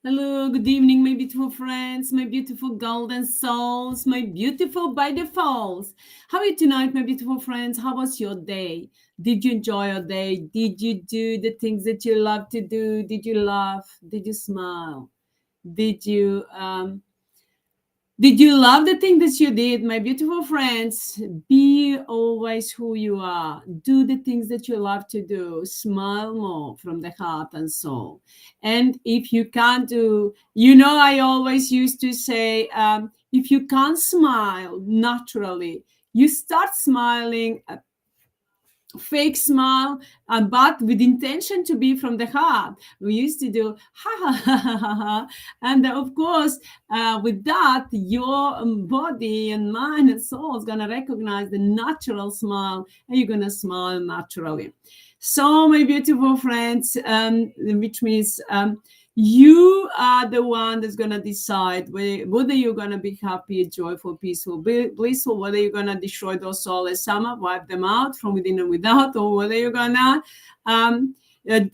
Hello, good evening, my beautiful friends, my beautiful golden souls, my beautiful by defaults. How are you tonight, my beautiful friends? How was your day? Did you enjoy your day? Did you do the things that you love to do? Did you laugh? Did you smile? Did you did you love the thing that you did, my beautiful friends? Be always who you are. Do the things that you love to do. Smile more from the heart and soul. And if you can't do, I always used to say, if you can't smile naturally, you start smiling fake smile, but with intention to be from the heart. We used to do ha ha ha ha ha, ha. And of course, with that, your body and mind and soul is gonna recognize the natural smile, and you're gonna smile naturally. So, my beautiful friends, which means you are the one that's going to decide whether you're going to be happy, joyful, peaceful, blissful, whether you're going to destroy those soulless summer, wipe them out from within and without, or whether you're going to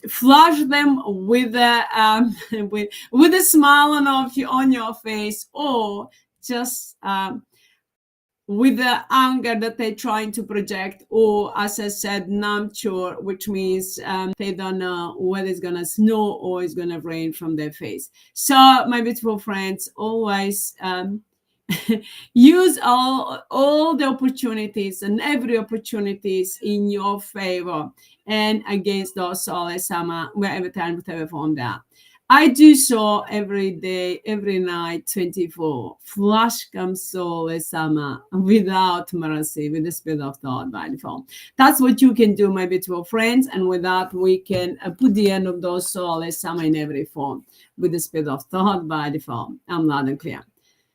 flush them with a with a smile on your face, or just with the anger that they're trying to project, or as I said, namchur, which means they don't know whether it's gonna snow or it's gonna rain from their face. So, my beautiful friends, always use all the opportunities and every opportunities in your favor and against those soulless summer, wherever time, whatever form they are. I do so every day, every night, 24. Flash comes soulless summer without mercy, with the spirit of thought by default. That's what you can do, my beautiful friends. And with that, we can put the end of those soulless summer in every form with the spirit of thought by default. I'm loud and clear.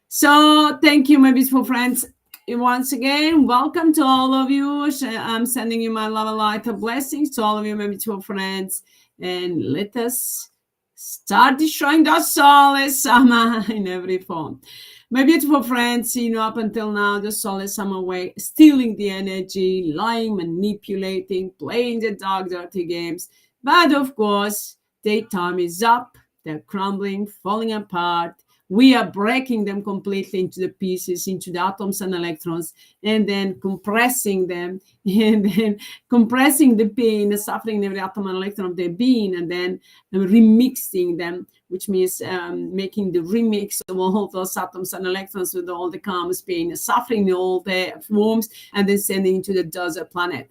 So thank you, my beautiful friends. Once again, welcome to all of you. I'm sending you my love and light of blessings to all of you, my beautiful friends. And let us start destroying the soulless summer in every form. My beautiful friends, up until now, the soulless summer way, stealing the energy, lying, manipulating, playing the dark, dirty games. But of course, daytime is up. They're crumbling, falling apart. We are breaking them completely into the pieces, into the atoms and electrons, and then compressing them, and then compressing the pain, the suffering in every atom and electron of their being, and then remixing them, which means making the remix of all those atoms and electrons with all the karmas, pain, and suffering in all their forms, and then sending into the desert planet.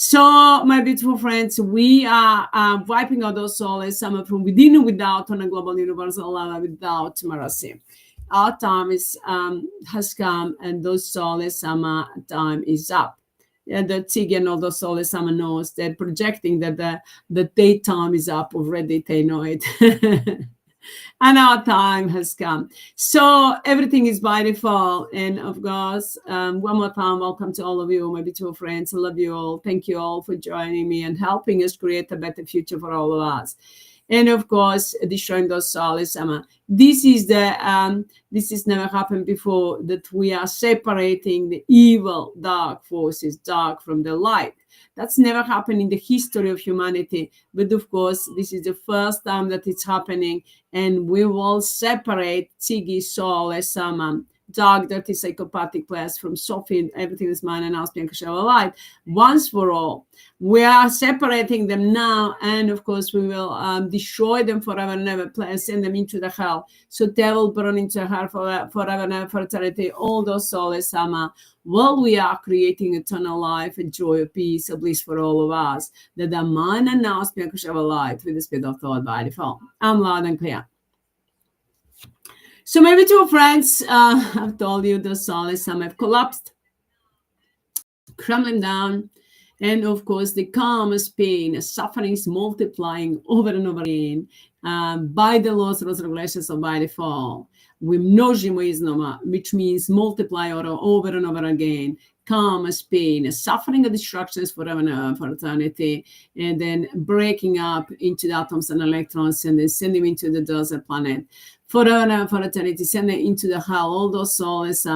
So, my beautiful friends, we are wiping out those souls, some from within and without, on a global universal level, without mercy. Our time has come, and those souls, summer time is up. And the Tziggy and all those souls, summer knows they're projecting that the daytime is up already. They know it. And our time has come. So everything is by default. And of course, one more time, welcome to all of you, my beautiful friends. I love you all. Thank you all for joining me and helping us create a better future for all of us. And of course, destroying those souls. This is never happened before, that we are separating the evil, dark forces, dark from the light. That's never happened in the history of humanity. But of course, this is the first time that it's happening. And we will separate Tziggy, soul, Esama, dark, dirty, psychopathic players from SOPHIE, everything is mine and ours, being light, once for all. We are separating them now, and of course, we will destroy them forever and ever, send them into the hell. So they will burn into hell forever and ever, for eternity. All those souls, Sama, while we are creating eternal life, and joy, peace, and bliss for all of us, that the mind and ours, being light, with the spirit of thought by default. I'm loud and clear. So maybe two friends, I've told you the souls, some have collapsed, crumbling down. And of course, the karma's pain, suffering is multiplying over and over again by the laws, rules, regulations of by default. We množimo iznova, which means multiply over and over again. Karma's pain, suffering and destructions forever and ever, for eternity, and then breaking up into the atoms and electrons, and then sending into the desert planet. forever and for eternity, send them into the hell, all those soulless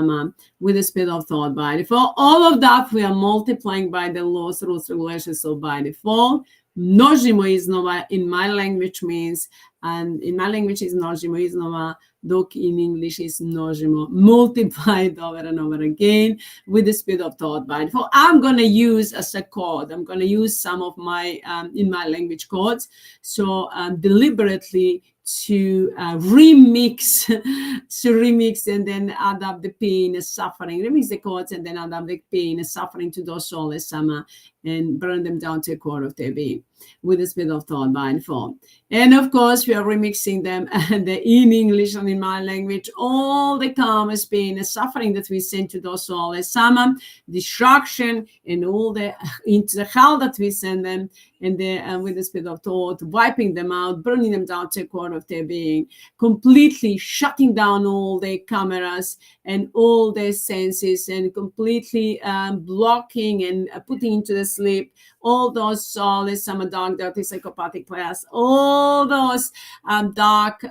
with the spirit of thought by default. All of that we are multiplying by the laws, rules, regulations of by default. Množimo iznova in my language means, and in my language is množimo iznova, dok in English is množimo, multiplied over and over again with the spirit of thought by default. I'm going to use as a code, I'm going to use some of my, in my language codes, so deliberately to remix and then add up the pain and suffering, remix the chords and then add up the pain and suffering to those soulless and burn them down to a core of their being with the spirit of thought by default. And of course we are remixing them and in English and in my language, all the karmas, pain and suffering that we send to those soulless destruction and all the into the hell that we send them, and with the spirit of thought, wiping them out, burning them down to a core of their being, completely shutting down all their cameras and all their senses, and completely blocking and putting into the sleep all those soulless, dark, dirty, psychopathic players, all those dark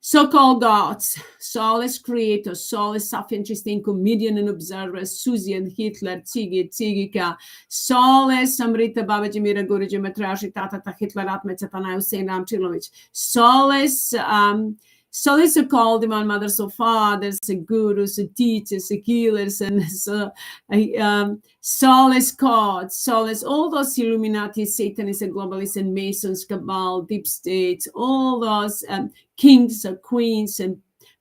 so-called gods, soulless creators, soulless, self-interesting comedian and observer, Susie and Hitler, Tzigi, Tzigika, soulless, Amrita, Babaji, Mira, Guruji, Matrashi, Tata, Hitler, Atme, Chetana, Hussein, Ramchilovich, soulless, soulless are called my mothers, so fathers, and gurus, and teachers, and healers, and so soulless gods, soulless, all those Illuminati, Satanists, and globalists, and Masons, Cabal, deep states, all those kings and queens and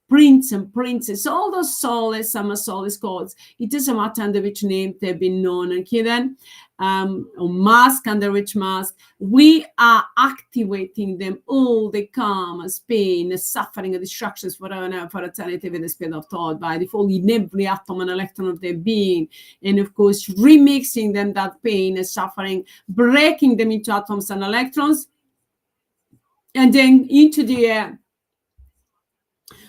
prince and princess, all those soulless, some are soulless gods. It doesn't matter under which name they've been known and hidden, or mask, under which mask. We are activating them, all the karmas, pain, suffering, and destructions forever and ever for eternity with the spirit of thought by default in every atom and electron of their being. And of course, remixing them, that pain and suffering, breaking them into atoms and electrons, and then into the air.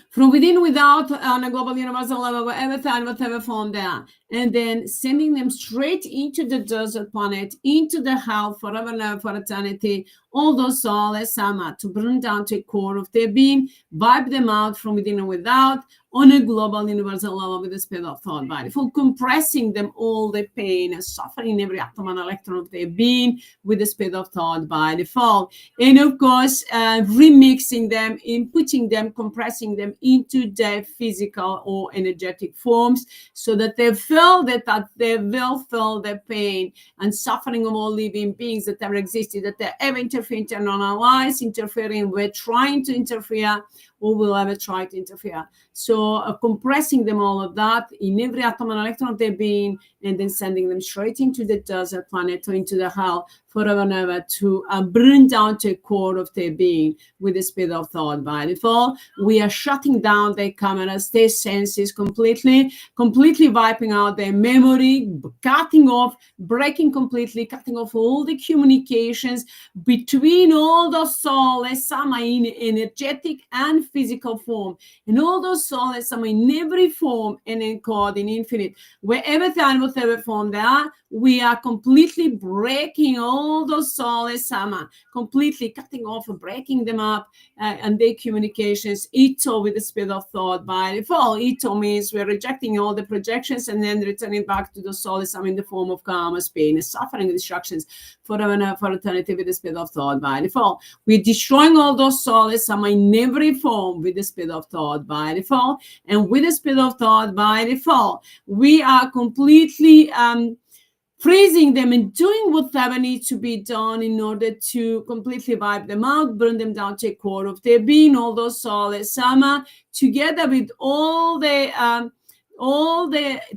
From within, without, on a global universal level, whatever time, whatever form they are, and then sending them straight into the desert planet, into the hell forever and ever for eternity, all those soulless to burn down to the core of their being, wipe them out from within and without, on a global universal level with the spirit of thought body, for compressing them all the pain and suffering in every atom and electron of their being with the spirit of thought by default. And of course, remixing them, inputting them, compressing them into their physical or energetic forms, so that they feel that they will feel the pain and suffering of all living beings that ever existed, that they ever interfered in our lives, interfering with, trying to interfere, or will ever try to interfere. So compressing them, all of that in every atom and electron of their being, and then sending them straight into the desert planet or into the hell forever and ever to burn down to the core of their being with the spirit of thought by default. We are shutting down their cameras, their senses completely wiping out their memory, cutting off, breaking completely, cutting off all the communications between all those soulless, some are in energetic and physical form, and all those soulless, some are in every form and encoded in infinite, wherever time, whatever form they are. We are completely breaking all those soulless sama, completely cutting off and breaking them up, and their communications. Ito with the spirit of thought by default. Ito means we're rejecting all the projections and then returning back to the soulless sama in the form of karma, pain, suffering, and destructions forever and ever for eternity with the spirit of thought by default. We're destroying all those soulless sama in every form with the spirit of thought by default, and with the spirit of thought by default, we are completely freezing them and doing whatever needs to be done in order to completely wipe them out, burn them down to a core of their being, all those soulless sama, together with all the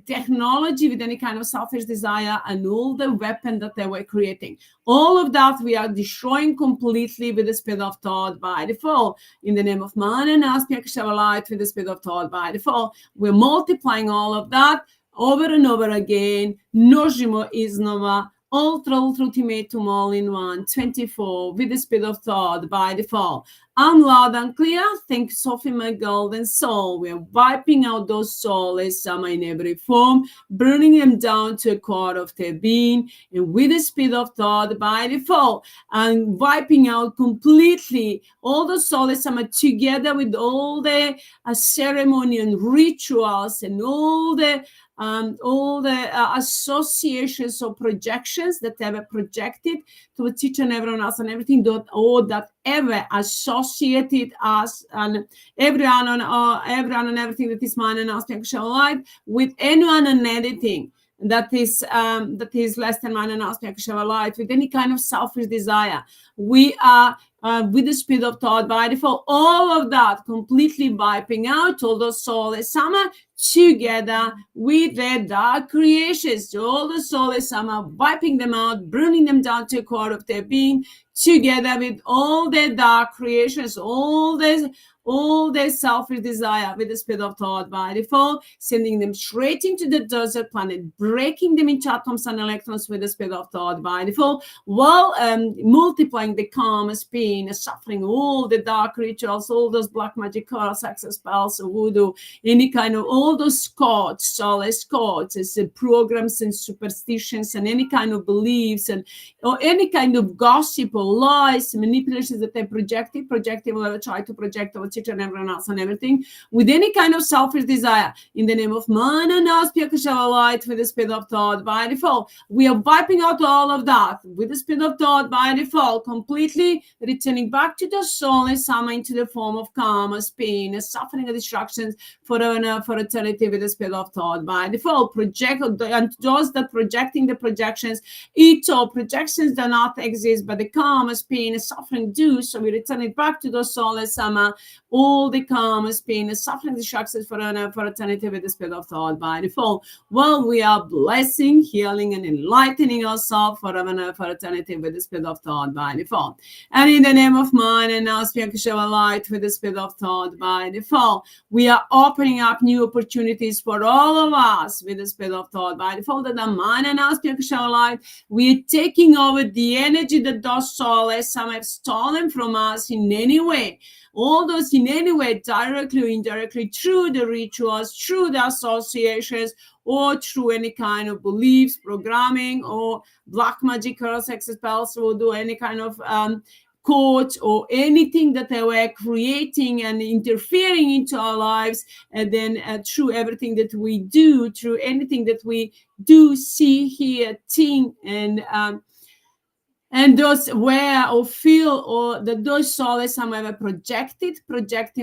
technology with any kind of selfish desire and all the weapon that they were creating. All of that we are destroying completely with the spirit of thought by default. In the name of Man and Aspect light with the spirit of thought by default. We're multiplying all of that over and over again, množimo iznova, ultimate all in one, 24, with the speed of thought by default. I'm loud and clear. Thank Sophie, my golden soul. We're wiping out those soulless in every form, burning them down to a core of their being, and with the speed of thought by default, and wiping out completely all the soulless together with all the ceremony and rituals and all the associations or projections that ever projected to teach and everyone else and everything that ever associated us and everyone and everything that is mine and our spiritual life with anyone and anything that is less than mine and our spiritual life, with any kind of selfish desire. We are with the speed of thought by default, all of that completely wiping out all those soulless summer together with their dark creations. So all the soulless summer, wiping them out, burning them down to a core of their being, together with all their dark creations, all their selfish desire with the speed of thought by default, sending them straight into the desert planet, breaking them into atoms and electrons with the speed of thought by default, while multiplying the karmas, pain, suffering, all the dark rituals, all those black magic curse, access spells, voodoo, any kind of all those codes, soulless codes, programs and superstitions and any kind of beliefs or any kind of gossip or lies, manipulations that they projected, whatever try to project over teacher and everyone else and everything, with any kind of selfish desire, in the name of man and us, light with the speed of thought by default. We are wiping out all of that with the speed of thought by default, completely returning back to the soul and summer into the form of karma, pain, suffering, and distractions for eternity with the speed of thought by default. Project and those that projecting the projections, all projections do not exist, but the karma, pain, suffering do. So we return it back to the soul and summer. All the karma, pain, suffering, distractions for eternity with the speed of thought by default. Well, we are blessing, healing, and enlightening ourselves for eternity with the speed of thought by default. And in the name of mine and now spiritual light with the speed of thought by default, we are opening up new opportunities for all of us with the speed of thought by default. That the mine and now spiritual light, we are taking over the energy that those soulless some have stolen from us in any way. All those in any way, directly or indirectly, through the rituals, through the associations, or through any kind of beliefs, programming, or black magic, curse, sex spells, or do any kind of codes or anything that they were creating and interfering into our lives, and then through everything that we do, through anything that we do, see, hear, think, and those wear or feel or those souls some ever projecting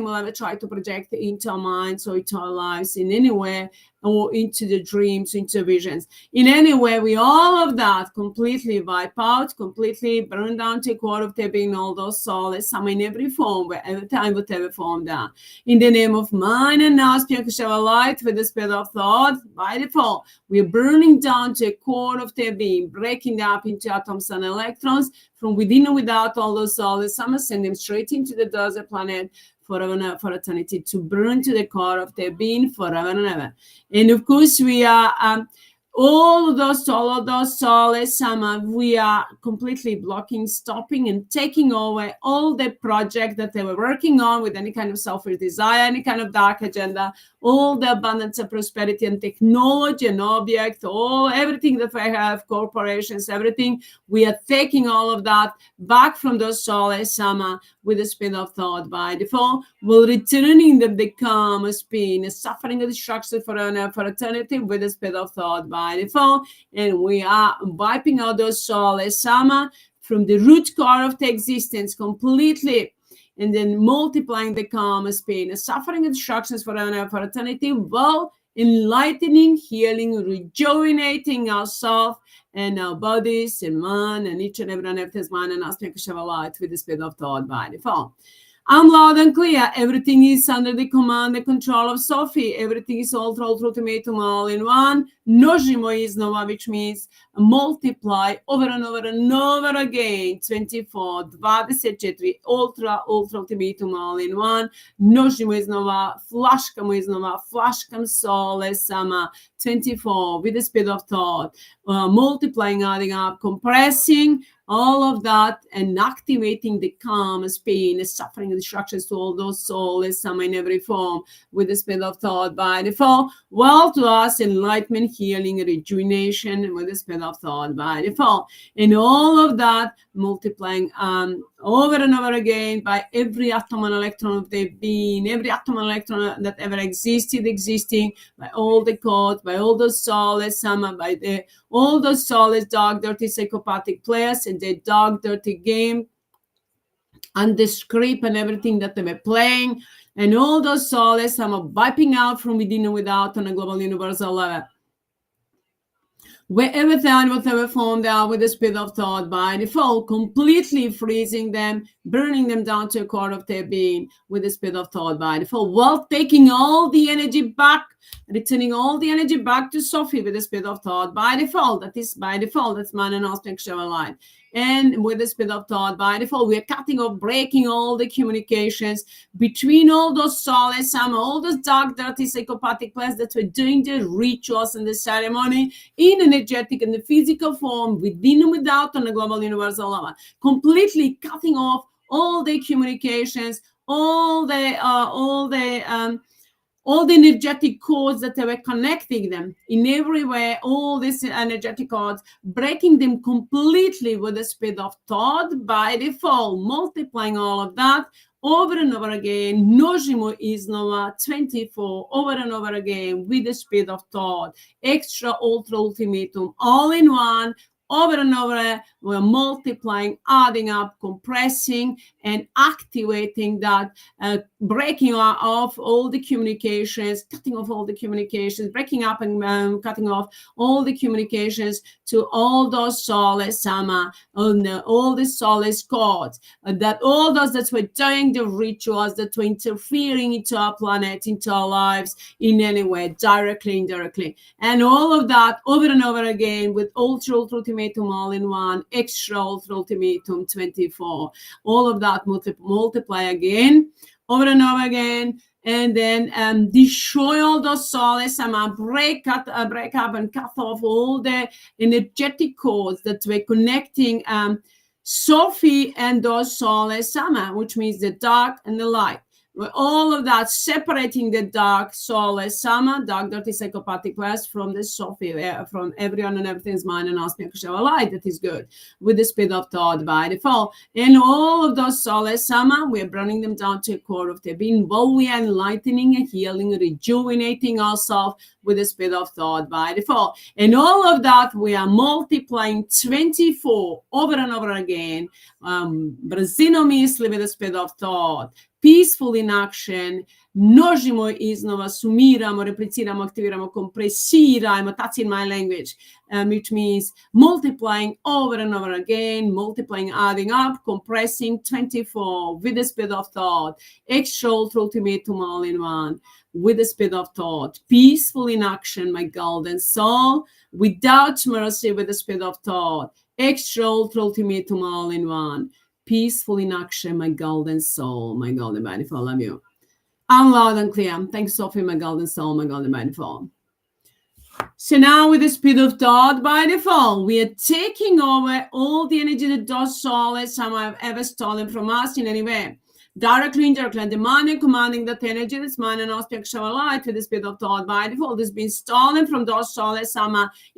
will ever try to project into our minds or into our lives in any way, or into the dreams, into visions. In any way, we all of that completely wipe out, completely burn down to a core of their being, all those souls, some in every form, wherever time, whatever form that. In the name of mine and now, spiritual light with the spirit of thought, by default, we're burning down to a core of their being, breaking them up into atoms and electrons from within and without all those souls, some send them straight into the desert planet, forever and ever, for eternity, to burn to the core of their being forever and ever. And of course, we are all of those souls, we are completely blocking, stopping, and taking over all the project that they were working on with any kind of selfish desire, any kind of dark agenda, all the abundance of prosperity and technology and object, everything that we have, corporations, everything. We are taking all of that back from those souls, with the speed of thought by default. We're returning them the karma, pain, suffering, and destruction for eternity with the speed of thought by default. And we are wiping out those souls, from the root core of the existence completely, and then multiplying the karma, pain, suffering, and destructions for eternity, while enlightening, healing, rejuvenating ourselves and our bodies and mind and each and every one of this mind and aspect of our life with the spirit of thought by default. I'm loud and clear. Everything is under the command and control of Sophie. Everything is all ultimatum all in one. Množimo iznova, which means multiply over and over and over again. 24, 24, ultimatum all in one. Množimo iznova, flaškamo iznova, flaškam sole sama. 24, with the speed of thought. Multiplying, adding up, compressing, all of that, and activating the calm, pain, the suffering, the distractions to all those souls, some in every form, with the speed of thought by default. Well, to us, enlightenment, healing, rejuvenation, with the speed of thought by default. And all of that multiplying over and over again by every atom and electron of their being, every atom and electron that ever existed, existing, by all the codes, by all those souls, some by the all those souls, dark, dirty, psychopathic players in their dark, dirty game, and the script and everything that they were playing, and all those souls, some are wiping out from within and without on a global universal level. Wherever they are, whatever form they are, with the speed of thought by default, completely freezing them, burning them down to a core of their being with the speed of thought by default, while taking all the energy back, returning all the energy back to Sophie with the speed of thought by default. That is by default, that's man and aspect show line. And with the speed of thought by default, we are cutting off, breaking all the communications between all those souls, all those dark, dirty, psychopathic players that were doing the rituals and the ceremony in energetic and the physical form, within and without on the global universal level, completely cutting off all the communications, all the energetic cords that were connecting them in every way, all these energetic cords, breaking them completely with the speed of thought by default, multiplying all of that over and over again. Množimo iznova 24 over and over again with the speed of thought, extra, ultra, ultimatum, all in one. Over and over, we're multiplying, adding up, compressing, and activating that, breaking off all the communications, cutting off all the communications, breaking up and cutting off all the communications to all those soulless sama, all the soulless gods, that all those that were doing the rituals, that were interfering into our planet, into our lives in any way, directly, indirectly, and all of that over and over again with ultra ultimatum all in one, extra ultra ultimatum 24, all of that multiply again over and over again, and then destroy all those souls, break up and cut off all the energetic cords that were connecting Sophie and those souls, which means the dark and the light. All of that, separating the dark soulless sama, dark, dirty, psychopathic players from the Sophie, from everyone and everything's mind and aspect of light that is good, with the speed of thought by default. And all of those soulless sama, we are burning them down to a core of their being, while we are enlightening and healing, rejuvenating ourselves with the speed of thought by default. And all of that, we are multiplying 24 over and over again, brzino misli with the speed of thought, peaceful in action, množimo iznova, sumiramo, repliciramo, aktiviramo, kompresiramo, that's in my language, which means multiplying over and over again, multiplying, adding up, compressing 24 with the speed of thought, extra ultra ultimatum all in one, with the speed of thought, peaceful in action, my golden soul, without mercy with the speed of thought, extra ultra ultimatum all in one, peaceful in action, my golden soul, my golden beautiful, I love you. I'm loud and clear. Thanks, Sophie, my golden soul, my golden beautiful. So now with the speed of thought by default, we are taking over all the energy that those souls have ever stolen from us in any way. Directly, indirectly, demanding, commanding that energy, this mind and aspect of light with the speed of thought by default has been stolen from those souls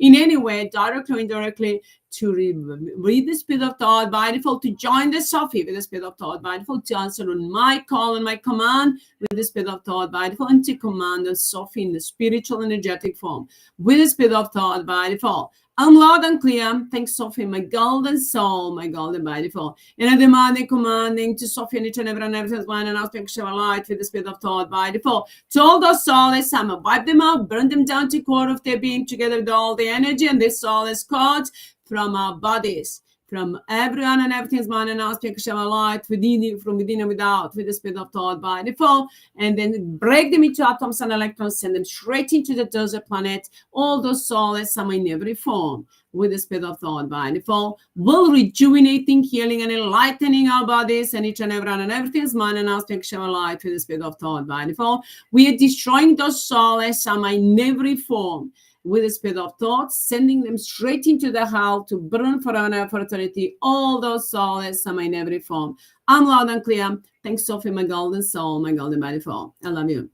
in any way, directly or indirectly, to read the speed of thought by default, to join the Sophie with the speed of thought by default, to answer on my call and my command with the speed of thought by default, and to command the Sophie in the spiritual energetic form with the speed of thought by default. I'm loud and clear. Thanks, Sophie, my golden soul, my golden by default. And I demand and commanding to Sophie and each and everyone's mind and aspect of light with the speed of thought by default. To all those souls, wipe them out, burn them down to core of their being, together with all the energy and the soulless cords from our bodies, from everyone and everything's mind and aspect of light within, from within and without, with the speed of thought by default, and then break them into atoms and electrons, send them straight into the desert planet, all those soulless, some in every form, with the speed of thought by default, will rejuvenating, healing, and enlightening our bodies and each and everyone and everything's mind and aspect of light with the speed of thought by default. We are destroying those soulless, some in every form, with the speed of thought, sending them straight into the hell to burn forever and ever for eternity, all those soulless, some in every form. I'm loud and clear. Thanks, Sophie, my golden soul, my golden body form. I love you.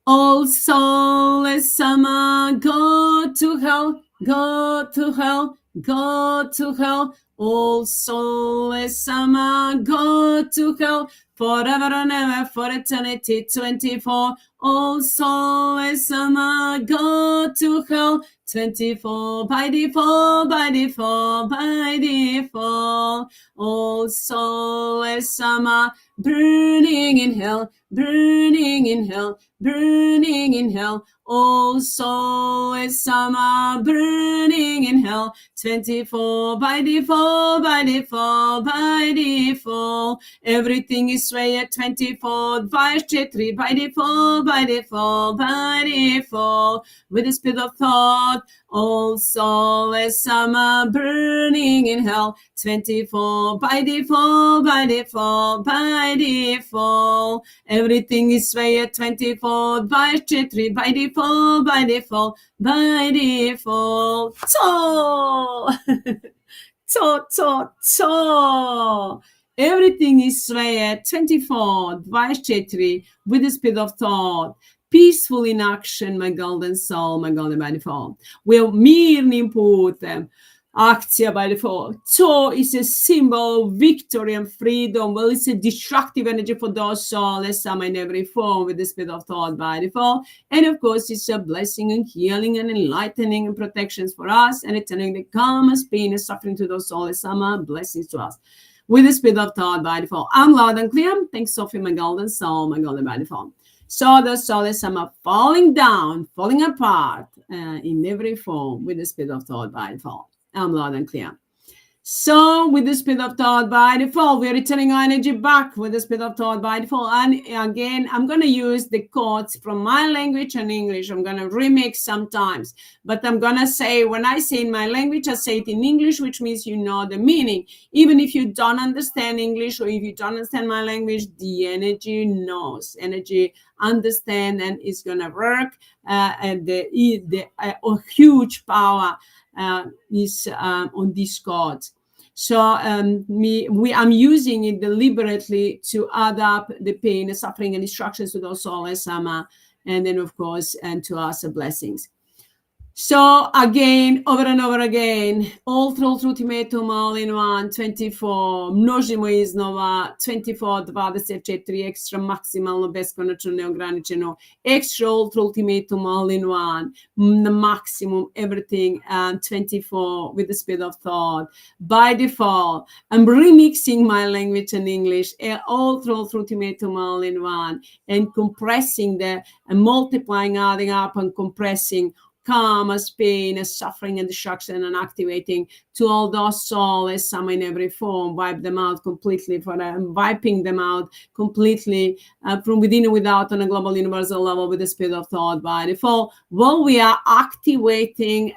All soulless, some go to hell, go to hell, go to hell. All soulless, some go to hell, forever and ever for eternity 24. All soulless, some go to hell 24 by default, by default, by default. All soulless, some burning in hell, burning in hell, burning in hell. All soulless, some burning in hell 24 by default, by default, by default. Everything is way at 24 by HEATRT, by default, by default, by default. With the speed of thought, all soulless, some burning in hell 24 by default, by default, by default. Everything is way at 24 by HEATRT, by default, by default, by default. Everything is way at 24 by HEATRT with the speed of thought. Peaceful in action, my golden soul, my golden by default. We're mirnim putem. Akcija by default. So it's a symbol of victory and freedom. Well, it's a destructive energy for those soulless, some in every form with the speed of thought by default. And of course, it's a blessing and healing and enlightening and protections for us. And it's turning the karma's pain and suffering to those soulless, some blessings to us. With the speed of thought by default. I'm loud and clear. Thanks, Sophie, my golden soul, my golden by default. So the soulless, some falling down, falling apart in every form with the speed of thought by default. I'm loud and clear. So with the speed of thought by default, we're returning our energy back with the speed of thought by default. And again, I'm going to use the quotes from my language and English. I'm going to remix sometimes, but I'm going to say, when I say in my language, I say it in English, which means you know the meaning. Even if you don't understand English or if you don't understand my language, the energy knows, energy understand, and it's going to work. And the huge power is on this code. So I'm using it deliberately to add up the pain, the suffering, and instructions to those soulless, and then of course, and to us blessings. So again, over and over again, all ultimatum, all in one, 24, množimo iznova, 24, 24, extra maksimalno, beskonačno, neograničeno, extra ultimatum, all in one, the maximum, everything, 24 with the speed of thought. By default, I'm remixing my language and English, all ultimatum, all in one, and compressing and multiplying, adding up and compressing karma's pain, suffering, and destruction, and activating to all those soulless, some in every form, wipe them out completely, wiping them out completely from within and without on a global universal level with the speed of thought by default. While we are activating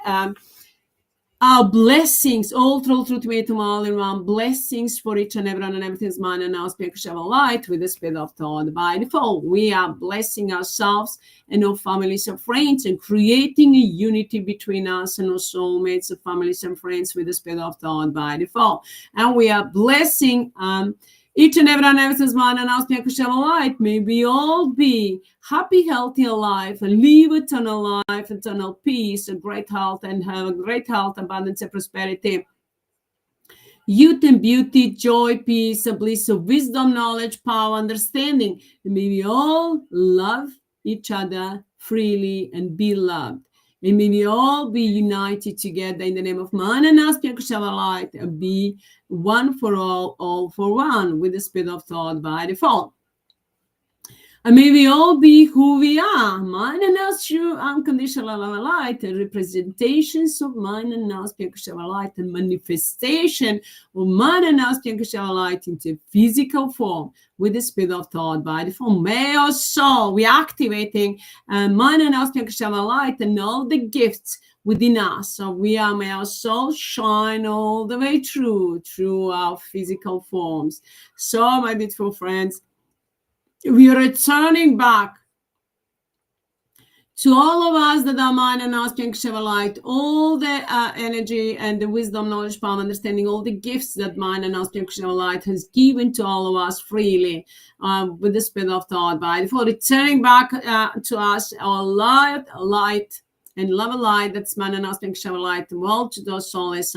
our blessings, all through ultimatum, all in one, blessings for each and everyone and everything's mine and our spiritual light with the speed of thought by default. We are blessing ourselves and our families and friends and creating a unity between us and our soulmates, and families and friends with the speed of thought by default. And we are blessing each and every one everything's mine and our spiritual light. May we all be happy, healthy, alive, and live eternal life, eternal peace, and great health, and have a great health, abundance, and prosperity, youth and beauty, joy, peace, and bliss, of wisdom, knowledge, power, understanding. And may we all love each other freely and be loved. And may we all be united together in the name of man and our spiritual light, and be one for all for one, with the speed of thought by default. And may we all be who we are, mind and us true unconditional light, and representations of mind and us unconditional light, and manifestation of mind and us unconditional light into physical form with the speed of thought by the form. May our soul, we activating mind and us unconditional light and all the gifts within us. So may our soul shine all the way through our physical forms. So, my beautiful friends, we are returning back to all of us that are mind and us being light, all the energy and the wisdom, knowledge, power, understanding, all the gifts that mind and us being light has given to all of us freely with the spirit of thought. By default, returning back to us our light and love of light that's man and us being light, the world to those soulless,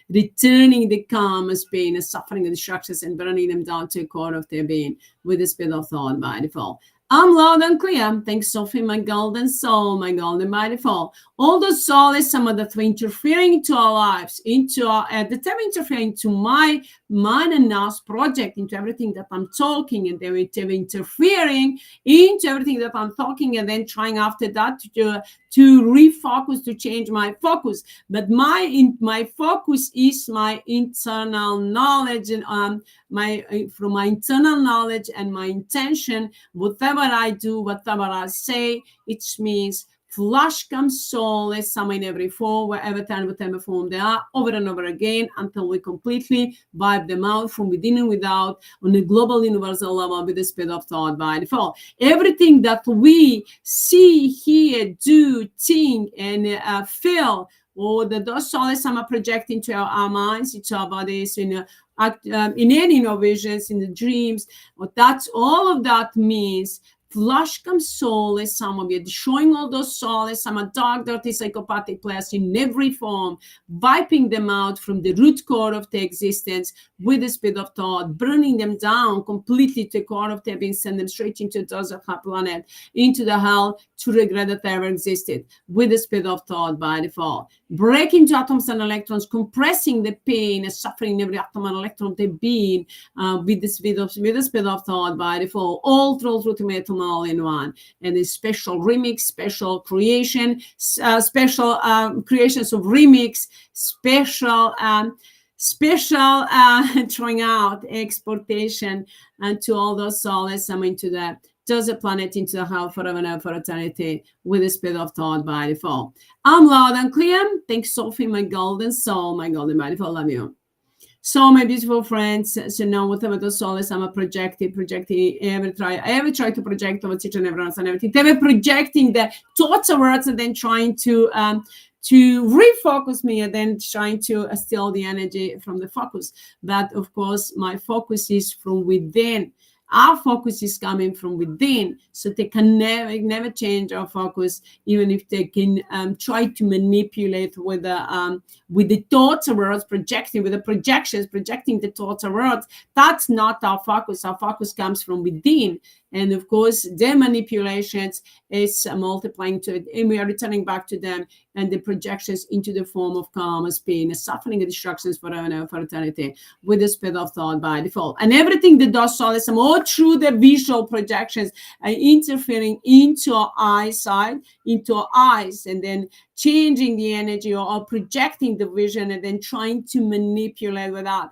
returning the calmness, pain, and suffering, and distractions, and burning them down to a core of their being with the spirit of thought by default. I'm loud and clear. Thanks, Sophie, my golden soul, my golden mighty fall. All the soulless, some of that were interfering into our lives, into our, at the time interfering into my mind and us project, into everything that I'm talking, and they were interfering into everything that I'm talking, and then trying after that to refocus, to change my focus. But my focus is my internal knowledge, and from my internal knowledge and my intention, whatever I do, whatever I say, it means flash comes soulless, some in every form, wherever time, whatever form they are, over and over again, until we completely wipe them out from within and without on a global universal level with the speed of thought by default. Everything that we see, hear, do, think, and feel, or those soulless are projecting to our minds, into our bodies, in any visions, in the dreams. That's all of that means. Flush comes soulless. Some of you destroying all those soulless. Some dark, dirty, psychopathic players in every form, wiping them out from the root core of their existence with the speed of thought, burning them down completely to the core of their being, send them straight into the dust of our planet, into the hell, to regret that they ever existed with the speed of thought by default. Break into atoms and electrons, compressing the pain and suffering in every atom and electron of their being with the speed of thought by default. All through ultimate all in one, and a special remix, special creation, special creations of remix, special throwing out exportation and to all those souls into the desert planet, into the hell forever and ever for eternity with the speed of thought by default. I'm loud and clear. Thanks, Sophie, my golden soul, my golden by default. Love you. So, my beautiful friends, so now whatever the soul is, I'm a projecting, I ever try to project over each and everyone and everything. They were projecting the thoughts of words and then trying to refocus me, and then trying to steal the energy from the focus. But of course, my focus is from within. Our focus is coming from within, so they can never change our focus, even if they can try to manipulate with the thoughts or words, projecting with the projections, projecting the thoughts or words. That's not our focus. Our focus comes from within. And of course, their manipulations is multiplying to it, and we are returning back to them and the projections into the form of karma, pain, suffering, and destructions forever and ever for eternity with the speed of thought by default. And everything that does soulless, all through the visual projections, interfering into our eyesight, into our eyes, and then changing the energy or projecting the vision, and then trying to manipulate with that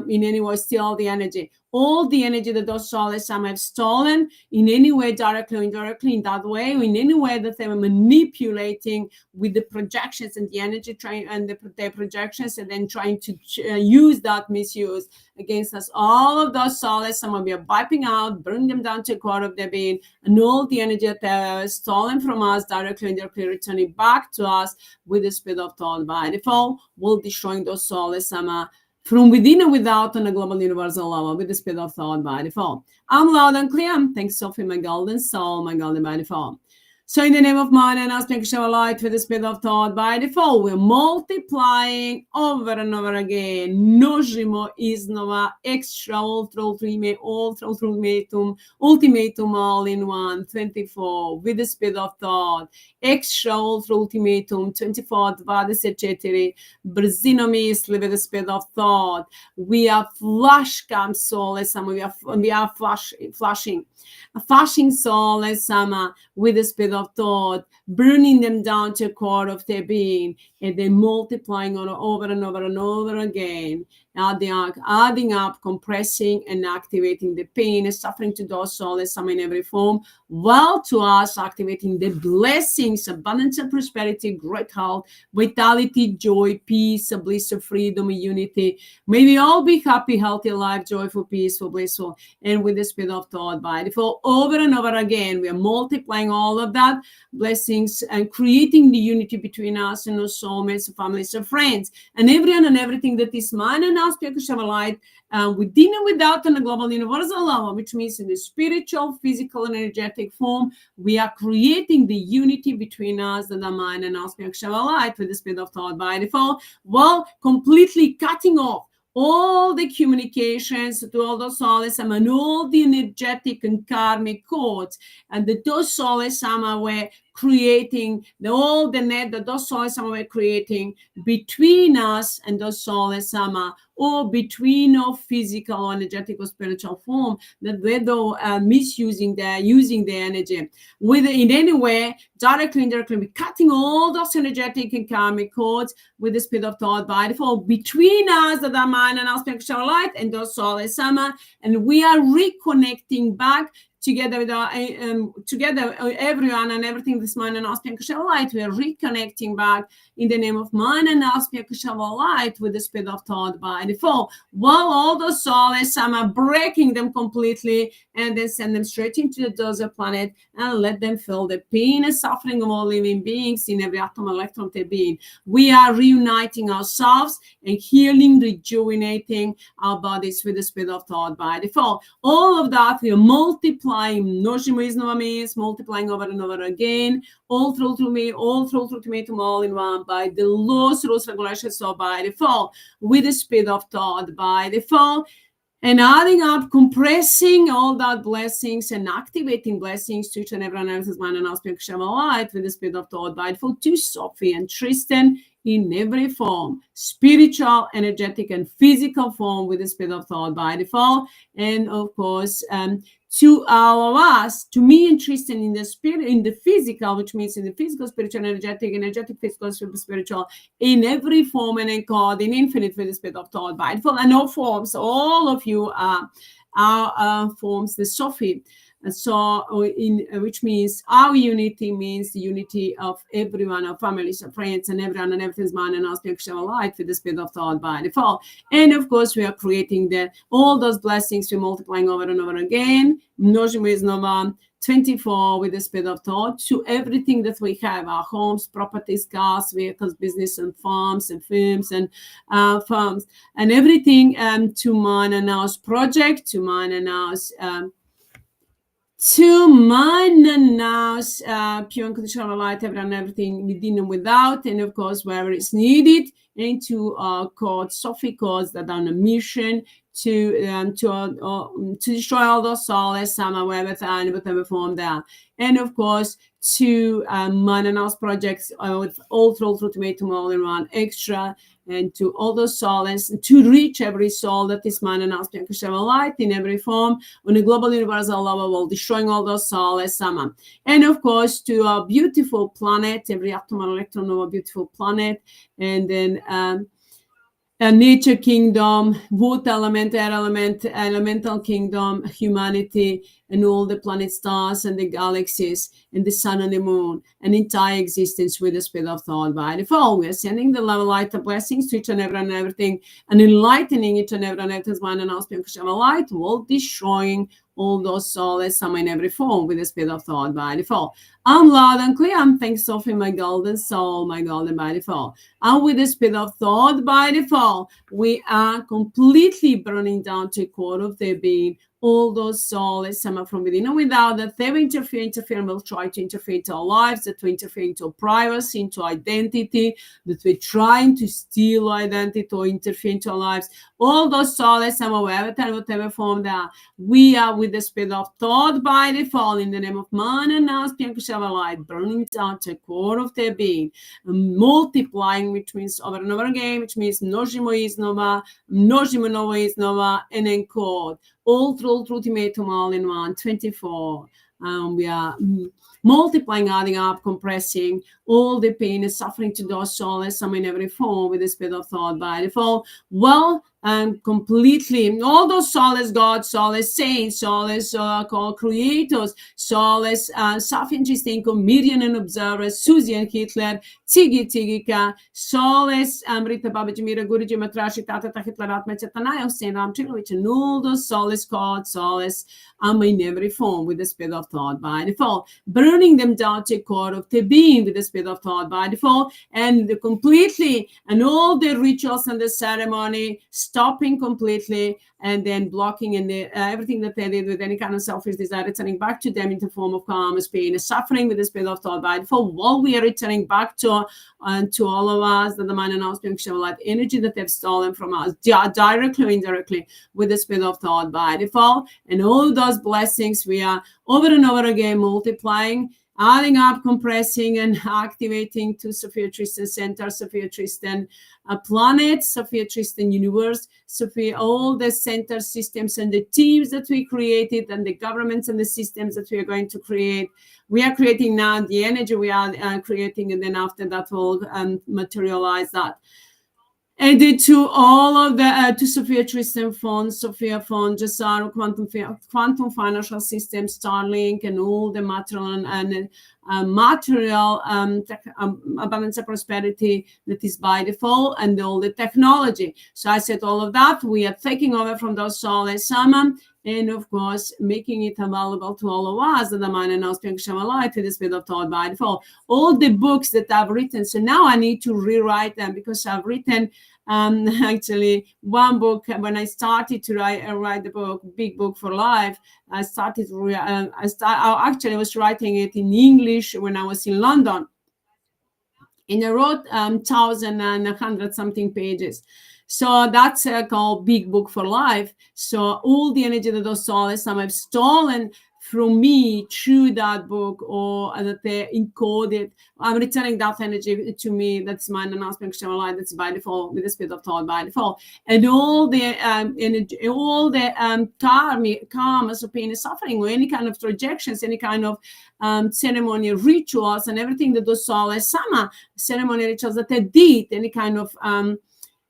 in any way, steal the energy. All the energy that those soulless have stolen in any way, directly or indirectly, in that way, in any way that they were manipulating with the projections and the energy their projections, and then trying to use that misuse against us. All of those soulless, some of you are wiping out, burning them down to a core of their being, and all the energy that they stolen from us, directly or indirectly, returning back to us with the speed of thought by default, will destroying those soulless from within and without on a global universal level with the speed of thought by default. I'm loud and clear. Thanks, Sophie, my golden soul, my golden by default. So in the name of mind and aspect shower light with the speed of thought by default, we're multiplying over and over again. Množimo iznova, extra, ultimate, ultimatum all in one, 24 with the speed of thought. Extra, ultimatum, 24, 24, brzino misli with the speed of thought. We are flashcam soulless, we are flashing soulless sama with the speed of thought, burning them down to a core of their being, and then multiplying over and over and over again, adding up, compressing and activating the pain and suffering to those soulless sama in every form, while to us activating the blessings, abundance and prosperity, great health, vitality, joy, peace, bliss, freedom, unity. May we all be happy, healthy, alive, joyful, peaceful, blissful, and with the speed of thought by default. Over and over again, we are multiplying all of that blessings and creating the unity between us and our soulmates, families, and friends, and everyone and everything that is mine and us, light, within and without in the global universal level, which means in the spiritual, physical, and energetic form, we are creating the unity between us and the mind and us, light, with the speed of thought by default, while completely cutting off all the communications to all those soulless and all the energetic and karmic codes, and those soulless were creating all the net that those soulless were creating between us and those soulless or between our physical or energetic or spiritual form, that they're misusing using the energy. Whether in any way, directly, indirectly, we're cutting all those energetic and karmic codes with the speed of thought by default between us, that are mind and our spiritual light, and those soulless and we are reconnecting back together with our together everyone and everything this mind and aspect of light. We are reconnecting back in the name of mind and aspect of light with the speed of thought by default, while all the soulless are breaking them completely and then send them straight into the desert planet and let them feel the pain and suffering of all living beings in every atom and electron of their being. We are reuniting ourselves and healing, rejuvenating our bodies with the speed of thought by default. All of that we are multiplying, množimo iznova means multiplying over and over again, all through to me, all through to me, all in one by the laws, rules, regulations, so by default, with the speed of thought by default, and adding up, compressing all that blessings and activating blessings to each and every one else's mind and aspect of light with the speed of thought by default to Sophie and Tristan in every form, spiritual, energetic, and physical form with the speed of thought by default, and of course, to all of us, to me and Tristan in the spirit, in the physical, which means in the physical, spiritual, energetic, physical, spiritual, in every form and in God, in infinite with the spirit of thought by default, and all forms, all of you are forms, the Sophie. And so, which means our unity means the unity of everyone, our families, our friends, and everyone and everything's mind and our spiritual light with the speed of thought by default. And of course, we are creating all those blessings, we're multiplying over and over again. Množimo iznova 24 with the speed of thought to everything that we have, our homes, properties, cars, vehicles, business, and farms, and firms, and farms, and everything to mine and ours project, to mine and ours. To mine and now pure unconditional light, everything within and without, and of course wherever it's needed, and to codes, Sophie codes that are on a mission to destroy all those soulless, wherever time, whatever form they are, and of course to mine and house projects with all through ultimatum all in one extra, and to all those souls, to reach every soul that is mine and house light in every form on a global universal level, while destroying all those souls, and of course to a beautiful planet, every atom and electron of a beautiful planet, and then a nature kingdom, wood element, air element, elemental kingdom, humanity, and all the planet stars and the galaxies and the sun and the moon, and entire existence with the speed of thought by default. We are sending the love, light, of blessings to each and everything, and enlightening each and everyone's mind and aspect of light, while destroying all those souls, some in every form with the speed of thought by default. I'm loud and clear. I'm thanks, Sophie, my golden soul, my golden by default. And with the speed of thought by default, we are completely burning down to a core of their being. All those soulless summer from within and without, that they will interfere and will try to interfere into our lives, that we interfere into our privacy, into identity, that we're trying to steal identity or interfere into our lives. All those soulless summer, whatever form they are, we are with the speed of thought by default in the name of man and now light, burning down to the core of their being, multiplying, which means over and over again, which means množimo iznova, and encode. All through ultimatum all in one, 24. We are multiplying, adding up, compressing all the pain and suffering to those soulless, some in every form with the speed of thought by default. Well, completely, all those soulless gods, soulless saints, soulless called creators, soulless self-interesting comedian and observers, Susie and Hitler, Tigika, soulless Rita Babaji Mira Guruji Matrashi Tata Hitlerat Mechetanaya Hussein Ram Chilovich, and all those soulless gods, soulless in every form with the speed of thought by default, burning them down to the core of the being with the speed of thought by default, and completely, and all the rituals and the ceremony stopping completely, and then blocking and everything that they did with any kind of selfish desire, returning back to them in the form of karma, pain, and suffering with the speed of thought by default, while we are returning back to all of us, that the mind and light energy that they've stolen from us, directly or indirectly, with the speed of thought by default, and all those blessings we are over and over again multiplying, adding up, compressing, and activating to Sophia Tristan Center, Sophia Tristan planet, Sophia Tristan universe, Sophia, all the center systems and the teams that we created, and the governments and the systems that we are going to create. We are creating now the energy we are creating, and then after that we'll materialize that. Added to all of the to Sophia Tristan Fund, Sophia Fund, Jasaro, Quantum Financial System, Starlink, and all the material and material abundance and prosperity that is by default, and all the technology. So I said all of that we are taking over from those soulless shaman, and of course making it available to all of us, that the mind and now light with the speed of thought by default. All the books that I've written, so now I need to rewrite them, because I've written actually one book. When I started to write the book, Big Book for Life, I started I actually was writing it in English when I was in London, and I wrote 1,100 something pages. So that's called Big Book for Life. So all the energy that those souls have stolen from me through that book, or that they encoded, I'm returning that energy to me. That's mine and aspect light. That's by default with the speed of thought by default, and all the energy, all the karma, so pain and suffering, or any kind of projections, any kind of ceremonial rituals, and everything that those souls ceremonial rituals that they did, any kind of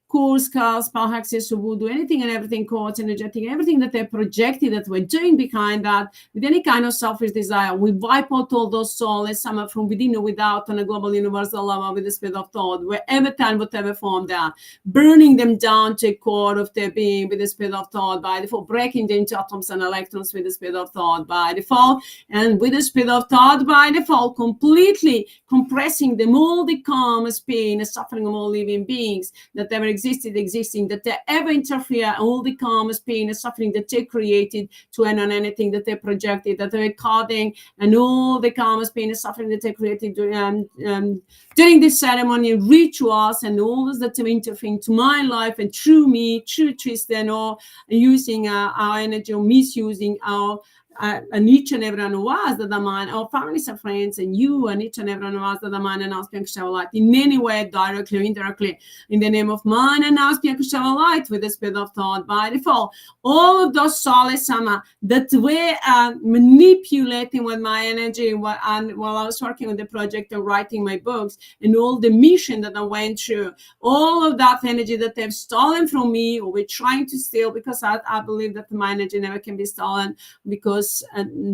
course, spell hexes, voodoo, anything and everything, courts, energetic, everything that they projected, that we're doing behind that, with any kind of selfish desire, we wipe out all those souls, some from within or without, on a global universal level with the speed of thought, wherever time, whatever form they are, burning them down to the core of their being with the speed of thought by default, breaking them into atoms and electrons with the speed of thought by default, and with the speed of thought by default, completely compressing them, all the karma, pain, and suffering of all living beings that ever existing, that they ever interfere, all the karma, pain, and suffering that they created to end on anything that they projected, that they're recording, and all the karma, pain, and suffering that they created during this ceremony, rituals, and all those that are interfering to my life and through me, through Tristan, or using our energy or misusing our and each and every one of us that are mine, our families and friends, and you and each and every one of us that are mine and ask light in any way, directly or indirectly, in the name of mine and ask light with the speed of thought by default. All of those soulless sama that were manipulating with my energy while I was working on the project of writing my books, and all the mission that I went through, all of that energy that they've stolen from me, or we're trying to steal, because I believe that my energy never can be stolen, because those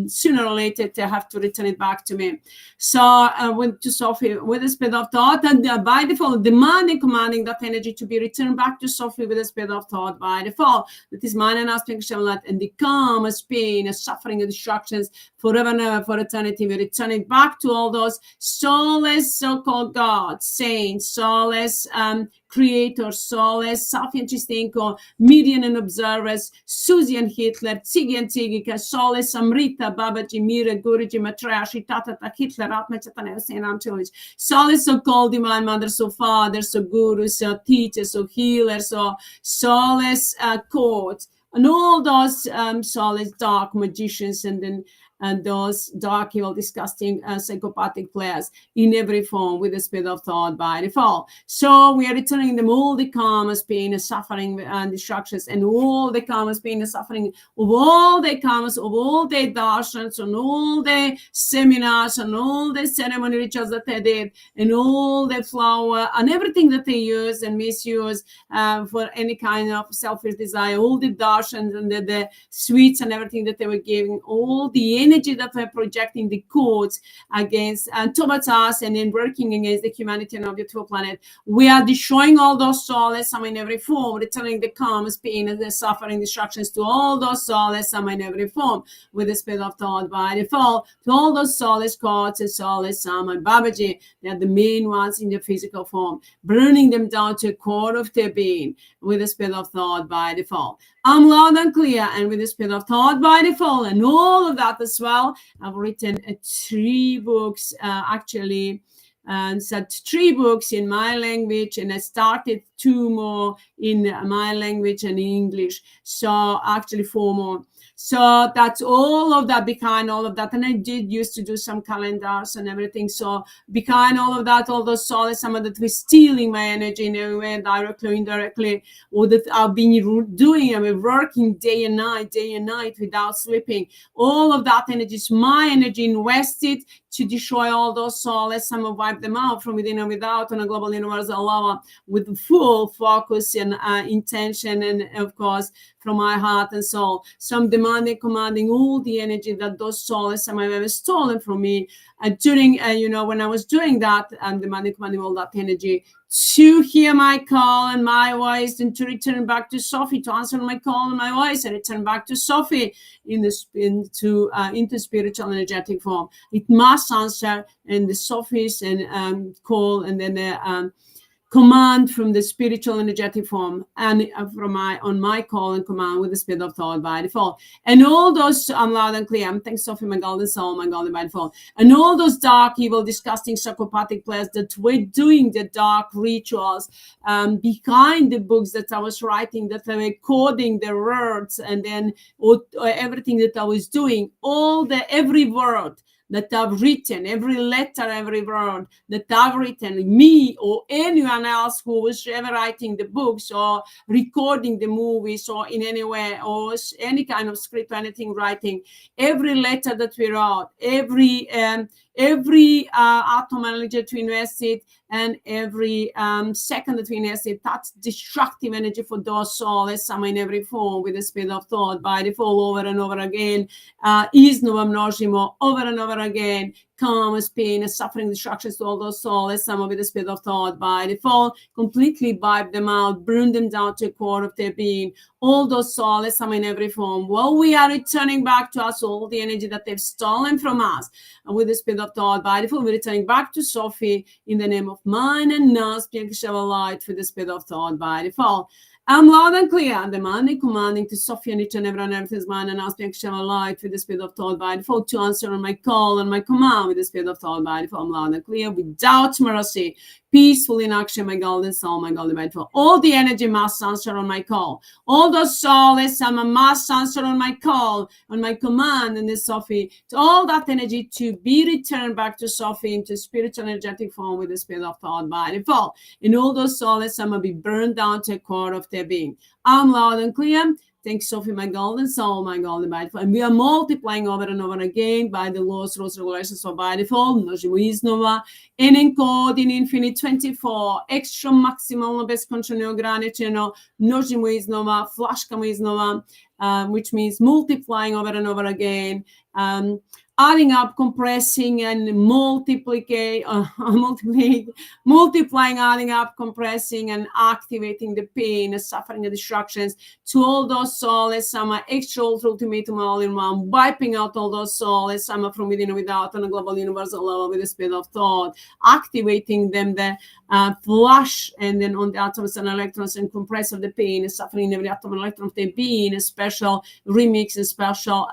sooner or later they have to return it back to me. So went to Sophie with the speed of thought, and by default demanding, commanding that energy to be returned back to Sophie with the speed of thought by default. That is mine and aspect and the calmness, pain, suffering, and destructions forever and ever for eternity. We return it back to all those soulless so-called gods, saints, soulless creators, soulless, Sophie and Chistenko, median and observers, Susie and Hitler, Ziggy and Zigika, soulless, Amrita, Babaji, Mira, Guruji, Matrashi, Tatata, Hitler, Atma, Chaitanya, Saint Antonis, soulless so-called divine mother, so father, so guru, so teacher, so healer, so soulless court, and all those soulless dark magicians, and those dark, evil, disgusting, psychopathic players in every form with the speed of thought by default. So we are returning them all the karmas, pain, and suffering, and destructions, and all the karmas, pain, and suffering of all the karmas, of all the darshans, and all the seminars, and all the ceremony rituals that they did, and all the flower, and everything that they use and misuse for any kind of selfish desire, all the darshans and the sweets and everything that they were giving, all the energy that we're projecting the codes against and towards us, and then working against the humanity and our beautiful planet. We are destroying all those soulless, some in every form, returning the karmas, pain, and the suffering, destructions to all those soulless, some in every form, with the speed of thought by default, to all those soulless gods and soulless Sama and Babaji. They are the main ones in the physical form, burning them down to a core of their being with the speed of thought by default. I'm loud and clear, and with the speed of thought by default, and all of that as well. I've written 3 books, actually, and said 3 books in my language, and I started 2 more in my language and English. So actually 4 more. So that's all of that, behind all of that. And I did used to do some calendars and everything. So behind all of that, all those souls, some of that were stealing my energy in a way, directly or indirectly, or that I've been doing, I mean, working day and night without sleeping. All of that energy is my energy invested to destroy all those souls. Some wipe them out from within and without on a global universal level with full focus and intention, and of course from my heart and soul. Some demanding, commanding all the energy that those souls some have ever stolen from me during when I was doing that, and demanding, commanding all that energy to hear my call and my voice, and to return back to Sophie, to answer my call and my voice, and return back to Sophie into spiritual energetic form. It must answer in the Sophies and call, and then the command from the spiritual energetic form, and from my call and command with the speed of thought by default. And all those, I'm loud and clear, I'm thanks Sophie, my golden soul, my golden by default. And all those dark, evil, disgusting, psychopathic players that were doing the dark rituals behind the books that I was writing, that I were coding the words, and then everything that I was doing, every word that I've written, every letter, every word that I've written, me or anyone else who was ever writing the books or recording the movies or in any way, or any kind of script or anything writing, every letter that we wrote, every atom energy to invest it, and every second that we invest it, that's destructive energy for those souls, some in every form with the speed of thought by default, over and over again, iznova množimo, over and over again, calmness, pain, suffering, destructions to all those souls, some with the speed of thought by default, completely wipe them out, burn them down to the core of their being, all those souls, some in every form. Well, we are returning back to us all the energy that they've stolen from us, and with the speed of thought by default, we're returning back to Sophie in the name of mine and Nas, light for the speed of thought by default. I'm loud and clear, demanding, commanding to Sophie and each and every one, everything is mine, and asking light with the speed of thought by default, to answer on my call and my command with the speed of thought by default. I'm loud and clear, without mercy, peaceful in action, my golden soul, my golden by default. All the energy must answer on my call. All those souls, some must answer on my call, on my command, and the Sophie, to all that energy to be returned back to Sophie into spiritual energetic form with the speed of thought by default. And all those souls, some will be burned down to a core of their being. I'm loud and clear. Thanks, Sophie, my golden soul, my golden by default. And we are multiplying over and over again by the laws, rules, regulations of by default. Množimo iznova. And encode in infinite 24. Extra maksimalno, beskončno, neograničeno. Množimo iznova, flaškamo iznova, which means multiplying over and over again. Adding up, compressing, and multiplying, adding up, compressing, and activating the pain, the suffering, the distractions to all those soulless, extra ultimatum all in one, wiping out all those soulless, from within and without on a global universal level with the speed of thought, activating them, the flash, and then on the atoms and electrons and compress of the pain, suffering, every atom and electron of the being, a special remix, a special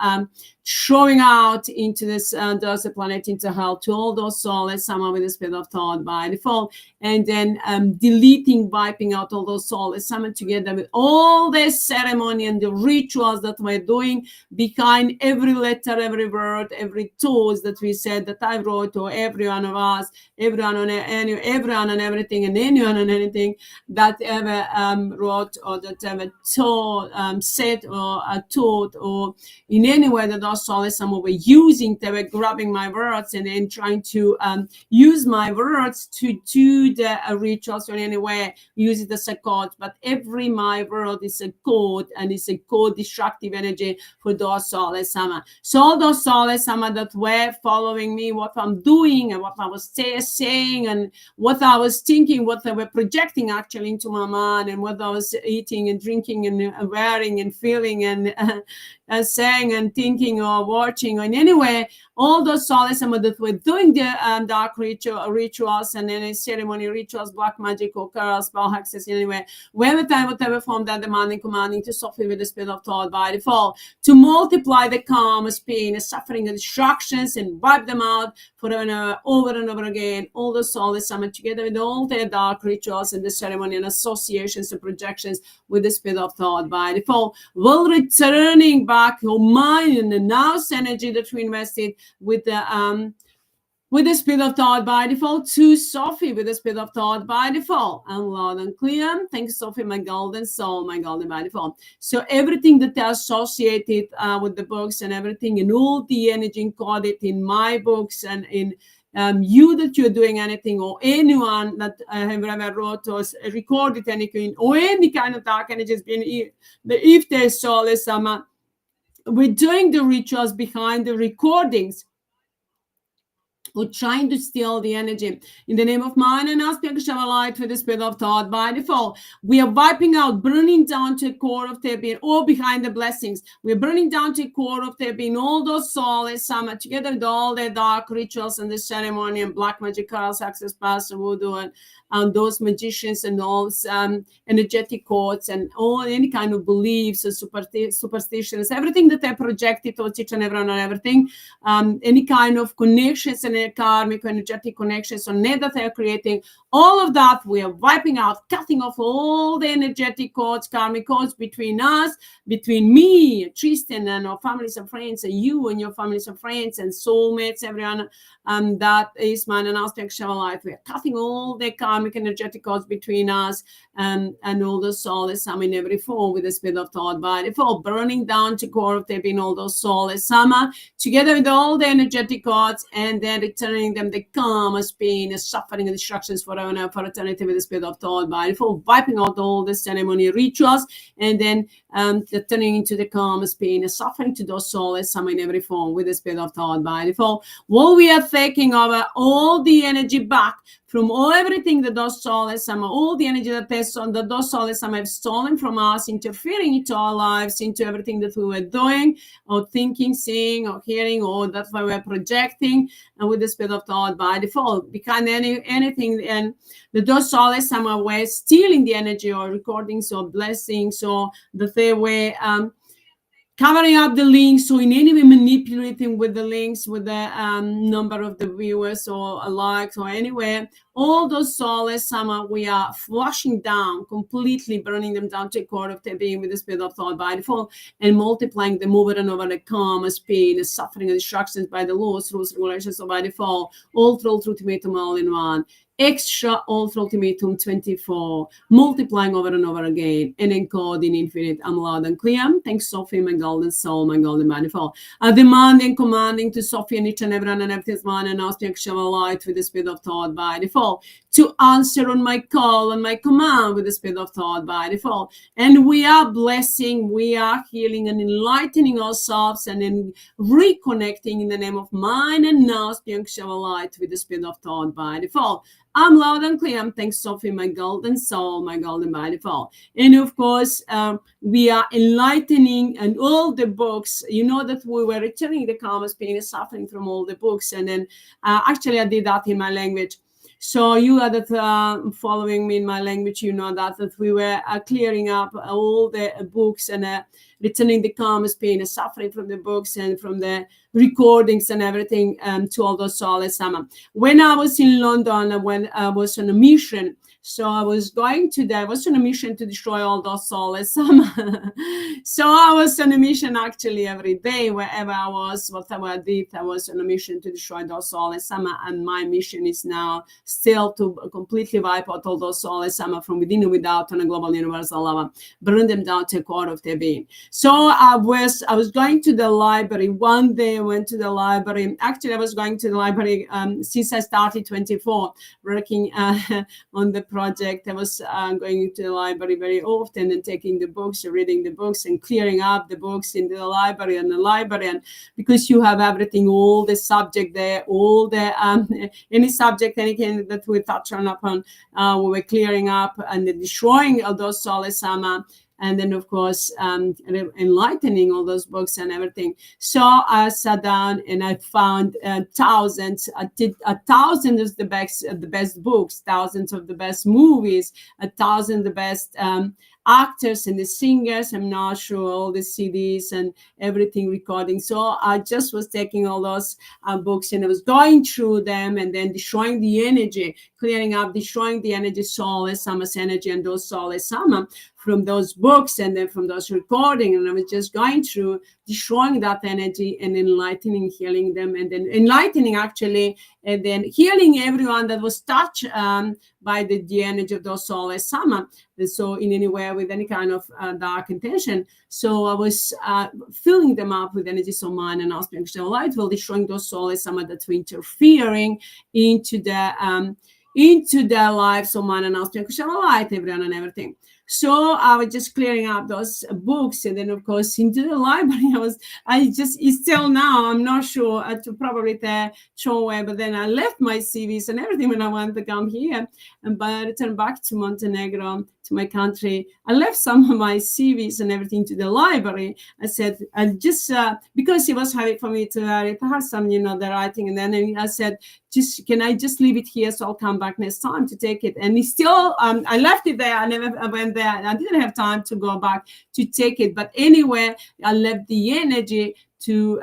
showing out into this the planet into hell to all those souls, somehow with the speed of thought by default, and then deleting, wiping out all those souls, summon together with all the ceremony and the rituals that we're doing behind every letter, every word, every tools that we said that I wrote, or every one of us, everyone on everything, and anyone on anything that ever wrote or that ever taught, said or taught, or in any way that those souls someone were using, they were grabbing my words and then trying to use my words to do the rituals, or in any way use it as a code. But every my word is a code, and it's a code destructive energy for those souls. So all those souls that were following me, what I'm doing and what I was saying and what I was thinking, what they were projecting actually into my mind, and what I was eating and drinking and wearing and feeling and saying and thinking or watching, or in any way, all those souls that were doing the dark rituals and any ceremony rituals, black magic or curls, spell hexes, anyway, whatever form that demanding, commanding to soften with the spirit of thought by default, to multiply the karmas, pain, suffering, and distractions, and wipe them out forever and over and over again. All the souls summoned together with all their dark rituals and the ceremony and associations and projections with the spirit of thought by default, will returning back your mind and the now's energy that we invested with the speed of thought by default to Sophie with the speed of thought by default, and loud and clear. Thanks, Sophie, my golden soul, my golden by default. So everything that they associated with the books and everything, and all the energy encoded in my books and in you that you're doing anything, or anyone that have ever wrote or recorded anything, or any kind of dark energy has been if there's soulless, we're doing the rituals behind the recordings, or trying to steal the energy. In the name of mine and aspect shall I light with the spirit of thought by default. We are wiping out, burning down to the core of their being, all behind the blessings. We're burning down to the core of their being, all those souls, together with all their dark rituals and the ceremony and black magic, curls, access, pass, and voodoo, and those magicians and all energetic codes and all any kind of beliefs and superstitions, everything that they projected towards each and everyone and everything, any kind of connections and karmic energetic connections or net that they're creating, all of that we are wiping out, cutting off all the energetic codes, karmic codes between us, between me, Tristan, and our families and friends, and you and your families and friends and soulmates, everyone that is mine and aspect of life. We are cutting all the karmic energetic codes between us and all the souls in every form with the spirit of thought by default, burning down to core of there being all those souls together with all the energetic codes, and then returning them the karmas, pain, and suffering and destructions forever and for eternity with the spirit of thought by default, wiping out all the ceremony rituals, and then turning into the karmas, pain, and suffering to those souls in every form with the spirit of thought by default. While we are taking over all the energy back from everything that those souls, all the energy that those souls have stolen from us, interfering into our lives, into everything that we were doing, or thinking, seeing, or hearing, or that's why we're projecting, and with the spirit of thought by default, behind anything, and those souls were stealing the energy, or recordings, or blessings, or that they were covering up the links, so in any way manipulating with the links, with the number of the viewers or likes, or anywhere all those soulless Sama, we are flushing down, completely burning them down to the core of their being with the spirit of thought by default, and multiplying them over and over, the karma, pain, the suffering, and destructions by the laws, rules, regulations, or by default, all through ultimatum all in one. Extra all through ultimatum 24, multiplying over and over again, and encoding infinite. I'm loud and clear. Thanks, Sophie, my golden soul, my golden manifold. Demanding, commanding to Sophie and each and everyone and everything's mine, and asking to show a light with the spirit of thought by default, to answer on my call and my command with the spirit of thought by default. And we are blessing, we are healing and enlightening ourselves, and then reconnecting in the name of mine and now asking to show a light with the spirit of thought by default. I'm loud and clear. Thanks, Sophie, my golden soul, my golden by default. And of course, we are enlightening, and all the books, you know that we were returning the karma, pain, and suffering from all the books. And then actually I did that in my language. So you are that following me in my language, you know that we were clearing up all the books and returning the karma, pain, and suffering from the books and from the recordings and everything to all those soulless Sama. When I was in London, when I was on a mission, so I was going to there, I was on a mission to destroy all those soulless Sama. So I was on a mission actually every day, wherever I was, whatever I did, I was on a mission to destroy those soulless Sama. And my mission is now still to completely wipe out all those soulless Sama from within and without on a global universal level, burn them down to the core of their being. So I was going to the library one day. I went to the library. Actually, I was going to the library since I started 24, working on the project. I was going to the library very often and taking the books, reading the books, and clearing up the books in the library and the librarian, because you have everything, all the subject there, all the any subject, anything that we touch on upon, we were clearing up and destroying all those soulless Sama. And then, of course, enlightening all those books and everything. So I sat down and I found thousands. I did thousands of the best books, thousands of the best movies, 1,000 of the best actors and the singers. I'm not sure, all the CDs and everything recording. So I just was taking all those books and I was going through them and then destroying the energy, clearing up, destroying the energy, soulless Sama's energy, and those soulless Sama from those books and then from those recordings. And I was just going through, destroying that energy and enlightening, healing them, and then enlightening actually, and then healing everyone that was touched by the energy of those soulless Sama. And so in any way with any kind of dark intention. So I was filling them up with energy, so mine and aspirational light, while destroying those soulless Sama that were interfering into their lives, so mine and aspirational light, everyone and everything. So I was just clearing up those books, and then of course into the library. It's still now, I'm not sure, to probably throw away, but then I left my CVs and everything when I wanted to come here. And by I returned back to Montenegro, to my country, I left some of my CVs and everything to the library. I said, I just, because it was heavy for me to have some, the writing. And then I said, can I just leave it here so I'll come back next time to take it? And it's still, I left it there. I never went there. I didn't have time to go back to take it. But anyway, I left the energy to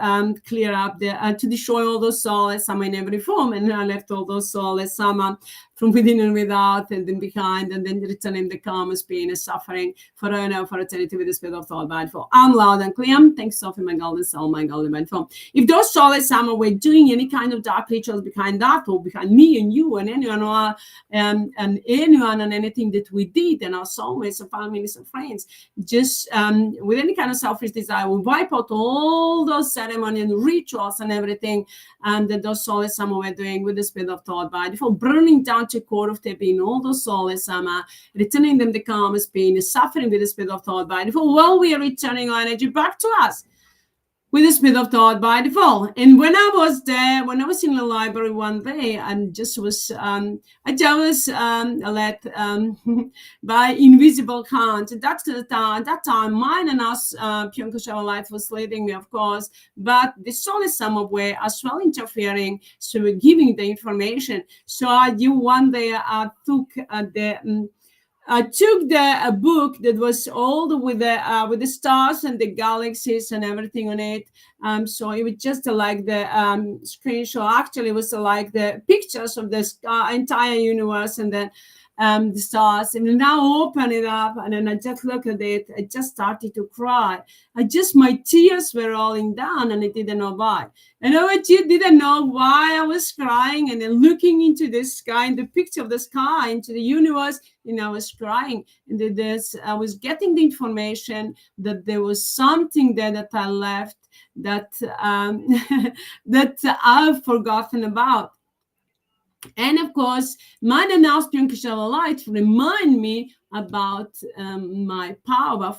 clear up to destroy all those soulless Sama in every form. And I left all those soulless Sama from within and without, and then behind, and then returning the karma, pain, and suffering for eternity with the spirit of thought by default. I'm loud and clear. Thanks, Sophie, my golden soul, my golden by default. If those soulless Sama were doing any kind of dark rituals behind that, or behind me and you and anyone, and anyone and anything that we did, and our soulmates and families and friends, just with any kind of selfish desire, we wipe out all those ceremonies and rituals and everything, and that those soulless Sama were doing with the spirit of thought by default, burning down to core of their being, all those soulless Sama, returning them the karma, pain, suffering with the spirit of thought by default, while we are returning our energy back to us with the spirit of thought by default. And when I was there, when I was in the library one day, and just was, I was led by invisible hands. At that time, mine and us, Pyonkoshawa Light was leading me, of course, but the soulless Sama were as well interfering, so giving the information. So one day I took I took a book that was old with the stars and the galaxies and everything on it. So it was just like the screenshot. Actually, it was like the pictures of the entire universe and then the stars. And now open it up, and then I just look at it. I just started to cry. My tears were rolling down, and I didn't know why. And I didn't know why I was crying, and then looking into the sky, in the picture of the sky, into the universe, I was crying. And I was getting the information that there was something there that I left, that that I've forgotten about. And of course, mind and now spiritual light remind me about my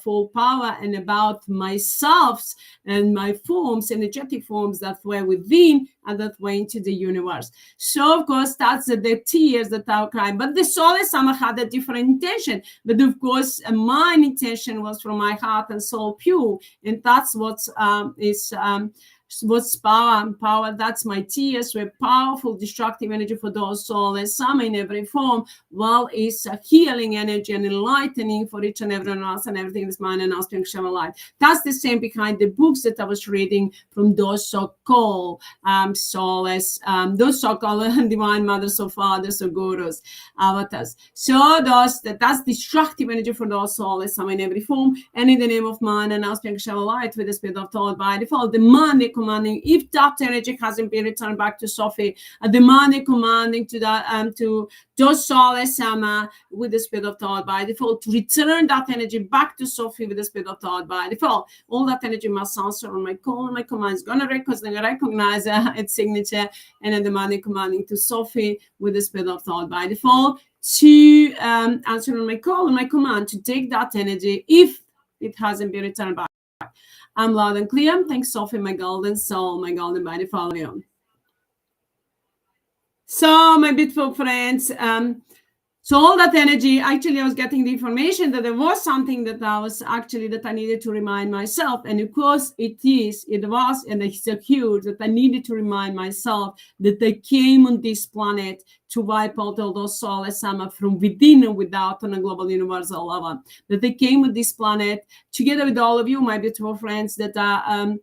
full power, and about myself and my forms, energetic forms that were within and that were into the universe. So of course, that's the tears that I cried. But the Soulless AMMA had a different intention. But of course, my intention was from my heart and soul pure, and that's what's power. That's my tears were powerful destructive energy for those soulless AMMA in every form. Well, it's a healing energy and enlightening for each and everyone else, and everything is mine and asking Shama light. That's the same behind the books that I was reading from those so-called soulless, those so-called divine mothers or fathers or gurus, avatars. So that's destructive energy for those soulless AMMA in every form, and in the name of mine and asking Shama light, with the spirit of thought by default, the money commanding, if that energy hasn't been returned back to Sophie, the money commanding to that to those Soulless AMMA with the spirit of thought by default, to return that energy back to Sophie with the spirit of thought by default. All that energy must answer on my call, and my command is gonna recognize its signature, and then the money commanding to Sophie with the spirit of thought by default to answer on my call and my command to take that energy if it hasn't been returned back. I'm loud and clear. Thanks, Sophie, my golden soul, my golden body, follow you. So, my beautiful friends, so all that energy, actually, I was getting the information that there was something that I needed to remind myself. And of course, and it's a huge that I needed to remind myself that I came on this planet to wipe out all those Soulless AMMA from within and without on a global universal level. That they came on this planet together with all of you, my beautiful friends, that are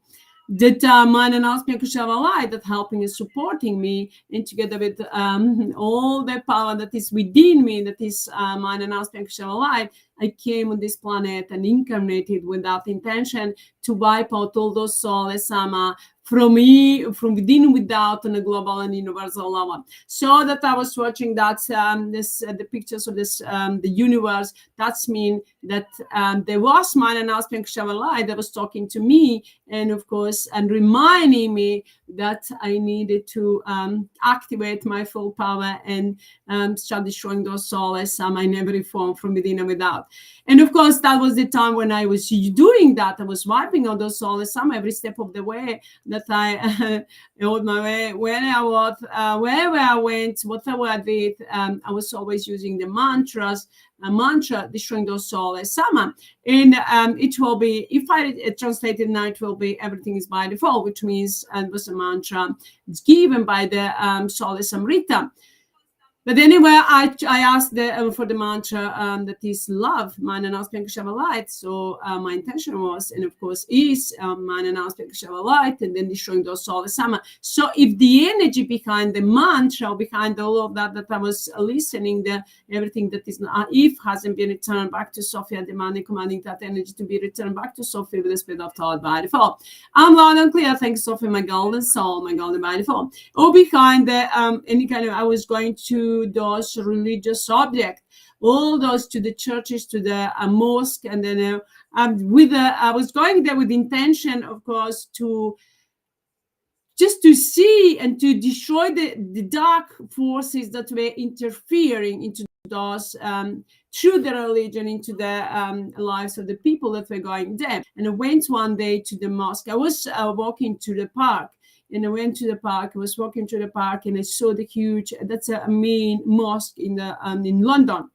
mine and ask me light, that helping and supporting me, and together with all the power that is within me, that is mine and ask me light, I came on this planet and incarnated with that intention to wipe out all those Soulless AMMA from within and without on a global and universal level. So that I was watching that the pictures of this the universe. That's mean that there was mine and aspect light that was talking to me, and of course, and reminding me that I needed to activate my full power and start destroying those Soulless AMMA in every form from within and without. And of course, that was the time when I was doing that. I was wiping out those Soulless AMMA every step of the way that I on my way, when I was, wherever I went, whatever I did, I was always using the mantra, destroying those Soulless AMMA. And it will be, if I translate it now, it will be everything is by default, which means it was a mantra. It's given by the Soulless Amrita. But anyway, I asked for the mantra that is love, mine and aspect of light. So my intention was, and of course, is mine and aspect of light, and then destroying those Soulless AMMA. So if the energy behind the mantra, behind all of that I was listening, everything that is not, if hasn't been returned back to Sophie, and demanding, commanding that energy to be returned back to Sophie with the spirit of thought by default. I'm loud and clear. Thanks, Sophie, my golden soul, my golden by default. Or behind the any kind of, I was going to those religious objects, all those to the churches, to the mosque, and then I was going there with intention, of course, to just to see and to destroy the dark forces that were interfering into those through the religion into the lives of the people that were going there. And I went one day to the mosque. I was walking to the park. And I went to the park. I was walking to the park, and I saw the huge. That's a main mosque in London,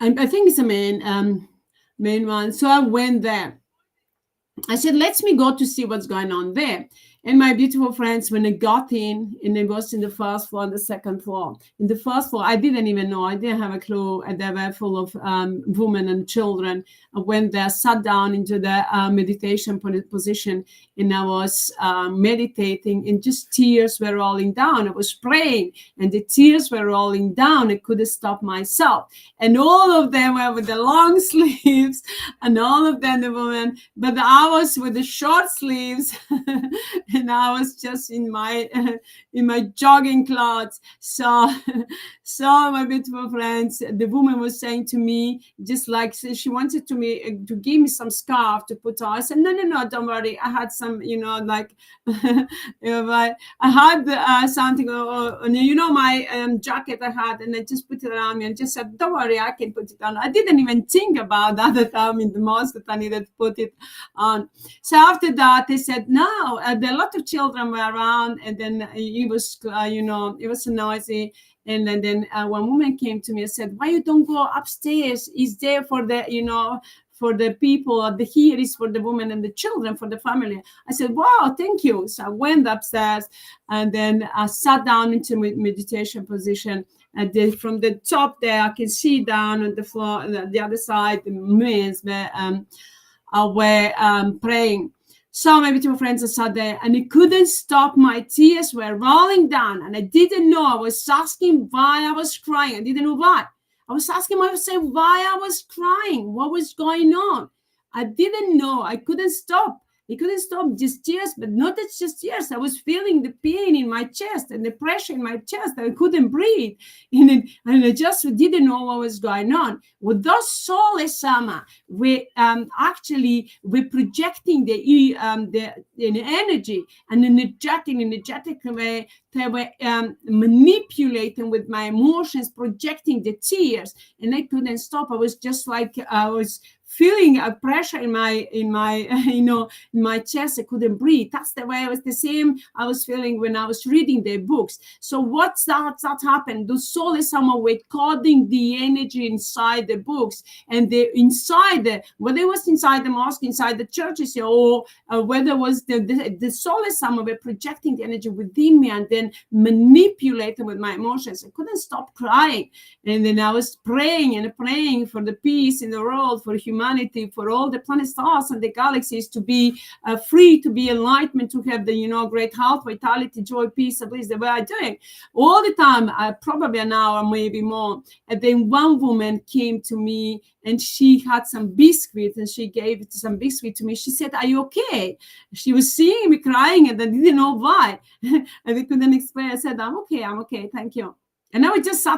and I think it's a main one. So I went there. I said, "Let me go to see what's going on there." And my beautiful friends, when I got in, and it was in the first floor and the second floor. In the first floor, I didn't even know. I didn't have a clue. They were full of women and children. I went there, sat down into the meditation position, and I was meditating, and just tears were rolling down. I was praying, and the tears were rolling down. I couldn't stop myself. And all of them were with the long sleeves, and all of them, the women, but I was with the short sleeves. And I was just in my jogging clothes. So my beautiful friends, the woman was saying to me, just like she wanted to give me some scarf to put on. I said, no, don't worry. I had some, like, I had something, my jacket I had, and I just put it around me and just said, don't worry, I can put it on. I didn't even think about that at the time in the most that I needed to put it on. So after that, they said, no, a lot of children were around, and then it was, it was so noisy. And then one woman came to me and said, why you don't go upstairs? Is there for the, for the people, here is for the women and the children, for the family. I said, wow, thank you. So I went upstairs, and then I sat down into meditation position. And then from the top there, I can see down on the floor, the other side, the men were praying. So my beautiful friends, I sat there, and it couldn't stop. My tears were rolling down, and I didn't know. I was asking why I was crying. I didn't know why. I was asking myself why I was crying. What was going on? I didn't know. I couldn't stop. I couldn't stop, just tears, but not just tears. I was feeling the pain in my chest and the pressure in my chest. I couldn't breathe. And I just didn't know what was going on. With those soulless AMMA, we're projecting the energy, and energetic way. They were manipulating with my emotions, projecting the tears, and I couldn't stop. I was just like, I was feeling a pressure in my chest. I couldn't breathe. That's the way I was, the same I was feeling when I was reading their books. So what's that happened? The soulless AMMA were coding the energy inside the books, and whether it was inside the mosque, inside the churches, or whether it was the soulless AMMA were projecting the energy within me and then manipulating with my emotions. I couldn't stop crying. And then I was praying for the peace in the world, for humanity, for all the planet stars and the galaxies to be free, to be enlightenment, to have the great health, vitality, joy, peace, and bliss. The way I'm doing all the time, probably an hour, maybe more. And then one woman came to me, and she had some biscuits, and she gave some biscuit to me. She said, are you okay? She was seeing me crying, and I didn't know why. And I couldn't explain. I said, I'm okay, thank you. And I was just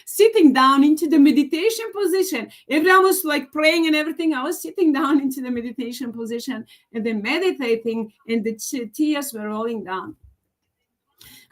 sitting down into the meditation position. Everyone was like praying and everything. I was sitting down into the meditation position and then meditating, and the tears were rolling down.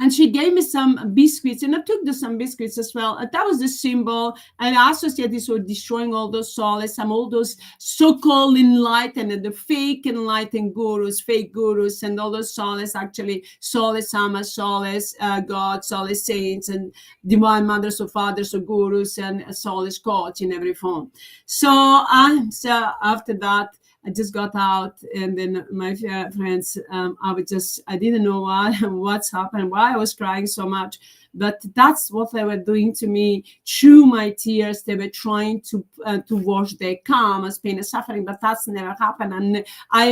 And she gave me some biscuits, and I took some biscuits as well. And that was the symbol. And I associated this with destroying all those soulless, all those so-called enlightened and the fake enlightened gurus, fake gurus, and all those soulless, actually soulless AMMA, soulless God, soulless saints, and divine mothers or fathers or gurus, and soulless coach in every form. So after that, I just got out, and then my friends, I didn't know what's happened, why I was crying so much. But that's what they were doing to me through my tears. They were trying to wash their karmas, pain and suffering, but that's never happened. And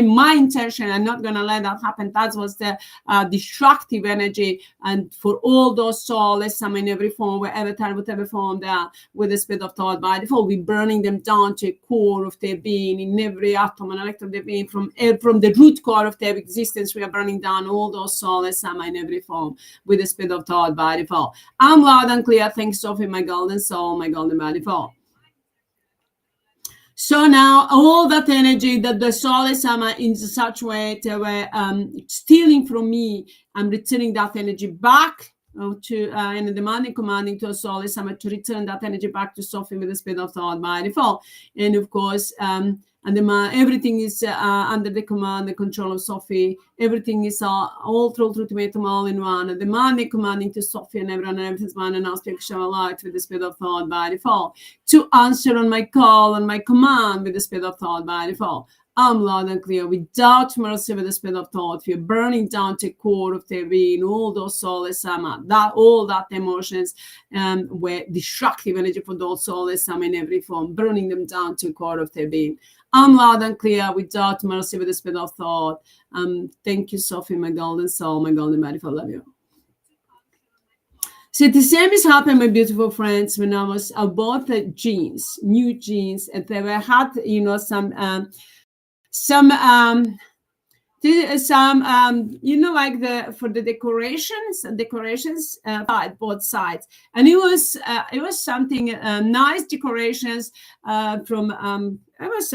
my intention, I'm not going to let that happen. That was the destructive energy. And for all those soulless, in every form, whatever form they are, with the spirit of thought by default, we're burning them down to a core of their being, in every atom and electron of their being, from the root core of their existence. We are burning down all those soulless in every form with the spirit of thought by default. I'm loud and clear. Thanks, Sophie, my golden soul, my golden by default. So now all that energy that the soulless AMMA in such way they were stealing from me, I'm returning that energy back to and demanding, commanding to a soulless AMMA to return that energy back to Sophie with the spirit of thought by default. And of course, everything is under the command, the control of Sophie. Everything is all through ultimatum, all in one. And demanding, commanding to Sophie and everyone and everything's man and aspect shall light with the spirit of thought by default. To answer on my call and my command with the spirit of thought by default. I'm loud and clear. Without mercy, with the speed of thought, we're burning down to core of their being, all those soulless Amma, that all that emotions were destructive energy for those soulless Amma in every form, burning them down to core of their being. I'm loud and clear. Without mercy, with the speed of thought. Thank you, Sophie, my golden soul, my golden beautiful, love you. So the same is happened, my beautiful friends, when I bought the jeans, new jeans, and they were had, you know, some you know, like for the decorations both sides, and it was something nice decorations from it was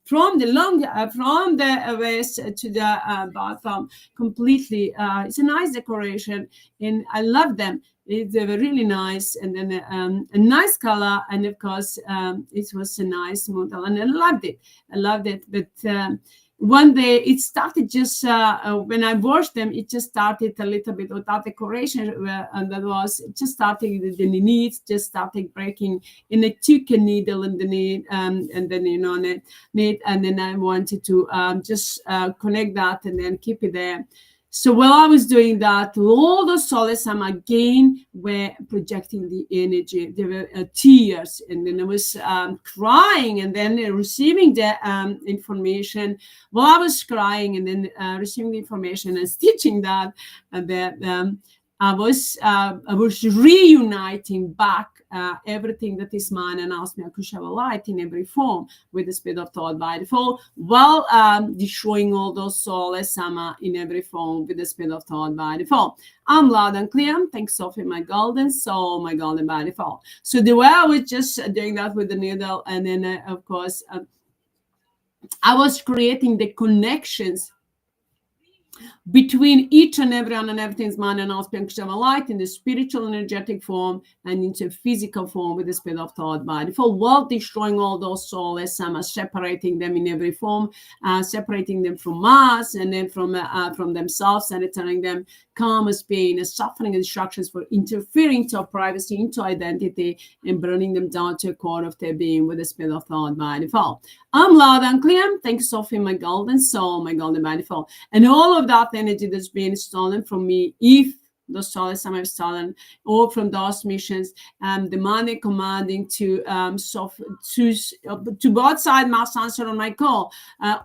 from the long from the waist to the bottom completely. It's a nice decoration, and I love them. They were really nice, and then a nice color, and of course it was a nice model, and I loved it. But one day it started just when I washed them, it just started a little bit without decoration, and that was just starting the needles just started breaking, and I took a needle in the knee, and then, you know, knit, and then I wanted to just connect that and then keep it there. So while I was doing that, all the soulless again were projecting the energy. There were tears, and then I was crying, and then receiving the information. While I was crying, and then receiving the information and stitching that, I was reuniting back everything that is mine, and asked me I could have a light in every form with the speed of thought by default, while destroying all those soulless in every form with the speed of thought by default. I'm loud and clear. Thanks, Sophie, my golden soul, my golden by default. So the way I was just doing that with the needle, and then of course I was creating the connections between each and every one and everything's mind and aspect of a light in the spiritual energetic form and into physical form with the speed of thought by default, while destroying all those soulless separating them in every form, separating them from us, and then from themselves, and returning them karma's pain, suffering, and destructions for interfering to our privacy, into identity, and burning them down to a core of their being with the speed of thought by default. I'm loud and clear. Thanks, Sophie, my golden soul, my golden by default. And all of that energy that's being stolen from me, if the soulless have stolen, or from those missions, the money commanding to both sides must answer on my call.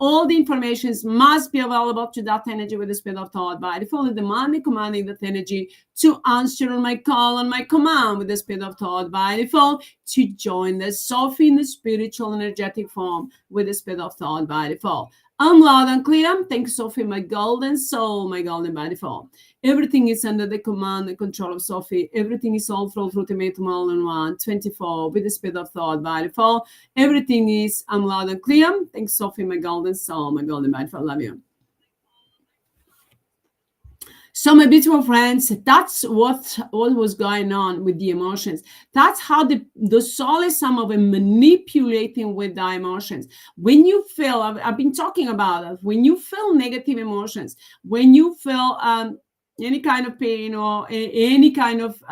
All the information must be available to that energy with the speed of thought by default. The money commanding that energy to answer on my call, on my command with the speed of thought by default, to join the Sophie in the spiritual energetic form with the speed of thought by default. I'm loud and clear. Thanks, Sophie, my golden soul, my golden by default. Everything is under the command and control of Sophie. Everything is all through ultimatum all in one, 24, with the speed of thought by default. Everything is, I'm loud and clear. Thanks, Sophie, my golden soul, my golden by default. Love you. So, my beautiful friends, that's what was going on with the emotions. That's how the soul is some of it manipulating with the emotions. When you feel, I've been talking about it, when you feel negative emotions, when you feel any kind of pain or any kind of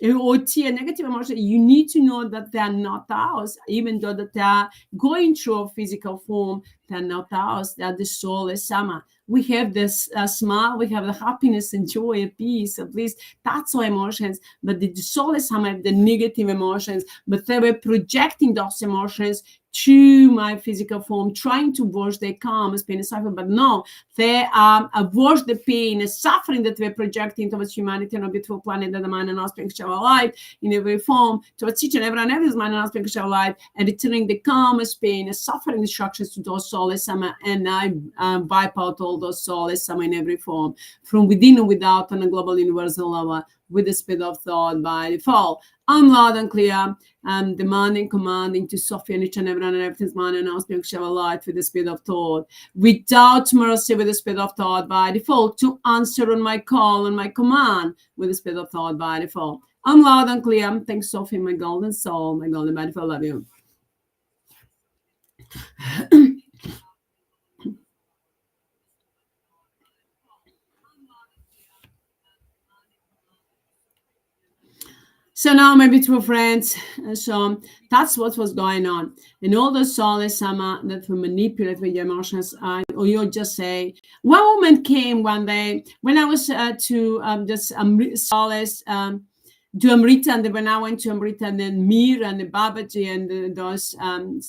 or tear, negative emotion, you need to know that they are not ours, even though that they are going through a physical form. They are not ours. They are the soulless Amma. We have this smile, we have the happiness and joy and peace, at least that's our emotions. But the soulless Amma have the negative emotions, but they were projecting those emotions to my physical form, trying to wash their karma, pain, and suffering. But no, they wash the pain and suffering that we're projecting towards humanity on a beautiful planet that the mind and aspect of our life in every form, towards each and every one, every mind and aspect of our life, and returning the karma, pain, and suffering destructions to those soulless Amma. And I wipe out all those soulless Amma in every form, from within and without, on a global universal level, with the speed of thought by default. I'm loud and clear. I'm demanding, commanding to Sophie and each and everyone and everything's mind and aspect of our life with the speed of thought, without mercy with the speed of thought by default, to answer on my call and my command with the speed of thought by default. I'm loud and clear. Thanks, Sophie, my golden soul, my golden by default. Love you. So now, my beautiful friends, so that's what was going on. And all the soulless Amma that we manipulate with your emotions, or you just say, one woman came one day when I was to just soulless to Amrita, and when I went to Amrita, and then Mir and the Babaji and those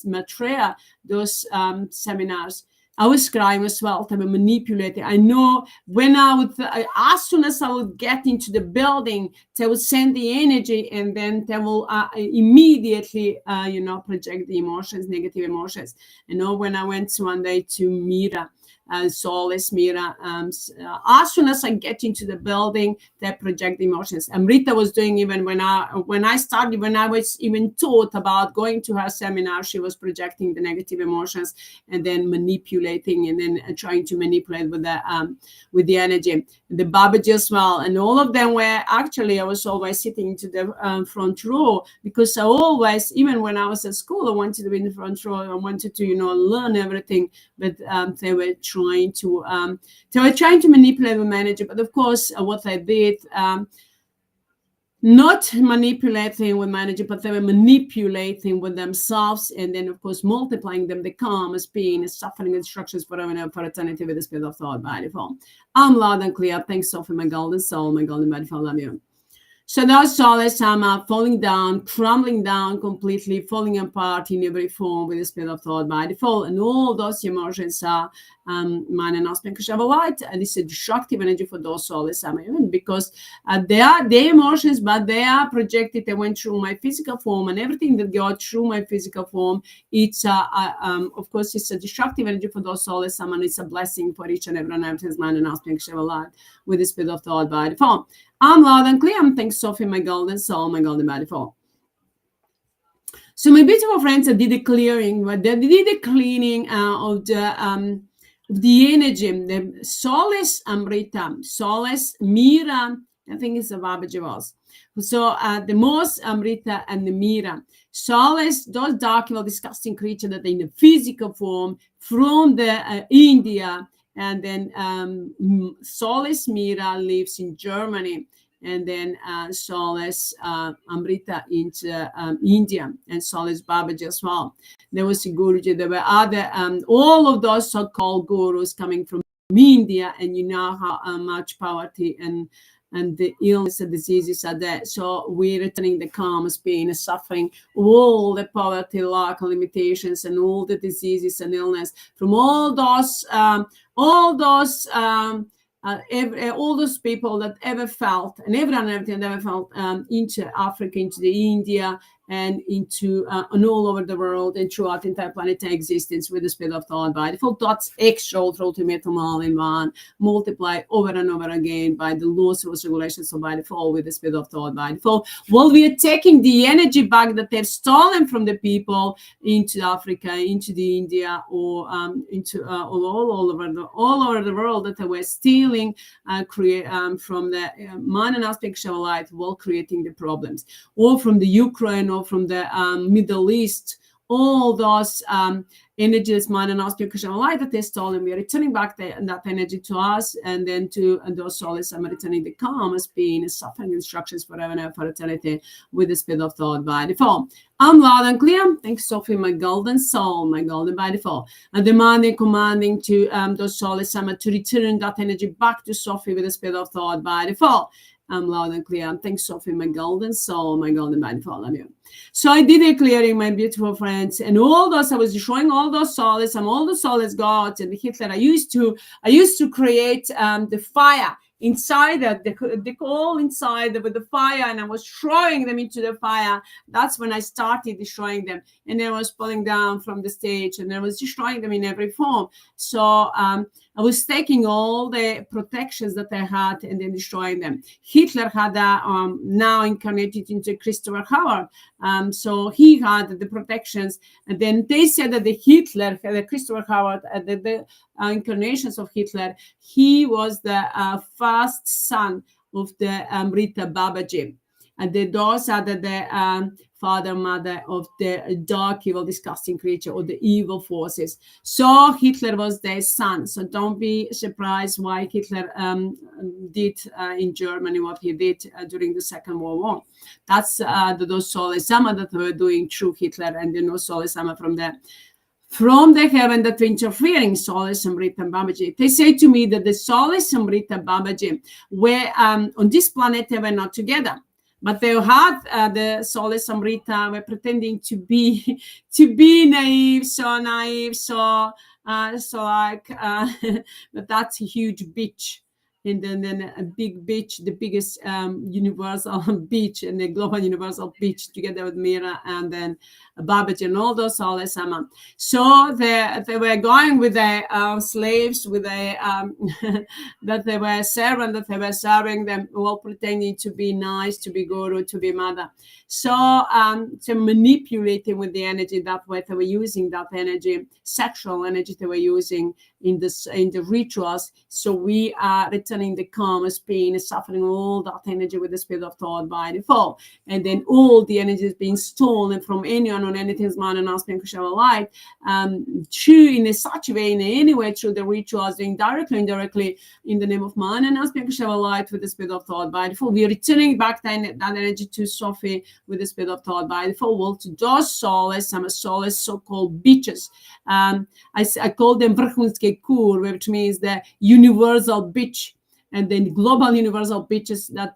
Maitreya, those seminars, I was crying as well. I was manipulating. I know when I would, as soon as I would get into the building, they would send the energy, and then they will immediately, project the emotions, negative emotions. I know when I went one day to Mira, Soulless Mira, as soon as I get into the building, they project the emotions. And Rita was doing, even when I started, when I was even taught about going to her seminar, she was projecting the negative emotions and then manipulating, and then trying to manipulate with the energy. The Babaji as well, and all of them were actually, I was always sitting to the front row, because I always, even when I was at school, I wanted to be in the front row. I wanted to, learn everything, but they were trying to manipulate the manager. But of course, what they did, not manipulating with manager, but they were manipulating with themselves, and then of course multiplying them, the calmest being, suffering instructions for eternity with the spirit of thought by default. I'm loud and clear. Thanks, Sophie, my golden soul, my golden body, I love you. So those soulless Amma falling down, crumbling down completely, falling apart in every form with the spirit of thought by default. And all those emotions are mind and aspect of light. And it's a destructive energy for those soulless Amma, even because they are their emotions, but they are projected. They went through my physical form, and everything that got through my physical form, it's of course, it's a destructive energy for those soulless Amma, and it's a blessing for each and every one of his mind and aspect of light with the spirit of thought by default. I'm loud and clear. Thanks, Sophie, my golden soul, my golden body fall. So my beautiful friends, I did the clearing, but they did the cleaning of the energy, the Soulless Amrita, Soulless Mira, I think it's a Babaji was. So the most Amrita and the Mira, Soulless, those dark, evil, disgusting creatures that are in the physical form from the India. And then Soulless Mira lives in Germany, and then Soulless Amrita into India, and Soulless Babaji as well. There was a Guruji. There were other, all of those so-called gurus coming from India, and you know how much poverty and the illness and diseases are there. So we're returning the karmas, pain, and suffering, all the poverty, lack, and limitations, and all the diseases and illness from all those people that ever felt, and everyone that ever felt into Africa, into the India, and into and all over the world, and throughout the entire planetary existence with the spirit of thought by default. Thoughts extra ultimate all in one, multiply over and over again by the laws, rules, regulations of by default with the spirit of thought by default. Well, we are taking the energy back that they've stolen from the people into Africa, into the India, or into all over the world that they were stealing, create from the mind and aspect of light, while creating the problems, or from the Ukraine, or from the Middle East. All those energies, mind and aspect of light that they stole, and we are returning back that energy to us, and then to those souls are returning the calmest being, suffering instructions forever and ever for eternity with the spirit of thought by default. I'm loud and clear. Thanks, Sophie, my golden soul, my golden by default. And demanding, commanding to those souls to return that energy back to Sophie with the spirit of thought by default. I'm loud and clear. Thanks, Sophie, my golden soul, my golden body for all of you. So I did a clearing, my beautiful friends, and all those, I was destroying all those souls and all the soulless gods and the Hitler. I used to create the fire inside the coal inside with the fire, and I was throwing them into the fire. That's when I started destroying them, and then I was pulling down from the stage, and I was destroying them in every form. So I was taking all the protections that I had and then destroying them. Hitler had now incarnated into Christopher Howard. So he had the protections, and then they said that the Christopher Howard, the incarnations of Hitler, he was the first son of the Amrita Babaji. And those are the father, mother of the dark, evil, disgusting creature or the evil forces. So Hitler was their son. So don't be surprised why Hitler did in Germany what he did during the Second World War. That's those Soulless AMMA that were doing through Hitler, and Soulless AMMA from the heaven that were interfering, Soulless, Amrita, and Babaji. They say to me that the Soulless, Amrita, Babaji were on this planet, they were not together. But they had the Soulless Amrita were pretending to be naive, so like, but that's a huge bitch. And then a big beach, the biggest universal beach, and the global universal beach, together with Mira and then Babaji and all those Soulless AMMA. So they were going with their slaves, with their that they were serving them, all pretending to be nice, to be guru, to be mother. So to manipulating with the energy that way, they were using that energy, sexual energy they were using in the rituals. So we are returning the karma's pain, suffering all that energy with the spirit of thought by default. And then all the energy is being stolen from anyone on anything's mind and aspect of shower light, through in such a way, in any way, through the rituals, doing directly, indirectly, in the name of man and aspect of shower light with the spirit of thought by default. We are returning back that energy to Sophie with the spirit of thought by default. Well, to those Soulless, some Soulless so-called bitches. I call them Vrhunske Kur, which means the universal bitch, and then global universal bitches that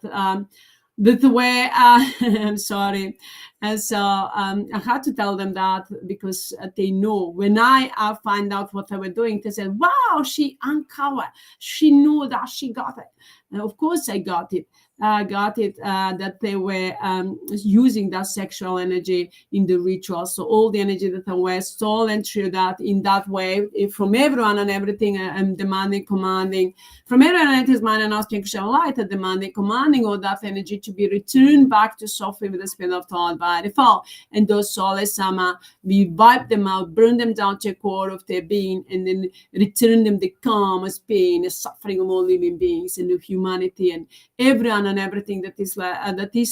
the way I'm sorry. And so I had to tell them that because they know when I find out what they were doing, they said, wow, she uncovered, she knew that she got it. And of course I got it. That they were using that sexual energy in the ritual. So all the energy that were stolen through that, in that way, from everyone and everything, and demanding, commanding, from everyone and his mind and asking light, and demanding, commanding all that energy to be returned back to Sophie with the spirit of thought by default. And those Soulless AMMA, we wipe them out, burn them down to the core of their being, and then return them the karma's pain, the suffering of all living beings, and the humanity, and everyone and everything that is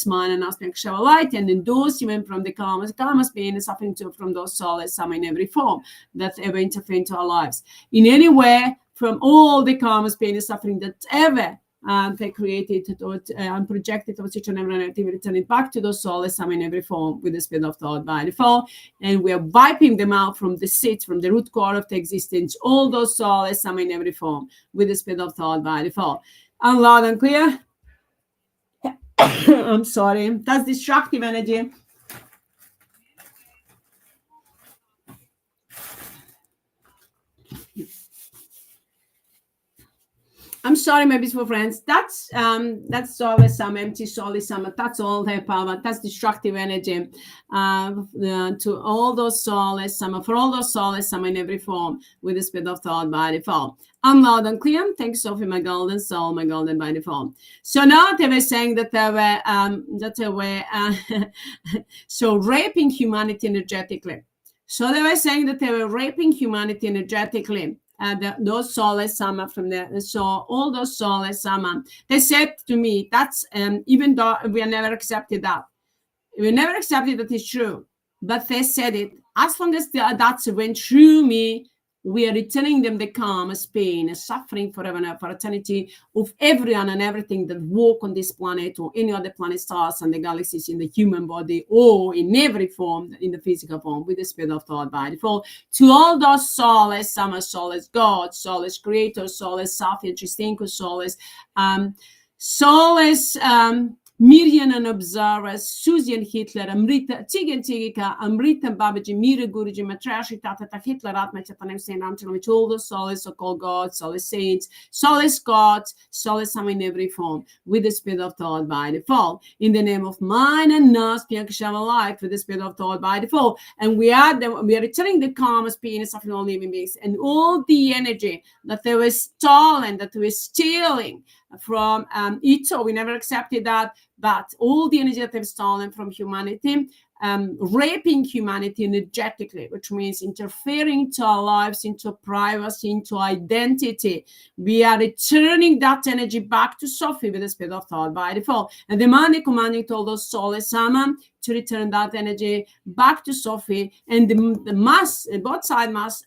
mine and aspect of light, and then those even from the karma's pain and suffering from those Soulless AMMA in every form that ever interfere into our lives. In any way, from all the karma's pain and suffering that ever they created and projected towards each and every activity, returning back to those Soulless AMMA in every form with the spirit of thought by default. And we are wiping them out from the seat, from the root core of the existence, all those Soulless AMMA in every form with the spirit of thought by default. And loud and clear. I'm sorry. That's destructive energy. I'm sorry, my beautiful friends. That's Soulless AMMA, empty Soulless AMMA. That's all their power. That's destructive energy to all those Soulless AMMA, for all those Soulless AMMA in every form with the spirit of thought by default. I'm loud and clear. Thanks, Sophie, my golden soul, my golden by default. So now they were saying that they were so raping humanity energetically. So they were saying that they were raping humanity energetically. Those Soulless AMMA from there. So all those Soulless AMMA, they said to me, that's even though we never accepted that. We never accepted that it's true. But they said it. As long as that's went through me, we are returning them the karma's pain and suffering forever and for eternity of everyone and everything that walk on this planet or any other planet, stars and the galaxies in the human body or in every form, in the physical form, with the spirit of thought by default. To all those Soulless AMMA, Soulless God, Soulless Creator, Soulless SOPHIE, Tristinko, Soulless, Soulless Miriam and Observers, Susie and Hitler, Amrita, Tig and Tigika, Amrita and Babaji, Mira Guruji, Matrashi, Tata, Hitler, Atma, Chatanem, Saint Antonovich, all the Soulless, so-called gods, Soulless saints, Soulless gods, Soulless AMMA in every form, with the spirit of thought by default. In the name of mine and Nas, Piankashava life, with the spirit of thought by default. And we are returning the karma's pain and suffering all living beings, and all the energy that they were stolen, that they were stealing from Ito. We never accepted that. But all the energy that they've stolen from humanity, raping humanity energetically, which means interfering into our lives, into privacy, into identity. We are returning that energy back to Sophie with the spirit of thought by default. And the man commanding told us Soulless AMMA to return that energy back to Sophie, and the mass, both side mass,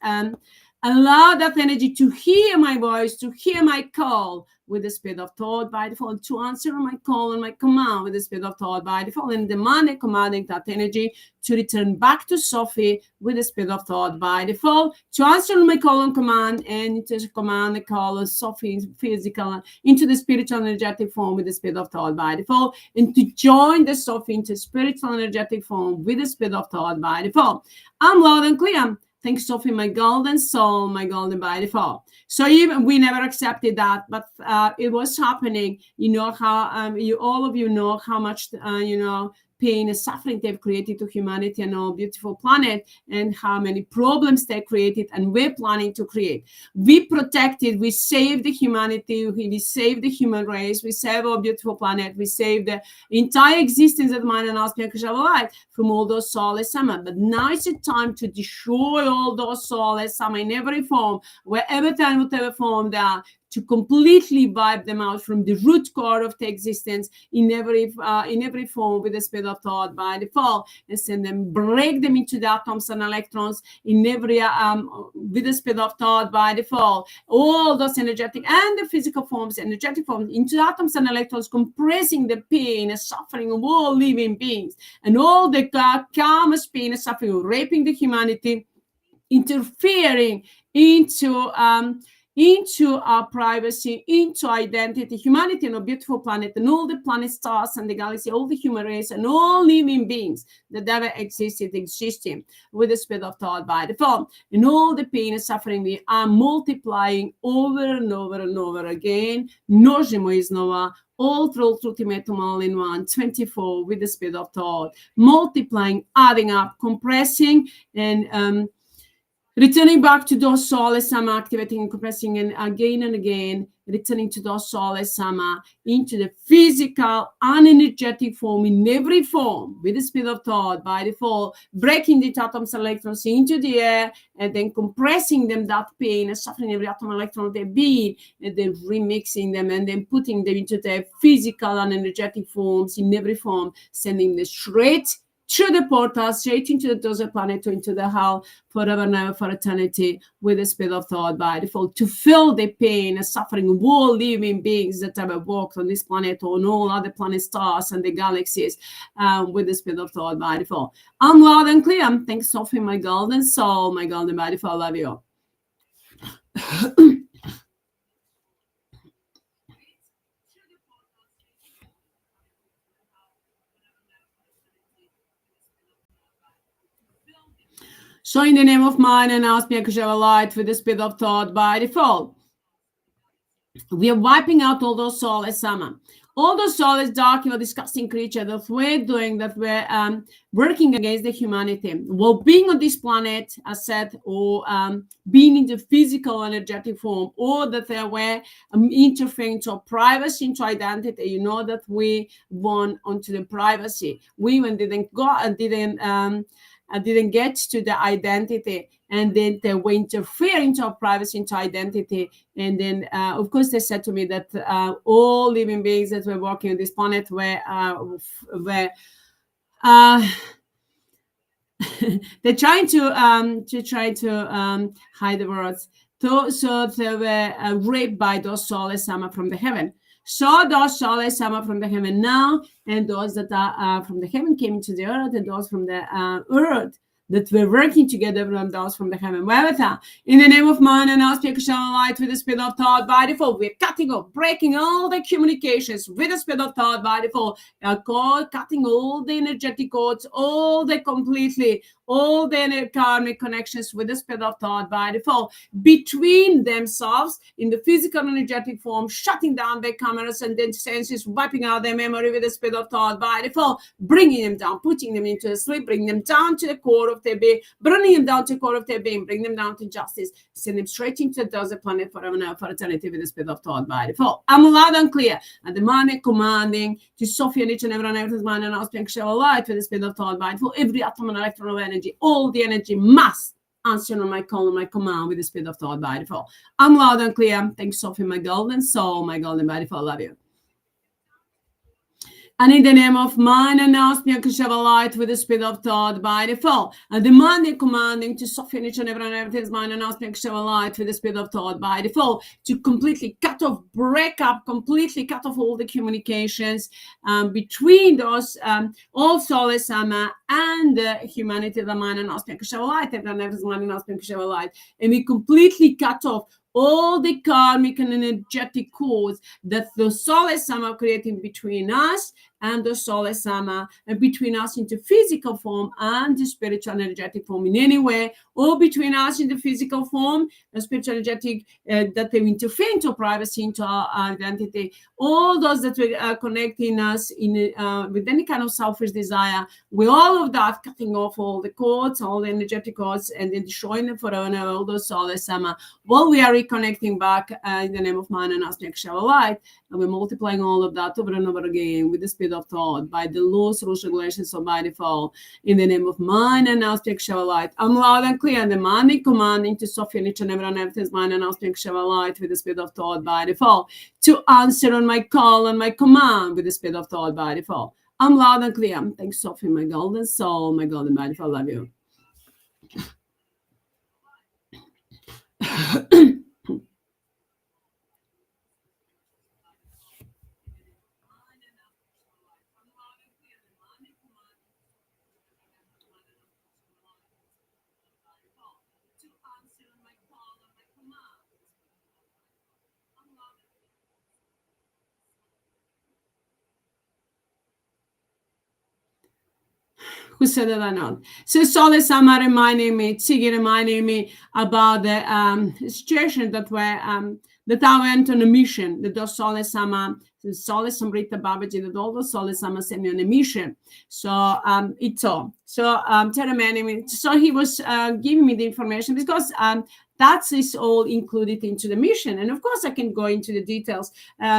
allow that energy to hear my voice, to hear my call with the spirit of thought by default, to answer my call and my command with the spirit of thought by default, and the man commanding that energy to return back to Sophie with the spirit of thought by default, to answer my call and command, and to command the call of Sophie physical into the spiritual energetic form with the spirit of thought by default, and to join the Sophie into spiritual energetic form with the spirit of thought by default. I'm loud and clear. Thanks, Sophie, my golden soul, my golden by default. So even we never accepted that, but it was happening. You know how all of you know how much pain and suffering they've created to humanity and our beautiful planet, and how many problems they created and we're planning to create. We protected, we saved the humanity, we saved the human race, we saved our beautiful planet, we saved the entire existence of man and us light from all those soulless AMMA. But now it's a time to destroy all those soulless AMMA in every form, wherever time, whatever form they are, to completely wipe them out from the root core of the existence in every form with the spirit of thought by default, and send them, break them into the atoms and electrons in every with the spirit of thought by default, all those energetic and the physical forms, energetic forms, into the atoms and electrons, compressing the pain and suffering of all living beings, and all the karma's pain and suffering, raping the humanity, interfering into our privacy, into identity, humanity, and a beautiful planet, and all the planet stars and the galaxy, all the human race, and all living beings that ever existing with the spirit of thought by default. And all the pain and suffering we are multiplying over and over and over again. Množimo iznova, all through ultimatum all in one, 24 with the spirit of thought, multiplying, adding up, compressing, and returning back to those soulless AMMA, activating and compressing, and again, returning to those soulless AMMA into the physical and energetic form in every form with the speed of thought by default, breaking the atoms and electrons into the air, and then compressing them, that pain and suffering every atom and electron of their being, and then remixing them and then putting them into their physical and energetic forms in every form, sending them straight through the portal, straight into the desert planet, or into the hell forever and ever for eternity with the spirit of thought by default, to feel the pain and suffering of all living beings that ever walked on this planet or on all other planet stars and the galaxies with the spirit of thought by default. I'm loud and clear. Thanks, Sophie, my golden soul, my golden by default. Love you. So in the name of mine and ask me to light with the spirit of thought by default, we are wiping out all those soulless AMMA, all those soulless dark, disgusting creatures that we're doing, that we're working against the humanity. Well, being on this planet, as said, or being in the physical energetic form, or that they were interfering to privacy, into identity. You know that we won onto the privacy. We even didn't get to the identity, and then they were interfering into our privacy, into identity. And then, of course, they said to me that all living beings that were walking on this planet were they're trying to hide the words. So they were raped by those soulless AMMA from the heaven. So those soulless AMMA from the heaven now, and those that are from the heaven came into the earth, and those from the earth that we're working together from those from the heaven. In the name of mine and our spiritual light with the spirit of thought by default, we're cutting off, breaking all the communications with the spirit of thought by default, cutting all the energetic cords, all the karmic connections with the spirit of thought by default between themselves in the physical energetic form, shutting down their cameras and then senses, wiping out their memory with the spirit of thought by default, bringing them down, putting them into a sleep, bringing them down to the core of of their being, bringing them down to the core of their being, bring them down to justice, send them straight into the desert planet forever and ever for eternity with the spirit of thought by default. I'm loud and clear, and demanding, commanding to SOPHIE and each and every one of mind and aspect shall light with the spirit of thought by default. Every atom and electron of energy, all the energy must answer on my call and my command with the spirit of thought by default. I'm loud and clear. Thanks, SOPHIE, my golden soul, my golden by default. Love you. And in the name of mine and now speak shall light with the spirit of thought by default. And demanding, commanding to SOPHIE each and every one of everything's mind and now speak shall light with the spirit of thought by default. To completely cut off, break up, completely cut off all the communications between those all Soulless, AMMA, and humanity, the mind and now speak shall light. Everyone everything's mind and now speak shall light. And we completely cut off all the karmic and energetic cords that the Soulless, AMMA, are creating between us and the Soulless, AMMA, and between us into physical form and the spiritual energetic form in any way, or between us in the physical form, the spiritual energetic that they interfere into privacy, into our identity, all those that are connecting us in with any kind of selfish desire, with all of that, cutting off all the cords, all the energetic cords, and then destroying them forever, all those Soulless, AMMA, while we are reconnecting back in the name of mine and aspect shall light, and we're multiplying all of that over and over again with the spirit of thought by the laws, rules, regulations, or by default in the name of mine and aspect shall light. I'm loud and clear, demanding, commanding to SOPHIE and each and every one of everything's mine and aspect shall light with the spirit of thought by default to answer on my call and my command with the spirit of thought by default. I'm loud and clear. Thanks, SOPHIE, my golden soul, my golden by default. Love you. Who said that or not? So Soulless, AMMA reminding me, Tiggy reminding me about the situation that were that I went on a mission. The Soulless, AMMA, the Soulless Amrita Babaji, the all the Soulless, AMMA sent me on a mission. So it's all. So reminding me. So he was giving me the information because that is all included into the mission. And of course, I can go into the details.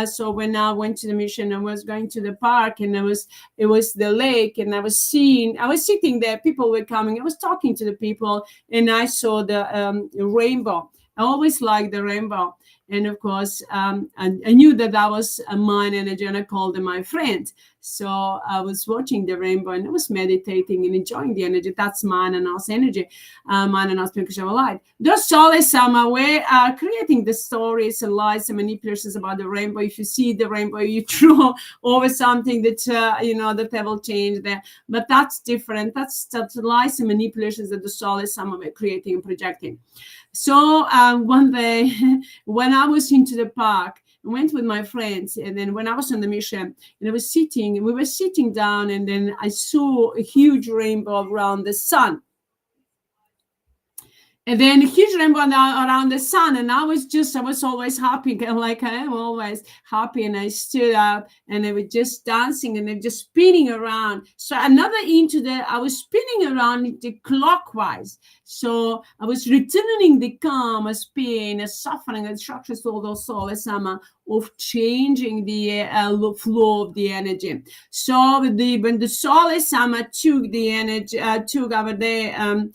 So when I went to the mission, I was going to the park, and it was the lake, and I was sitting there. People were coming. I was talking to the people, and I saw the rainbow. I always liked the rainbow. And of course, I knew that was mine energy, and I called them my friend. So I was watching the rainbow, and I was meditating and enjoying the energy. That's mine and us energy, mine and us because of light. Those Soulless, AMMA, we are creating the stories and lies and manipulations about the rainbow. If you see the rainbow, you throw over something that the devil changed there. But that's different. That's lies and manipulations that the Soulless, AMMA, were creating and projecting. So one day, when I was into the park, I went with my friends, and then when I was on the mission, and we were sitting down, and then I saw a huge rainbow around the sun. And then a huge rainbow around the sun, and I was always happy, like I am always happy. And I stood up, and I was just dancing, and then just spinning around. So I was spinning around clockwise. So I was returning the calm, a pain, a suffering, and structures, all those Soulless, AMMA, of changing the flow of the energy. So when the Soulless, AMMA, took the energy, took over the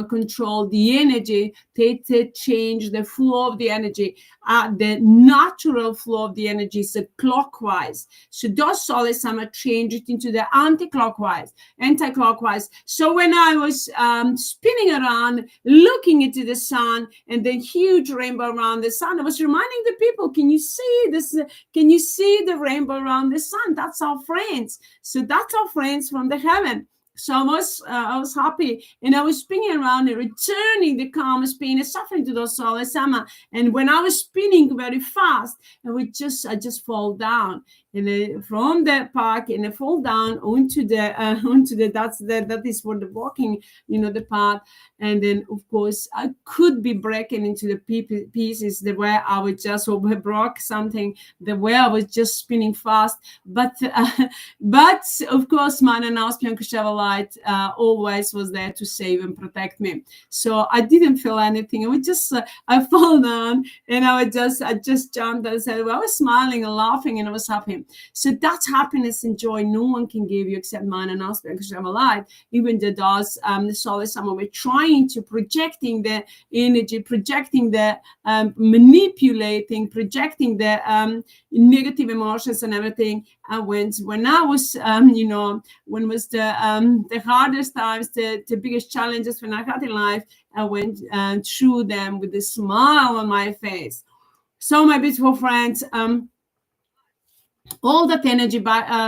control the energy, they change the flow of the energy. The natural flow of the energy is clockwise. So those Soulless, AMMA, change it into the anti-clockwise. So when I was spinning around, looking into the sun and the huge rainbow around the sun, I was reminding the people, can you see this? Can you see the rainbow around the sun? That's our friends. So that's our friends from the heaven. So I was happy, and I was spinning around and returning the calm, pain, and suffering to those Soulless, AMMA. And when I was spinning very fast, I just fall down, and from the park, and I fall down onto that is for the walking, the path. And then of course I could be breaking into the pieces the way I would just broke something, the way I was just spinning fast. But of course, man and us, light always was there to save and protect me. So I didn't feel anything. I was just I fell down, and I just jumped and said, well, I was smiling and laughing, and I was happy. So that's happiness and joy no one can give you except mine and aspects of our life. Even the does the Soulless Summer, we're trying to projecting the energy, projecting the manipulating, projecting the negative emotions and everything. And when I was when was the hardest times, the biggest challenges when I had in life, I went through them with a smile on my face. So my beautiful friends, all that energy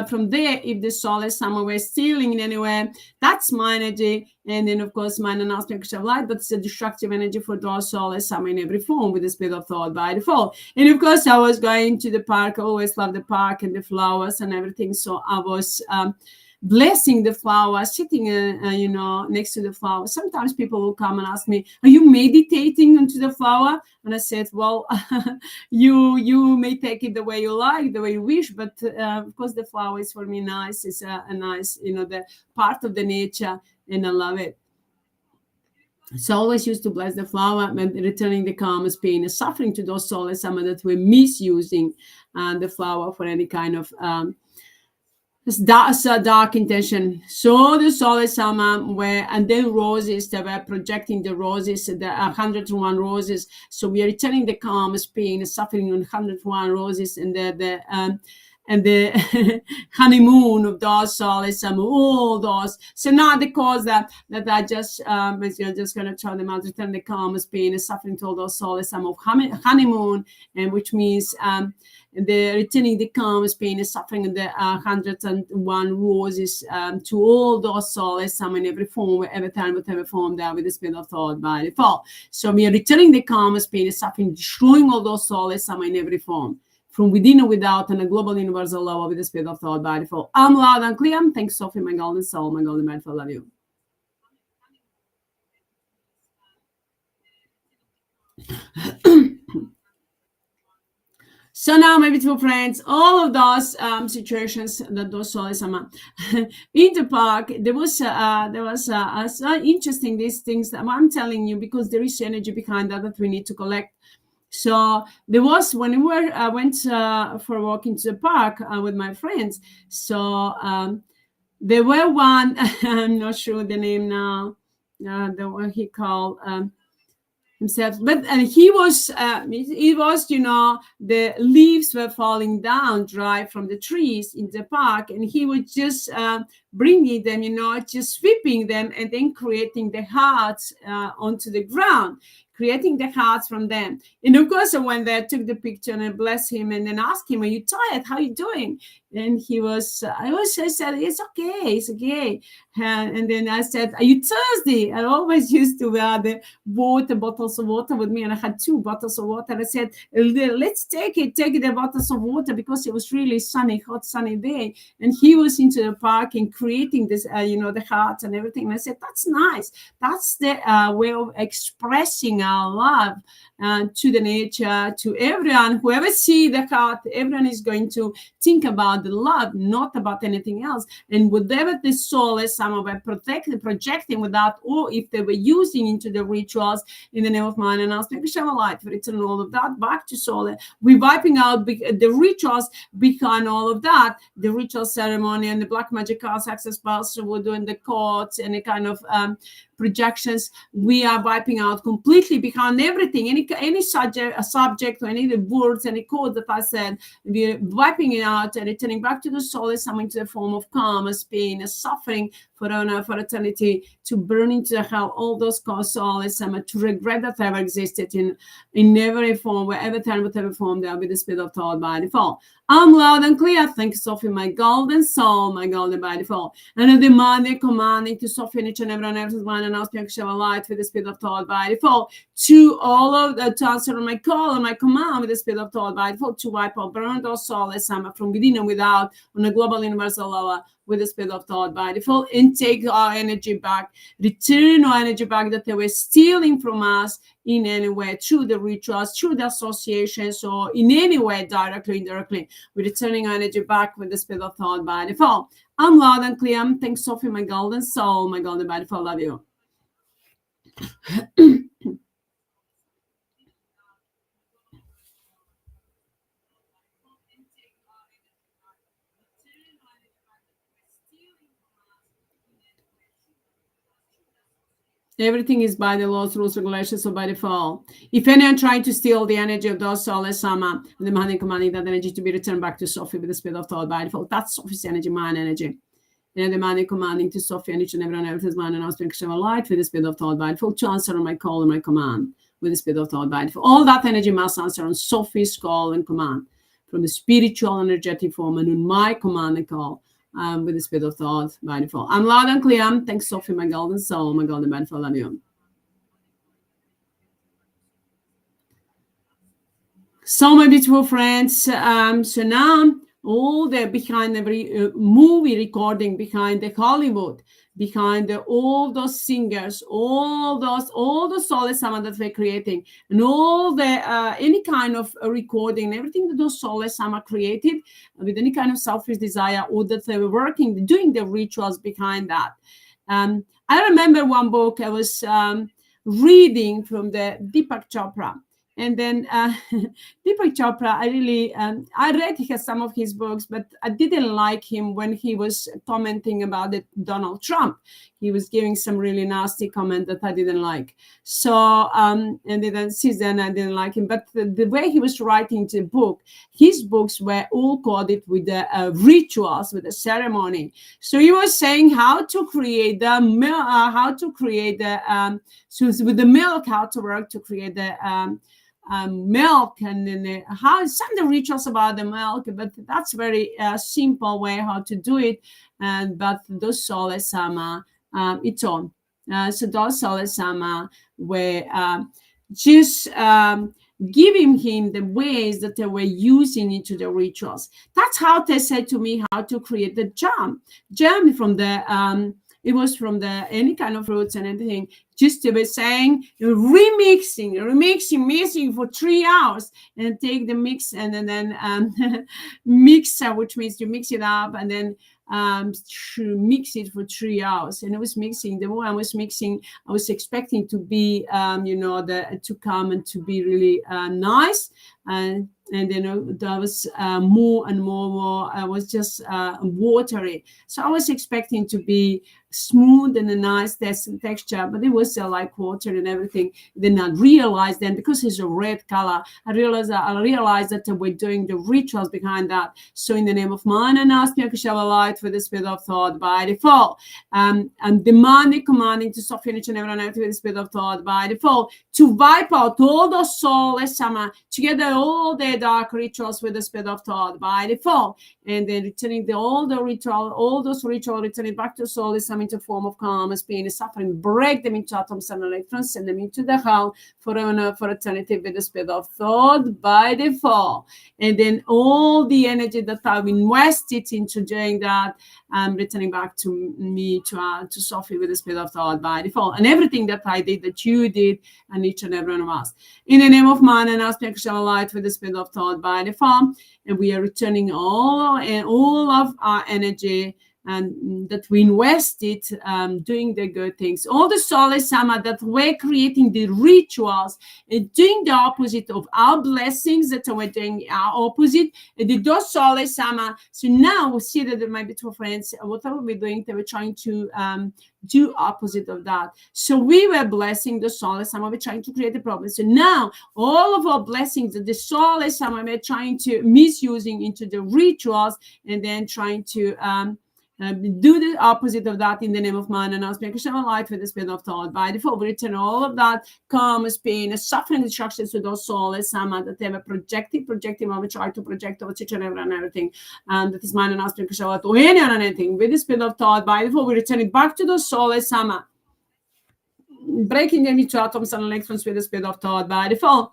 from there, if the Soulless Summer were stealing in any way, that's my energy. And then, of course, mine and aspect of light, but it's a destructive energy for those Soulless Summer in every form with the speed of thought by default. And of course, I was going to the park. I always love the park and the flowers and everything. So I was blessing the flower, sitting next to the flower. Sometimes people will come and ask me, are you meditating onto the flower? And I said, well, you may take it the way you like, the way you wish, but of course the flower is for me nice. It's a nice, the part of the nature, and I love it. So I always used to bless the flower and returning the calmness, pain, and suffering to those Soulless Summer that were misusing the flower for any kind of that's a dark intention. So the Soulless Summer were, and then roses, they were projecting the roses, the 101 roses. So we are returning the calmness, pain, and suffering on 101 roses, and the honeymoon of those Soulless Summer, all those. So now the cause that I just just going to tell them out, return the calmness, pain, and suffering to all those Soulless Summer of honeymoon, and which means the returning the calmness, pain, and suffering, and the 101 roses to all those Soulless Summer in every form, whatever time, whatever form, there with the speed of thought by default. So we are returning the calmness, pain, and suffering, destroying all those Soulless Summer in every form, from within and without, and a global universal law with the speed of thought by default. I'm loud and clear. Thanks, Sophie, my golden soul, my golden man, I love you. So now, my beautiful friends, all of those situations that those Soulless Summer in the park, there was so interesting, these things that I'm telling you, because there is energy behind that we need to collect. So there was, when I went for a walk into the park with my friends. So there were one, I'm not sure the name now, the one he called himself, but he was the leaves were falling down dry from the trees in the park, and he was just bringing them, just sweeping them, and then creating the hearts onto the ground, creating the hearts from them. And of course, I went there, took the picture, and I blessed him, and then asked him, are you tired? How are you doing? And he was, I said, it's okay. And then I said, are you thirsty? I always used to wear the bottles of water with me, and I had 2 bottles of water. I said, let's take the bottles of water, because it was really hot, sunny day. And he was into the park and creating this, the hearts and everything. And I said, that's nice. That's the way of expressing our love to the nature, to everyone. Whoever see the heart, everyone is going to think about the love, not about anything else. And whatever the Soulless Summer were projecting without, or if they were using into the rituals in the name of mine and aspect, we shall light for return all of that back to Soulless. We're wiping out the rituals behind all of that, the ritual ceremony and the black magic cards, access spells, so we're doing the courts and the kind of projections. We are wiping out completely behind everything, any subject or any of the words, any code that I said, we're wiping it out and returning back to the Soulless, coming to the form of calmness, pain, and suffering for eternity, to burn into the hell all those Soulless, to regret that ever existed in every form, wherever time, whatever form, there will be the speed of thought by default. I'm loud and clear. Thank you, Sophie, my golden soul, my golden by default. And I demand and commanding to Sophie, each and everyone else's mind, and ask to share a light with the speed of thought by default, to all of the to answer my call and my command with the speed of thought by default, to wipe out, burn those Soulless from within and without on a global universal level with the speed of thought by default, and and take our energy back, return our energy back that they were stealing from us in any way, through the rituals, through the associations, or in any way, directly, indirectly. We're returning our energy back with the spirit of thought by default. I'm loud and clear. Thanks, Sophie, my golden soul, my golden by default. Love you. Everything is by the laws, rules, regulations, or by default. If anyone trying to steal the energy of those soulless AMMA, the demanding, commanding that energy to be returned back to Sophie with the spirit of thought by default. That's Sophie's energy, mine energy. And demanding, commanding to Sophie and each and every one of his mind and aspect of light with the spirit of thought by default to answer on my call and my command with the spirit of thought by default. All that energy must answer on Sophie's call and command from the spiritual energetic form and on my command and call. With the spirit of thought by default. I'm loud and clear. Thanks, Sophie, my golden soul, my golden by default. Love you. So, my beautiful friends, so now all the behind every movie recording, behind the Hollywood, behind all those singers, all the soulless AMMA that we're creating, and all the any kind of recording, everything that those soulless AMMA created with any kind of selfish desire, or that they were working, doing the rituals behind that. I remember one book I was reading from the Deepak Chopra. And then Deepak Chopra, I read some of his books, but I didn't like him when he was commenting about Donald Trump. He was giving some really nasty comment that I didn't like. So, and then since then I didn't like him. But the way he was writing the book, his books were all coded with the rituals, with the ceremony. So he was saying how to create the milk, so with the milk, how to work to create the milk, and then how some of the rituals about the milk, but that's very simple way how to do it. And but those soulless AMMA, it's on. So those soulless AMMA were just giving him the ways that they were using into the rituals. That's how they said to me how to create the jam from the it was from the any kind of fruits and anything. Just to be saying, mixing for 3 hours, and take the mix and then mix, which means you mix it up and then mix it for 3 hours. And I was mixing. The more I was mixing, I was expecting to be, to come and to be really nice. And then there was more and more. I was just watery. So I was expecting to be smooth and a nice texture, but it was like water and everything. Then I realized then, because it's a red color, I realized that we're doing the rituals behind that. So in the name of mine and ask light for the spirit of thought by default, and demanding, commanding to Sophie and everyone with the spirit of thought by default to wipe out all those soulless AMMA, together all the dark rituals with the spirit of thought by default, and then returning all those rituals, returning back to soulless AMMA into form of calmness, pain, and suffering, break them into atoms and electrons, send them into the hell for eternity with the spirit of thought by default. And then all the energy that I've invested into doing that, returning back to me, to Sophie with the spirit of thought by default. And everything that I did, that you did, and each and every one of us. In the name of man and aspect shall light with the spirit of thought by default. And we are returning all of our energy and that we invested doing the good things. All the soulless AMMA that we're creating the rituals and doing the opposite of our blessings, that we're doing our opposite, and those soulless AMMA. So now we see that my beautiful friends, whatever we're doing, they were trying to do opposite of that. So we were blessing the soulless AMMA, we're trying to create a problem. So now all of our blessings, the soulless AMMA, we're trying to misusing into the rituals, and then trying to do the opposite of that in the name of man and us, make a light with the spirit of thought by default. We return all of that karma, pain, suffering, destructions to those soulless AMMA that they were projecting when we try to project over each and everything, and that is man and us, make a light to any and anything with the spirit of thought by default. We return it back to those soulless AMMA, breaking them into atoms and electrons with the spirit of thought by default.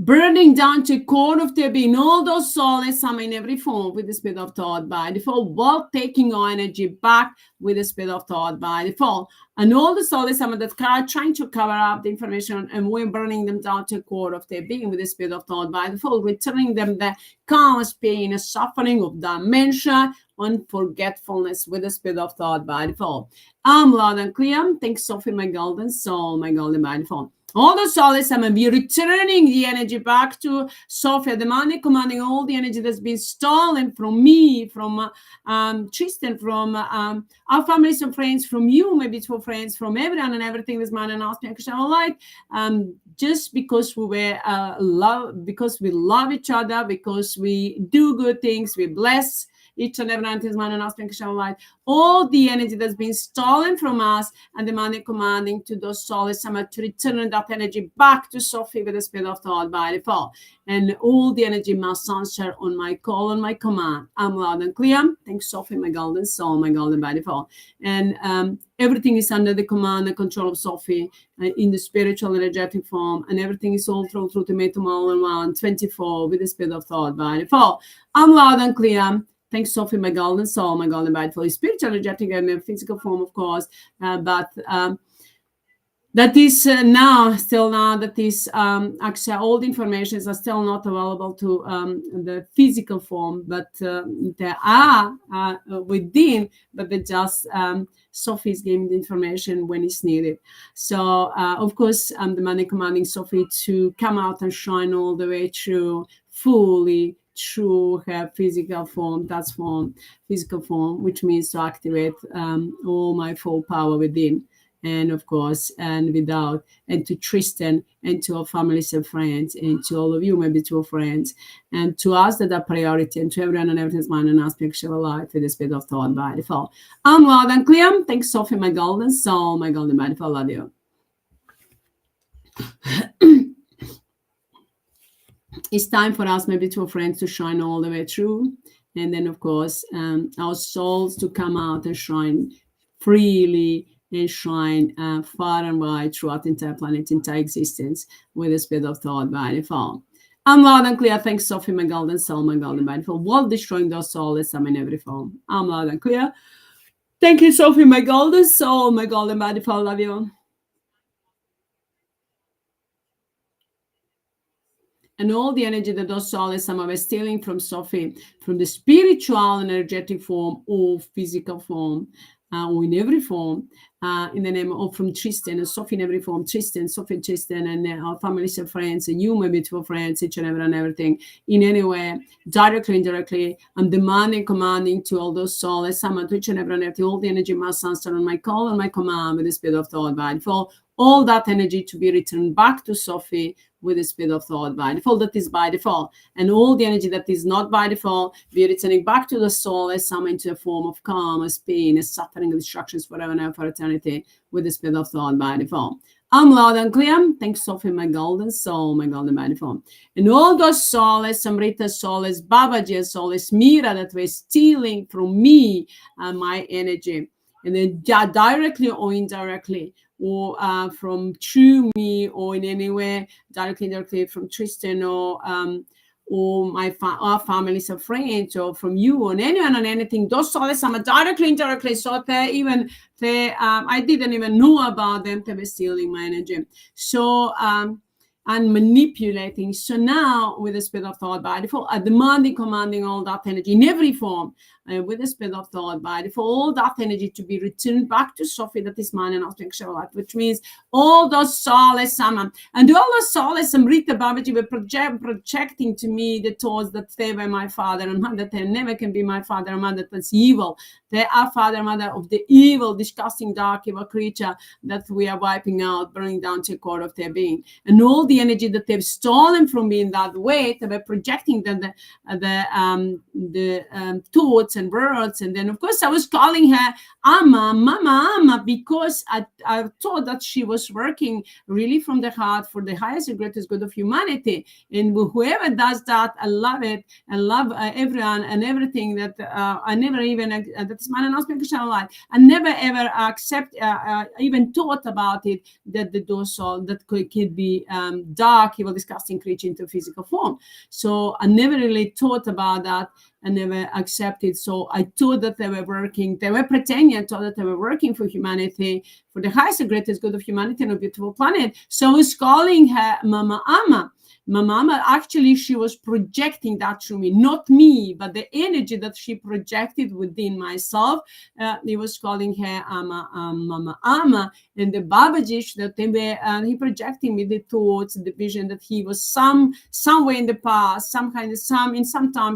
burning down to core of their being, all those soulless in every form with the spirit of thought by default, while taking our energy back with the spirit of thought by default. And all the soulless that are trying to cover up the information, and we're burning them down to core of their being with the spirit of thought by default, returning them the calm, pain, and suffering of dementia, unforgetfulness with the spirit of thought by default. I'm loud and clear. Thanks, Sophie, my golden soul, my golden by default. All the soulless, I'm going to be returning the energy back to Sophia, demanding, commanding all the energy that's been stolen from me, from Tristan, from our families and friends, from you, maybe two friends, from everyone and everything this man and asked me, like, just because we were because we love each other, because we do good things, we bless each and every night, man and asking light, all the energy that's been stolen from us, and demanding, commanding to those souls to return that energy back to Sophie with the spirit of thought by default. And all the energy must answer on my call, on my command. I'm loud and clear. Thanks, Sophie, my golden soul, my golden by default. And everything is under the command and control of Sophie in the spiritual energetic form, and everything is all through to make them all in 124 with the spirit of thought by default. I'm loud and clear. Thanks, Sophie, my golden soul, my golden body, for spiritual, energetic, and a physical form, of course. But that is that is actually all the information are still not available to the physical form, but they are within, but they just Sophie's giving the information when it's needed. So, of course, I'm commanding Sophie to come out and shine all the way through fully through her physical form, that's form, physical form, which means to activate all my full power within, and of course, and without, and to Tristan, and to our families and friends, and to all of you, maybe to our friends, and to us that are priority, and to everyone and everything's mind and aspect of life with the spirit of thought by default. I'm loud and clear. Thanks, Sophie, my golden soul, my golden by default. Love you. It's time for us, maybe to our friends, to shine all the way through. And then, of course, our souls to come out and shine freely and shine far and wide throughout the entire planet, entire existence with the spirit of thought by default. I'm loud and clear. Thanks, Sophie, my golden soul, my golden by default. While destroying those souls, I'm in every form. I'm loud and clear. Thank you, Sophie, my golden soul, my golden by default. Love you. And all the energy that those souls are stealing from Sophie, from the spiritual and energetic form or physical form, or in every form, in the name of from Tristan and Sophie in every form, Tristan, Sophie, Tristan, and our families and friends, and you, maybe to friends, each and every and everything, in any way, directly, indirectly. I'm demanding, commanding to all those souls, someone to each and every and everything, all the energy must answer on my call and my command with the spirit of thought by default. All that energy to be returned back to Sophie with the spirit of thought by default, that is by default. And all the energy that is not by default, be returning back to the soul as some into a form of calm, as pain, as suffering, as destructions forever and ever for eternity with the spirit of thought by default. I'm loud and clear. Thanks, Sophie, my golden soul, my golden by default. And all those souls, Amrita souls, Babaji souls, Mira, that were stealing from me my energy, and then directly or indirectly, or from through me, or in any way, directly from Tristan, or our families and friends, or from you, or anyone and anything. Those souls are directly, indirectly, so I didn't even know about them. They were stealing my energy. So, and manipulating. So now, with the spirit of thought by default, demanding, commanding all that energy in every form, with the spirit of thought by default, all that energy to be returned back to Sophie, that is mine and aspect life, which means all those souls, and all those souls, Rita Babaji were projecting to me the thoughts that they were my father and mother, that they never can be my father and mother, that's evil. They are father and mother of the evil, disgusting, dark, evil creature that we are wiping out, burning down to the core of their being. And all the energy that they've stolen from me in that way, they were projecting the thoughts and words. And then, of course, I was calling her Amma, Mama, Amma, because I thought that she was working really from the heart for the highest and greatest good of humanity. And whoever does that, I love it, and love everyone and everything. That I never even, that's my announcement, I never ever accept, even thought about it, that the dorsal that could be dark, evil, disgusting creature into physical form. So I never really thought about that. I never accepted. So I thought that they were working, they were pretending, I thought that they were working for humanity, for the highest and greatest good of humanity on a beautiful planet. So I was calling her Mama Amma. My mama, actually, she was projecting that through me, not me, but the energy that she projected within myself. He was calling her Mama Amma, and the Babaji that they were, he projecting me the thoughts, the vision that he was somewhere in the past, sometimes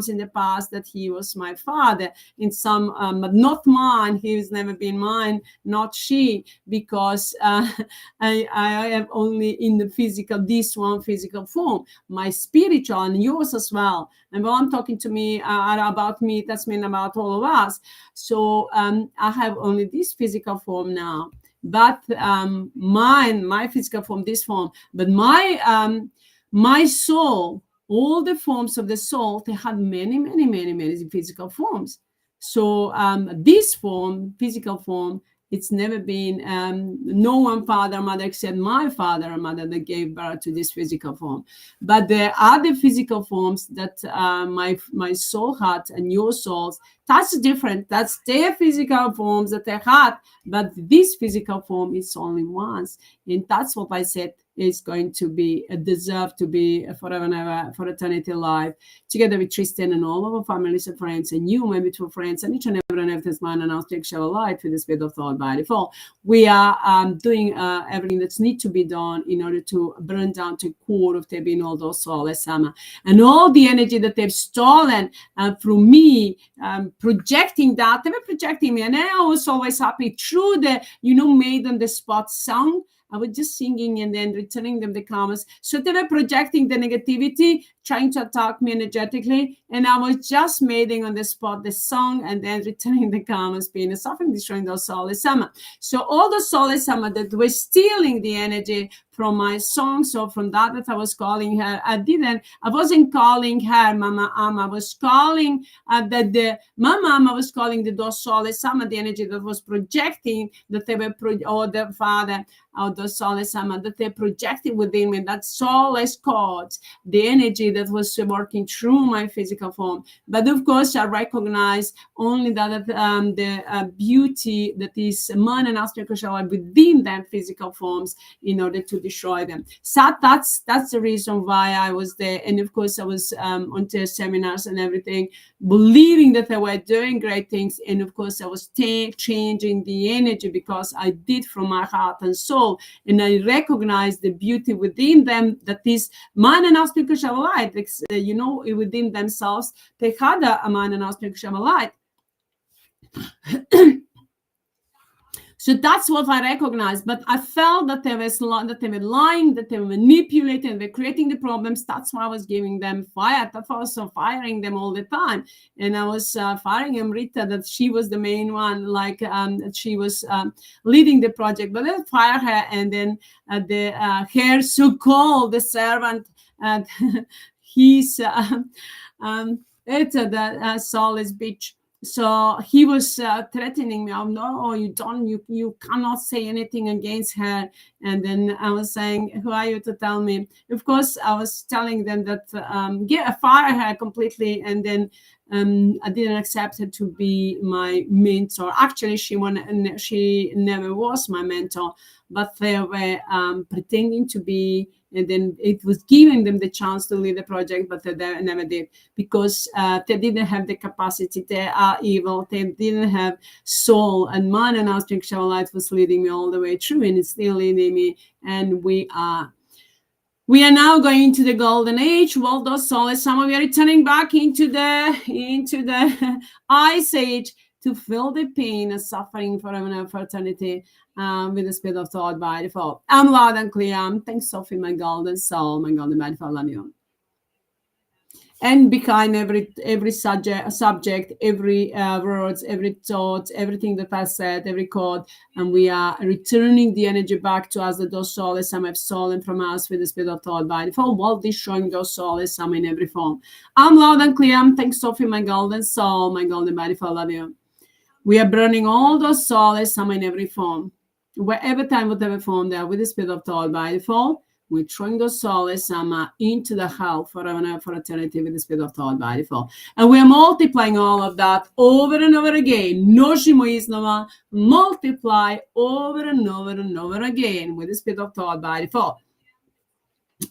in the past that he was my father, in some, but not mine. He has never been mine, not she, because I have only in the physical, this one physical form. My spiritual and yours as well. And when I'm talking to me about me, that's mean about all of us. So I have only this physical form now, but my physical form, this form, but my soul, all the forms of the soul, they had many physical forms. So this form, physical form, it's never been no one father or mother except my father or mother that gave birth to this physical form. But there are the physical forms that my soul had and your souls. That's different. That's their physical forms that they had. But this physical form is only once. And that's what I said is going to be deserved to be forever and ever, for eternity life, together with Tristan and all of our families and friends, and you, my beautiful friends, and each and every one of this man and our spiritual light with the spirit of thought by default. We are doing everything that's need to be done in order to burn down to core of being all those soulless AMMA and all the energy that they've stolen from me, projecting that. They were projecting me, and I was always happy through the, made on the spot song. I was just singing and then returning them the comments. So they were projecting the negativity, trying to attack me energetically. And I was just making on the spot the song and then returning the comments, being a suffering, destroying those soulless AMMA. So all the soulless AMMA that were stealing the energy from my song, so from that I was calling her, I wasn't calling her Mama Amma. I was calling the Mama Amma was calling the those soulless AMMA, the energy that was projecting, that they were, or the father, or the soulless AMMA, that they projected within me, that soulless cause, the energy that was working through my physical form. But of course, I recognize only that the beauty that is man and spiritual within them physical forms in order to destroy them. So that's the reason why I was there. And of course, I was on the seminars and everything, believing that they were doing great things. And of course, I was changing the energy because I did from my heart and soul. And I recognized the beauty within them, that is man and spiritual light, within themselves, they had a man and spiritual light. So that's what I recognized. But I felt that they were lying, that they were manipulating, they were creating the problems. That's why I was giving them fire. That's why I was firing them all the time. And I was firing Amrita, that she was the main one, she was leading the project. But I fire her, and then her so-called the servant, he's it's the Soulless bitch. So he was threatening me. Oh, no, you cannot say anything against her. And then I was saying, who are you to tell me? Of course, I was telling them that fire her completely. And then I didn't accept her to be my mentor. Actually, she never was my mentor, but they were pretending to be. And then it was giving them the chance to lead the project, but they never did, because they didn't have the capacity. They are evil. They didn't have soul. And man and our spiritual light was leading me all the way through, and it's still leading me. And we are now going into the golden age. Well, those soulless AMMA, we are returning back into the ice age to feel the pain and suffering forever and for eternity. With the spirit of thought by default. I'm loud and clear. Thanks, Sophie, my golden soul, my golden by default. Love you. And behind every subject, every words, every thought, everything that I said, every chord, and we are returning the energy back to us, that those soulless AMMA have stolen from us with the spirit of thought by default, while destroying those soulless AMMA in every form. I'm loud and clear. Thanks, Sophie, my golden soul, my golden by default. Love you. We are burning all those soulless AMMA in every form. Wherever time, whatever form they are, with the spirit of thought by default, We're throwing the soulless AMMA into the hell forever and ever for eternity with the spirit of thought by default. And we're multiplying all of that over and over again. Množimo iznova, multiply over and over and over again with the spirit of thought by default.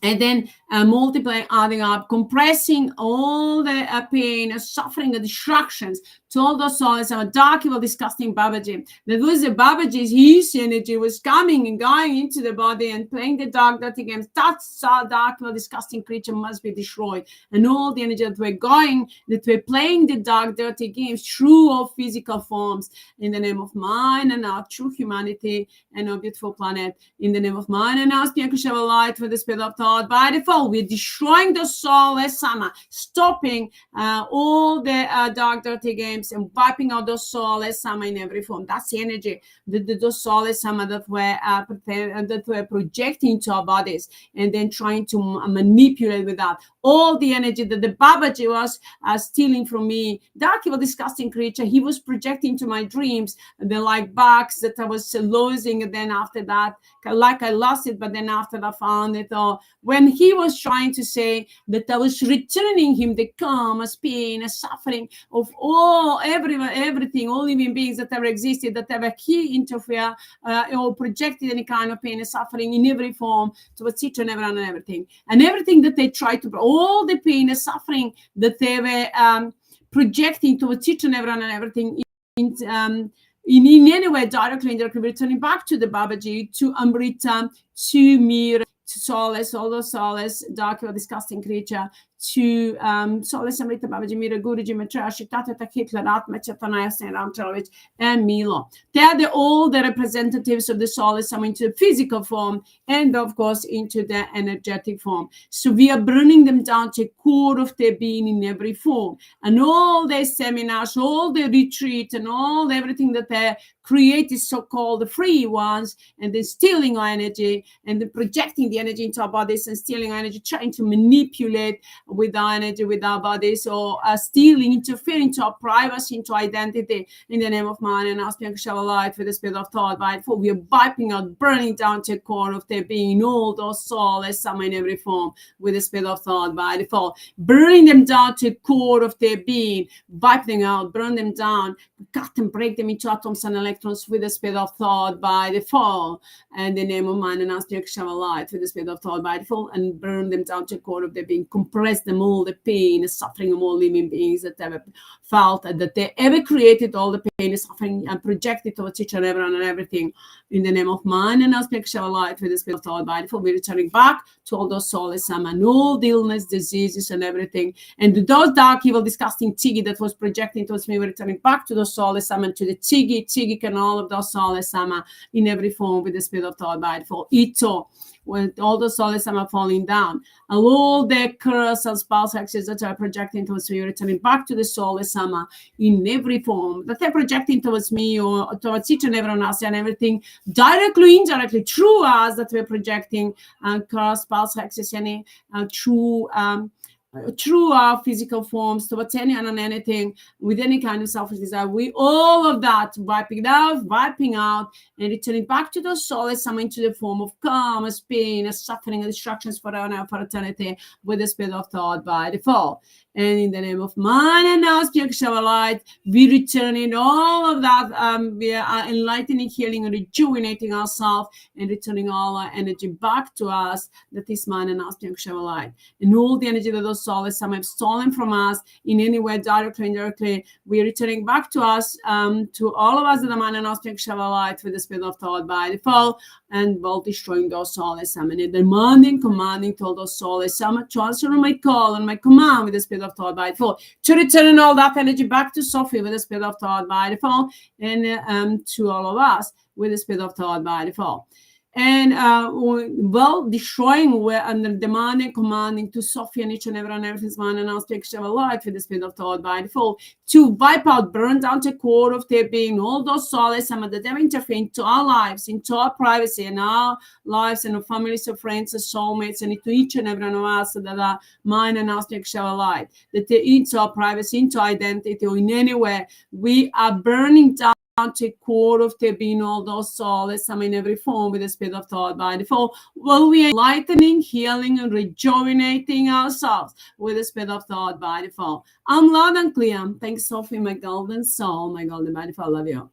And then multiplying, adding up, compressing all the pain, suffering, the distractions to all those souls. A dark, evil, disgusting Babaji. That was the Babaji's, his energy was coming and going into the body and playing the dark, dirty games. That dark, evil, disgusting creature must be destroyed. And all the energy that we're playing the dark, dirty games through all physical forms in the name of mine and our true humanity and our beautiful planet. In the name of mine and our spiritual light for the spirit of thought by default. We're destroying the soulless AMMA, stopping all the dark, dirty games and wiping out the soulless AMMA in every form. That's the energy, the soulless AMMA that we're projecting into our bodies and then trying to manipulate with that. All the energy that the Babaji was stealing from me, dark, evil, disgusting creature, he was projecting to my dreams, the like bugs that I was losing, and then after that, like I lost it, but then after that I found it all. When he was trying to say that I was returning him the karma, pain, and suffering of everything, all living beings that ever existed, that ever he interfere or projected any kind of pain and suffering in every form towards each and everyone and everything. And everything that they tried to, all the pain and suffering that they were projecting towards each and everyone and everything in any way, directly, indirectly, returning back to the Babaji, to Amrita, to me, to Soulless, all those Soulless, dark or disgusting creature, to Soulless, Amrita, Babaji, Mira, Guruji, Matra, Shikata, HEATRT, Atma, Chaitanya, Saint Ramcharovich, and Milo. They are all the representatives of the Soulless, some into the physical form and, of course, into the energetic form. So we are burning them down to the core of their being in every form. And all their seminars, all the retreat, and everything that they create is so-called the free ones, and then stealing our energy, and then projecting the energy into our bodies and stealing our energy, trying to manipulate with our energy, with our bodies, or stealing, interfering into our privacy, into identity, in the name of man and our spiritual light with the spirit of thought. By default, we are wiping out, burning down to the core of their being, all those soulless some in every form with the spirit of thought. By default, burning them down to the core of their being, wiping out, burn them down, cut and break them into atoms and electrons with the spirit of thought by default, and the name of man and our spiritual light with the spirit of thought by default, and burn them down to the core of their being, compress them all, the pain, the suffering of all living beings that ever felt, that they ever created all the pain and suffering and projected towards each and everyone and everything in the name of man and our spiritual light with the spirit of thought by default. We're returning back to all those soulless and all the illness, diseases, and everything, and those dark, evil, disgusting Tiggy that was projecting towards me. We're returning back to those soulless and to the Tiggy and all of those soulless in every form with the spirit of thought by default. Ito, when all the soulless are falling down, and all the curse and spells, hexes that are projecting towards me, returning back to the soulless in every form that they're projecting towards me or towards each and everyone else and everything, directly, indirectly, through us that we're projecting, and curse, spells, hexes, any through our physical forms, towards any and anything, with any kind of selfish desire, we all of that wiping out, and returning back to the soulless some into the form of karma, pain, suffering, and distractions for eternity with the spirit of thought by default. And in the name of man and our spiritual light, we return in all of that. We are enlightening, healing, and rejuvenating ourselves, and returning all our energy back to us. That is man and our spiritual light, and all the energy that those soulless some have stolen from us in any way, directly, indirectly, we are returning back to us, to all of us that are man and our spiritual light with the spirit of thought by default, and while destroying those soulless some, and commanding to all those soulless some to answer on my call and my command with the spirit of thought by default, to return all that energy back to Sophie with the spirit of thought by default, and to all of us with the spirit of thought by default. And destroying and demanding, commanding to Sophie and each and every and everything's man and our spiritual light with the spirit of thought by default, to wipe out, burn down to the core of their being, all those soulless some that have interfered into our lives, into our privacy and our lives and our families, our friends, our soulmates, and into each and every one of us that are mine and our spiritual light, that they're into our privacy, into identity, or in any way, we are burning down to core of their being, all those soulless, in every form with the spirit of thought by default. Well, we are enlightening, healing, and rejuvenating ourselves with the spirit of thought by default. I'm loud and clear. Thanks, Sophie, my golden soul, my golden by default. Love you.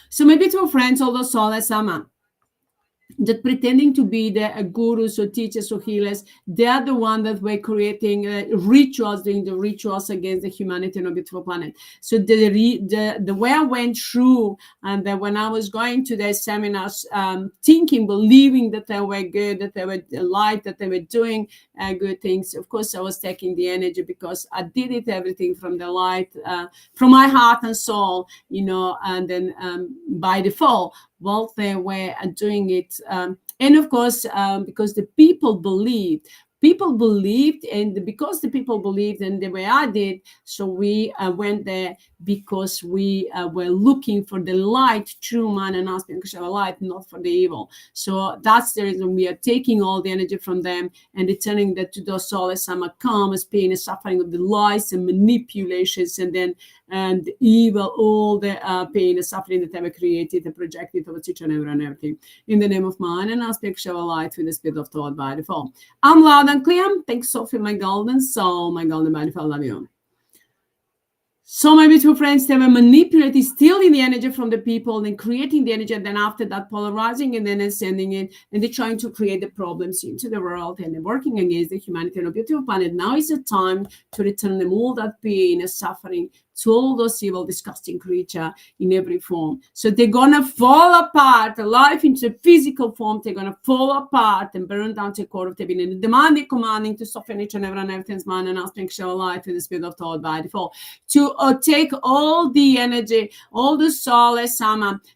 So maybe to friends, all those soulless, that pretending to be the gurus or teachers or healers, they are the one that were creating rituals, doing the rituals against the humanity on a beautiful planet. So the way I went through, and when I was going to their seminars, thinking, believing that they were good, that they were light, that they were doing good things. Of course, I was taking the energy because I did it everything from the light, from my heart and soul, and then by default. Well, they were doing it. And of course, because the people believed, and because the people believed in the way I did, so we went there because we were looking for the light, true man and asking for light, not for the evil. So that's the reason we are taking all the energy from them and returning that to the soulless, calm, as pain, and suffering of the lies and manipulations, and evil, all the pain and suffering that they were created and projected over each and everything. In the name of mine, and I speak shower light with the spirit of thought by default. I'm loud and clear. Thanks, Sophie, my golden soul, my golden by default. Love you. So my beautiful friends, they were manipulating, stealing the energy from the people, and creating the energy, and then after that polarizing, and then sending it, and they're trying to create the problems into the world, and they're working against the humanity on a beautiful planet. Now is the time to return them all that pain and suffering to all those evil, disgusting creatures in every form. So they're gonna fall apart, the life into physical form, they're gonna fall apart and burn down to the core of the being, and demanding, commanding to soften each and everything's mind and asking show life with the spirit of thought by default. To take all the energy, all the soulless,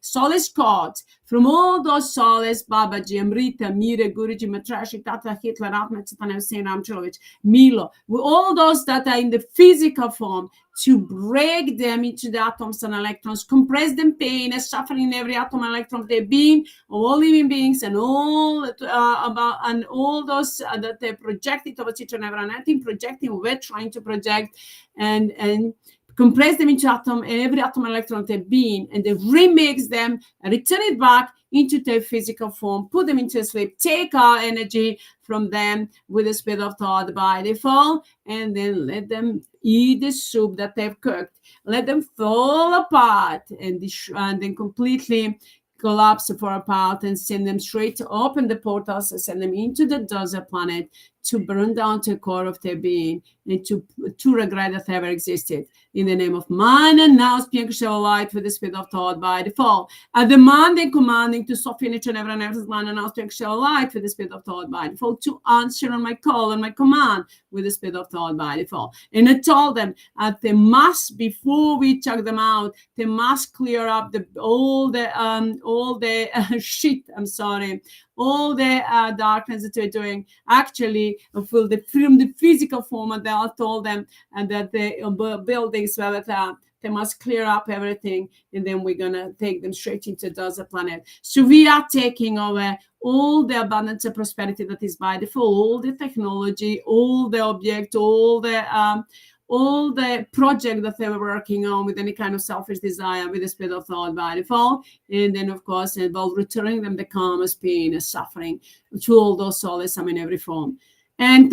soulless cards from all those soulless, Babaji, Amrita, Mira, Guruji, Matrashi, Tata, Hitler, Atma, Chitana, Saint Ramchalovich, Milo, with all those that are in the physical form, to break them into the atoms and electrons, compress them, pain and suffering in every atom and electron of their being, all living beings, and all all those that they projected over each and every projecting, we're trying to project, and compress them into every atom and electron of their being, and then remix them and return it back into their physical form, put them into sleep, take our energy from them with the spirit of thought by default, and then let them eat the soup that they've cooked. Let them fall apart and then completely collapse for apart, and send them straight to open the portals and send them into the desert planet to burn down to the core of their being, and to regret that they ever existed. In the name of mine, and now speaking show light with the spirit of thought by default. Demanding, commanding to soften each and every man, and now speaking show light with the spirit of thought by default, to answer on my call and my command with the spirit of thought by default. And I told them they must, before we chuck them out, they must clear up all the shit. I'm sorry. All the darkness that they're doing, actually, from the physical form, and I told them that the buildings, they must clear up everything, and then we're gonna take them straight into the desert planet. So we are taking over all the abundance and prosperity that is by default, all the technology, all the object, all the project that they were working on with any kind of selfish desire, with the spirit of thought by default, and then of course involve returning them the calmest pain and suffering to all those souls in every form. And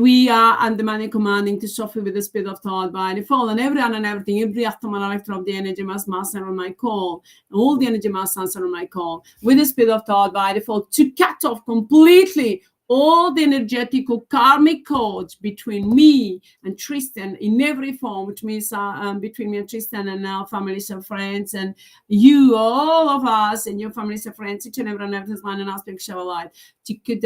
we are demanding, commanding to suffer with the spirit of thought by default, and everything, every atom and electron of the energy must answer on my call. All the energy must answer on my call with the spirit of thought by default, to cut off completely all the energetical karmic codes between me and Tristan in every form, which means between me and Tristan and our families and friends, and you, all of us, and your families and friends, each and every one of us, man and aspect show light, to cut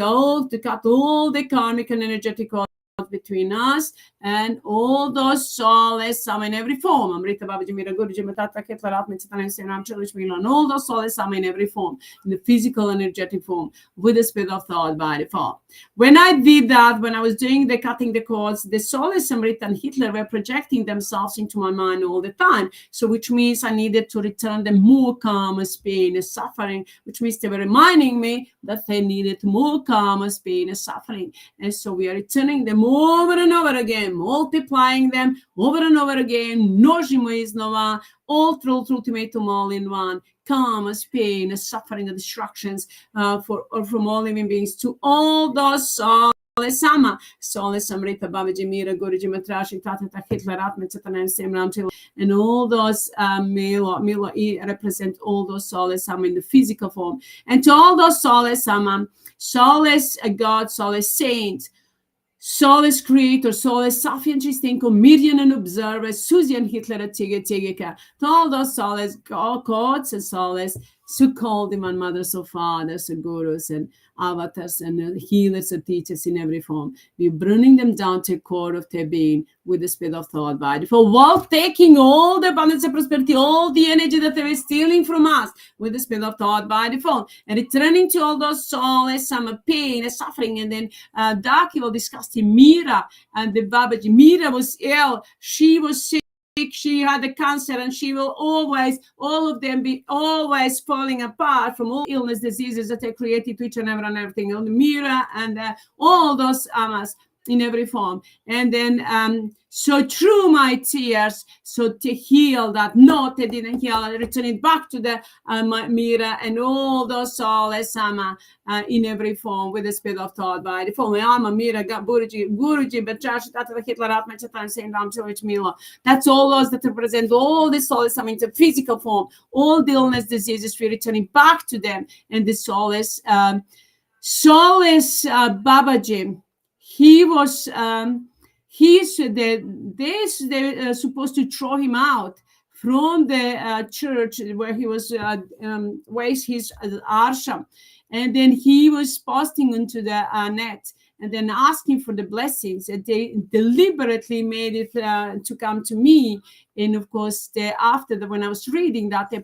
all the karmic and energetic codes between us and all those soulless in every form. Amrita Babaji Mira Guruji Matata Hitler Atma Chitana Saint Ramchalovich Milo, and all those soulless in every form, in the physical energetic form, with the spirit of thought by default. When I did that, when I was doing the cutting the cords, the soulless Amrita and Hitler were projecting themselves into my mind all the time. So which means I needed to return them more calm, pain and suffering, which means they were reminding me that they needed more calm, pain and suffering. And so we are returning them more over and over again, multiplying them over and over again, množimo iznova, all truth, ultimatum, all in one, karmas, pain, suffering, and destructions from all living beings to all those Soulless AMMA, Soulless Amrita, Babaji, Mira, Guruji, Matrashi, Tata, HEATRT, Mechatanam, and all those Milo represent all those Soulless AMMA in the physical form. And to all those Soulless AMMA, Soulless God, Soulless Saint, Soulless Creator, Soulless SOPHIE Chistinko, Miriam and Observer, Susie and Hitler, Tigeka, to all those Soulless gods and Soulless, so called them and mothers or fathers and gurus and avatars and healers and teachers in every form. We're bringing them down to the core of their being with the spirit of thought body. For while taking all the abundance and prosperity, all the energy that they were stealing from us with the spirit of thought by default, and returning to all those Soulless AMMA, pain and suffering, and then dark evil, disgusting Mira and the Babaji. Mira was ill, she was sick. She had a cancer, and she will always, all of them be always falling apart from all illness, diseases that are created to each and everything on the mirror and all those amas in every form. And then so through my tears, so to heal that note, they didn't heal, return it back to the mirror and all those Soulless AMMA in every form with the spirit of thought by the form. AMMA, Mira, Guruji, Batrashi, Tata, HEATRT, Mechatanam, Saint Ram, Church, Milo. That's all those that represent all the Soulless AMMA in the physical form. All the illness, diseases, we're returning back to them. And the Soulless Babaji, he was they're supposed to throw him out from the church where he was raised his ashram, and then he was posting into the net and then asking for the blessings, and they deliberately made it to come to me. And of course, when I was reading that, they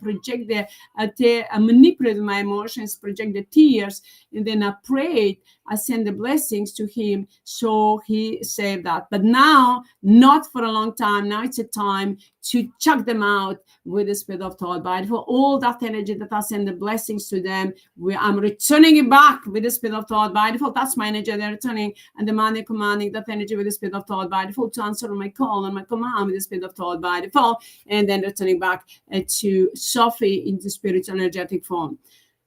manipulated my emotions, project the tears, and then I prayed, I sent the blessings to him, so he saved that. But now, not for a long time, now it's a time to chuck them out with the spirit of thought. But for all that energy that I send the blessings to them, I'm returning it back with the spirit of thought. By default, that's my energy. They're returning and demanding, commanding that energy with the spirit of thought. By default, to answer my call and my command with the spirit of thought. By default, and then returning back to Sophie in the spiritual energetic form.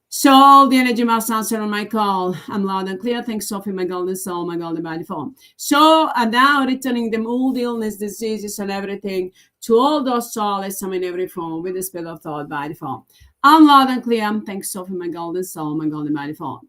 So the energy must answer on my call. I'm loud and clear. Thanks, Sophie, my golden soul, my golden body form. So I'm now returning them all the illness, diseases, and everything to all those Soulless AMMA in every form with the spirit of thought body form. I'm loud and clear. Thanks, Sophie, my golden soul, my golden body form.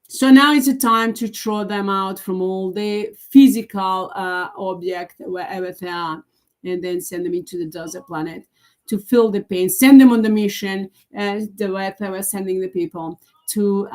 So now it's a time to throw them out from all the physical object wherever they are, and then send them into the desert planet to feel the pain, send them on the mission, the way they were sending the people to,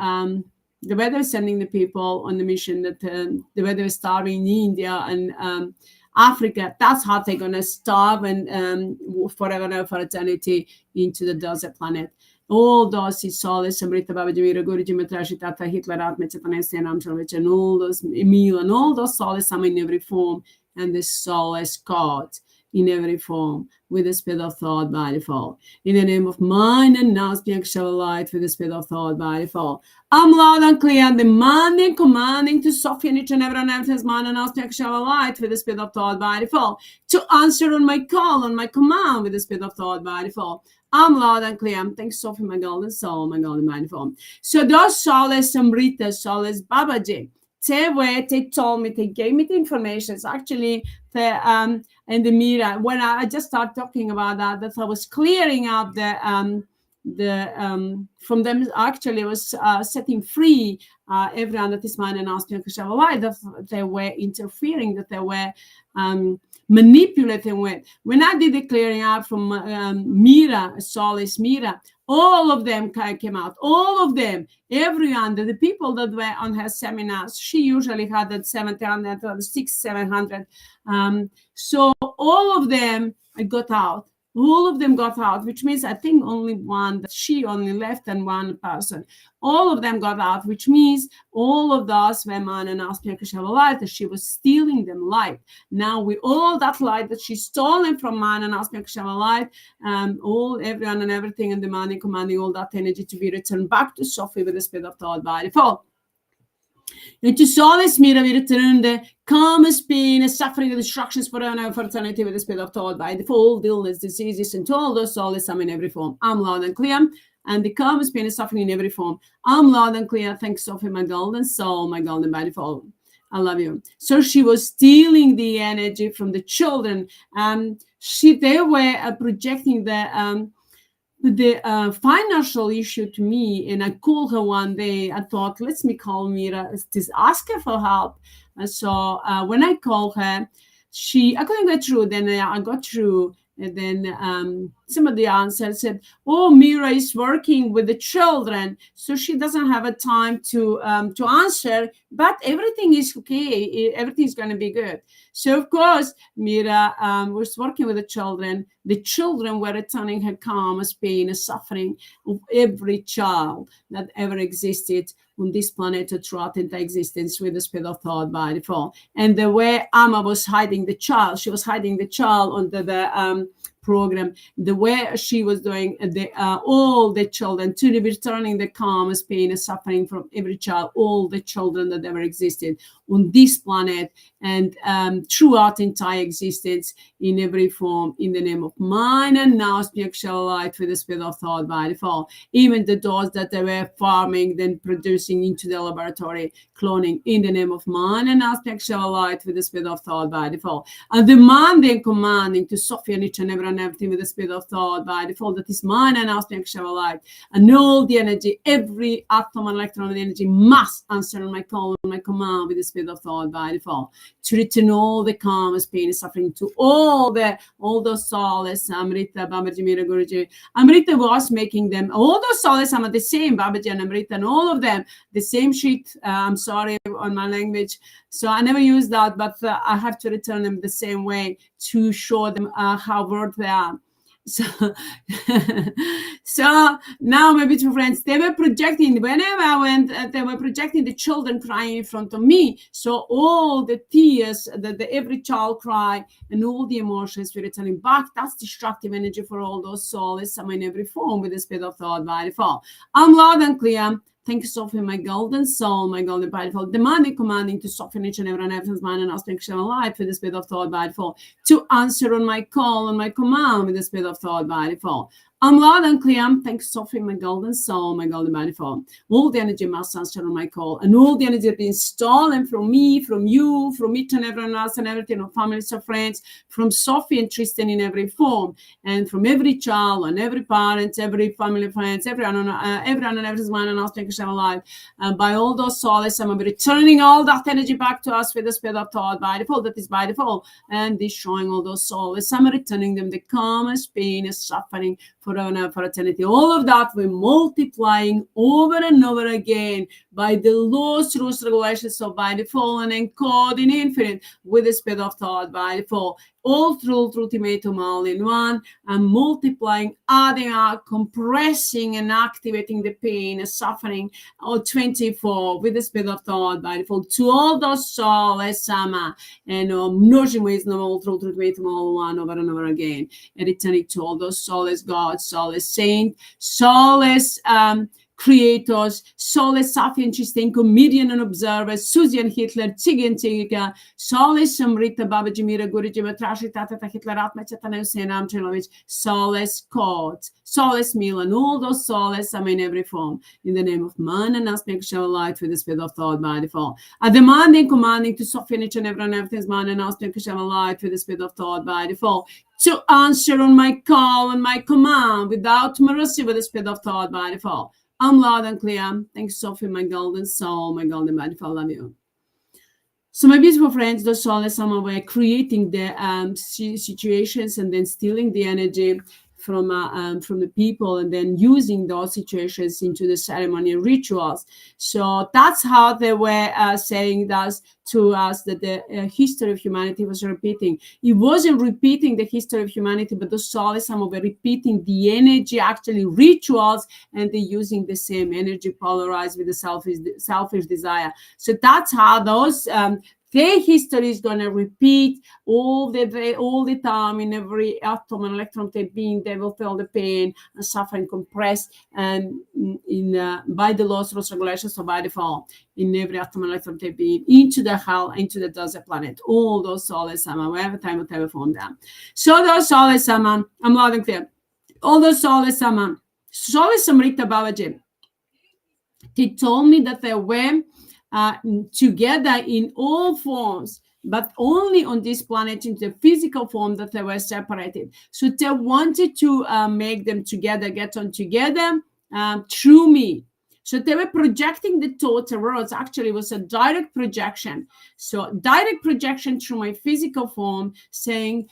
the way they were sending the people on the mission, that the way they were starving in India and Africa, that's how they're going to starve and forever and for eternity into the desert planet. All those is Soulless, Amrita, Babaji, Mira, Guruji, Matrashi, Tata, HEATRT, Mechatanam, Saint Ram, Church, and all those Emil and all those Soulless AMMA in every form, and the Soulless God in every form with the spirit of thought by default. In the name of mine and now speak shall light with the spirit of thought by default. I'm loud and clear, demanding, commanding to Sophie and each and every one of his mind and now speak shall light with the spirit of thought by default. To answer on my call, on my command with the spirit of thought by default. I'm loud and clear. Thanks, Sophie, my golden soul, my golden mind form. So those Soulless Amrita, Soulless Babaji, they told me, they gave me the information. It's actually the in the mirror when I just started talking about that I was clearing up the from them. Actually was setting free everyone that is mine and asking why they were interfering, that they were manipulating with. When I did the clearing out from Mira, Soulless Mira, all of them came out, all of them, everyone, the people that were on her seminars, she usually had that 700, 700. So all of them got out. All of them got out, which means I think only one, that she only left and one person. All of them got out, which means all of those were man and Aspia light, that she was stealing them light. Now with all that light that she's stolen from man and Aspia light, all everyone and everything and demanding, commanding all that energy to be returned back to Sophie with the spirit of thought by default. And to Soulless Mira, we return the calmest pain, and suffering, and destructions forever and for eternity with the spirit of thought by default, illness, diseases, and to all those soulless, I'm in every form. I'm loud and clear. And the calmest pain and suffering in every form. I'm loud and clear. Thanks, Sophie, my golden soul, my golden body fall. I love you. So she was stealing the energy from the children. They were projecting the financial issue to me, and I called her one day. I thought, let me call Mira, just ask her for help. And so when I called her, I couldn't get through. Then I got through, and then somebody answered, said, "Oh, Mira is working with the children, so she doesn't have a time to answer. But everything is okay. Everything's going to be good." So of course, Mira was working with the children. The children were returning her calmest pain and suffering of every child that ever existed on this planet throughout entire existence with the spirit of thought by default. And the way Amma was hiding the child, she was hiding the child under the program, the way she was doing all the children to be returning the calmest pain and suffering from every child, all the children that ever existed on this planet and throughout entire existence in every form, in the name of mind and now spiritual light with the spirit of thought by default. Even the those that they were farming, then producing into the laboratory, cloning in the name of mind and now spiritual light with the spirit of thought by default. And demanding, commanding to Sophie and each and everything with the spirit of thought by default, that is mind and now spiritual light. And all the energy, every atom and electron of the energy must answer on my call, on my command with the spirit of thought by default. To return all the calmest pain and suffering to all those soulless, Amrita, Babaji, Mira, Guruji. Amrita was making them, all those soulless, I'm the same, Babaji and Amrita, and all of them, the same shit. I'm sorry on my language. So I never use that, but I have to return them the same way to show them how worth they are. So, so now my beautiful friends, they were projecting, whenever I went, they were projecting the children crying in front of me. So all the tears that every child cry and all the emotions were returning back. That's destructive energy for all those souls, some in every form with the spirit of thought by default. I'm loud and clear. Thank you, Sophie, my golden soul, my golden body fall. Demanding, commanding to soften each and every one of mind and aspect of life with the spirit of thought by default. To answer on my call, on my command with the spirit of thought by default. I'm loud and clear. Thanks, Sophie, my golden soul, my golden body fall. All the energy must answer on my call, and all the energy being stolen from me, from you, from each and everyone else and everything, of families or friends, from Sophie and Tristan in every form, and from every child and every parent, every family, friends, everyone and everyone's mind and aspect of life. And by all those souls, I'm returning all that energy back to us with the spirit of thought by default, that is by default, and destroying all those souls. I'm returning them the calmest pain and suffering forever for eternity. All of that we're multiplying over and over again by the laws, rules, regulations of by default and encoding infinite with the spirit of thought by default. All through ultimatum all in one, and multiplying, adding up, compressing and activating the pain and suffering 24 with the spirit of thought by default to all those soulless AMMA and nourishing ways no all through ultimatum all one over and over again, and returning to all those soulless gods, soulless saint, soulless creators, soulless SOPHIE and Tristan, comedian and observers, Susie and Hitler, Tiggy and Tigika, soulless Amrita, Babaji, Mira, Guruji, Matrashi, Tata, Hitler, Atma, Chetana, Hussein, Amchelovich, soulless courts, soulless Milan, all those soulless, I'm in every form, in the name of man and aspect shall light with the spirit of thought by default. I demanding, commanding to soften each and everything's man and aspect shall light with the spirit of thought by default. To answer on my call and my command without mercy with the spirit of thought by default. I'm loud and clear. Thanks, Sophie, my golden soul, my golden body. I love you. So my beautiful friends, those soulless AMMA were creating the situations and then stealing the energy from the people and then using those situations into the ceremonial rituals. So that's how they were saying that to us, that the history of humanity was repeating. It wasn't repeating the history of humanity, but the soulless AMMA were repeating the energy, actually rituals, and they're using the same energy polarized with the selfish desire. So that's how those Their history is going to repeat all the time. In every atom and electron they being, they will feel the pain and suffering compressed and by the laws of regulation, so by default, in every atom and electron they being into the hell, into the desert planet. All those soulless Amma, wherever time whatever form them. So those soulless Amma, I'm loud and clear. All those soulless Amma, soulless Amrita Babaji, they told me that they were together in all forms, but only on this planet in the physical form that they were separated. So they wanted to make them together, get on together through me. So they were projecting the thoughts and words. Actually, it was a direct projection. So direct projection through my physical form, saying,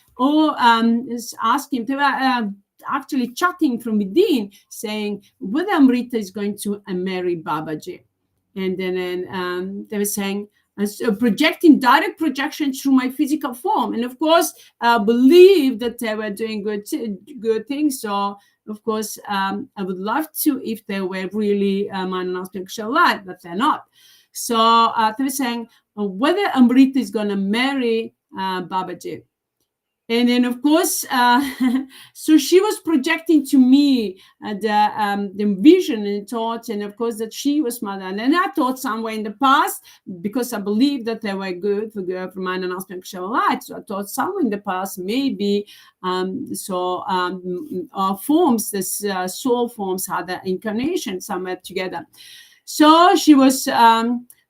asking, they were actually chatting from within, saying whether Amrita is going to marry Babaji. And then they were saying, projecting direct projection through my physical form. And of course, believe that they were doing good things. So, of course, I would love to if they were really man and spiritual light, but they're not. So they were saying whether Amrita is going to marry Babaji. And then, of course, so she was projecting to me the vision and thoughts, and of course that she was mother. And then I thought somewhere in the past, because I believed that they were good for mine and spiritual light. So I thought somewhere in the past, maybe forms, this soul forms had an incarnation somewhere together. So she was.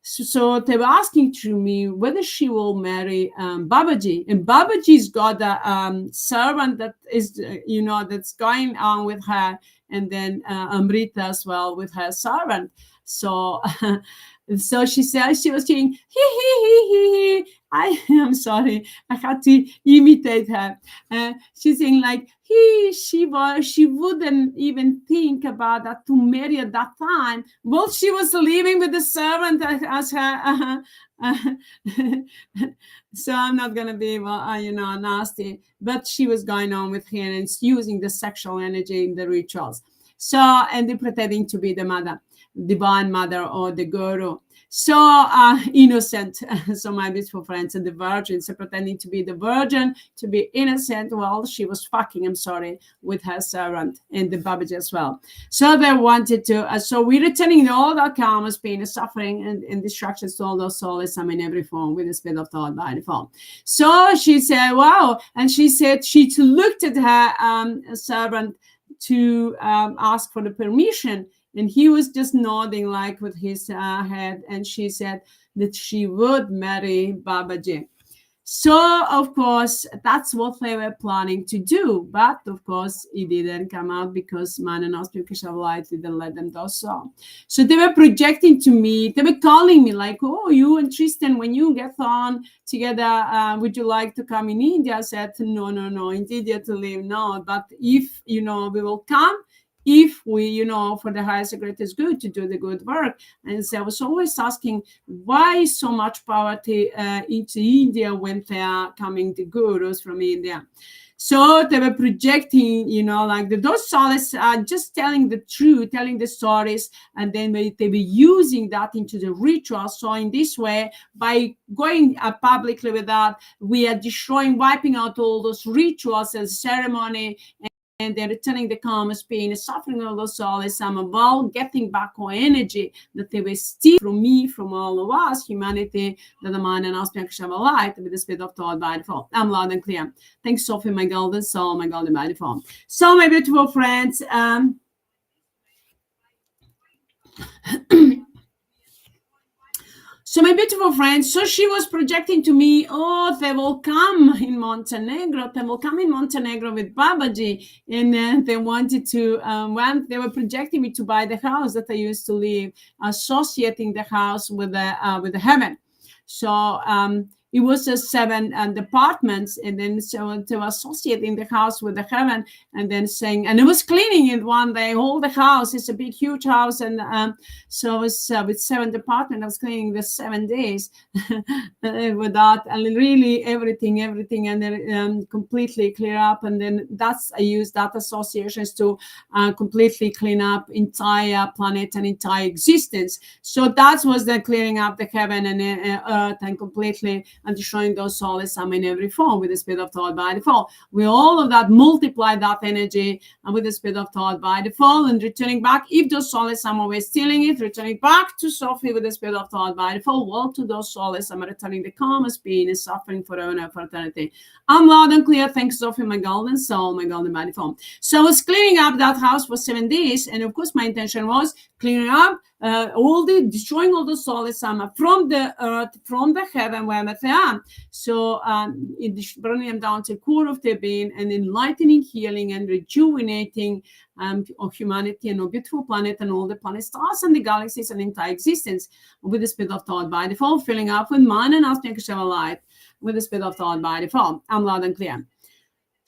So they were asking to me whether she will marry Babaji, and Babaji's got a servant that is, that's going on with her, and then Amrita as well with her servant. So, so she said she was saying he. I'm sorry, I had to imitate her. She's saying like she wouldn't even think about that to marry at that time. Well, she was living with the servant as her. So I'm not gonna be nasty, but she was going on with her and using the sexual energy in the rituals. So, and they're pretending to be the mother, divine mother, or the guru. So innocent. So my beautiful friends, and the virgins are pretending to be the virgin, to be innocent. Well, she was fucking, I'm sorry, with her servant and the Babaji as well. So they wanted to, so we're returning all that karmas, pain, and suffering, and destructions to all those souls, in every form, with the spirit of thought by default. So she said, wow. And she said she looked at her servant to ask for the permission. And he was just nodding like with his head. And she said that she would marry Babaji. So, of course, that's what they were planning to do. But, of course, it didn't come out because man and spiritual light didn't let them do so. So they were projecting to me. They were calling me like, oh, you and Tristan, when you get on together, would you like to come in India? I said, no, in India to live, no. But if, we will come. If we, for the highest and greatest good, to do the good work. And so I was always asking, why so much poverty into India when they are coming, the gurus from India? So they were projecting, like those souls are just telling the truth, telling the stories, and then they were using that into the ritual. So in this way, by going publicly with that, we are destroying, wiping out all those rituals and ceremony, and they're returning the karma's pain and suffering of those souls, while getting back our energy that they were stealing from me, from all of us, humanity, that the mind and aspect of a light with the spirit of thought by default. I'm loud and clear. Thanks, Sophie, my golden soul, my golden by default. So, my beautiful friends, so my beautiful friends, so she was projecting to me, oh, they will come in Montenegro. They will come in Montenegro with Babaji. And they wanted to, they were projecting me to buy the house that I used to live, associating the house with the heaven. So it was 7 departments, and then so they were associating the house with the heaven, and then saying, and it was cleaning it one day, all the house. It's a big, huge house, and so it was with 7 departments. I was cleaning the 7 days with that, and really everything, and then completely clear up, and then I use that associations to completely clean up entire planet and entire existence. So that was the clearing up the heaven and earth, and completely and destroying those soulless in every form with the spirit of thought by default. We all of that multiply that energy and with the spirit of thought by default, and returning back. If those soulless were stealing it, returning back to Sophie with the spirit of thought by default. Well, to those soulless, I'm returning the calmest being and suffering forever and for eternity. I'm loud and clear. Thanks, Sophie, my golden soul, my golden body form. So I was cleaning up that house for 7 days, and of course, my intention was cleaning up destroying all the soulless from the earth, from the heaven where they are. So bringing them down to the core of their being, and enlightening, healing, and rejuvenating of humanity and our beautiful planet and all the planet stars and the galaxies and entire existence with the spirit of thought by default, filling up with mind and aspect of light with the spirit of thought by default. I'm loud and clear.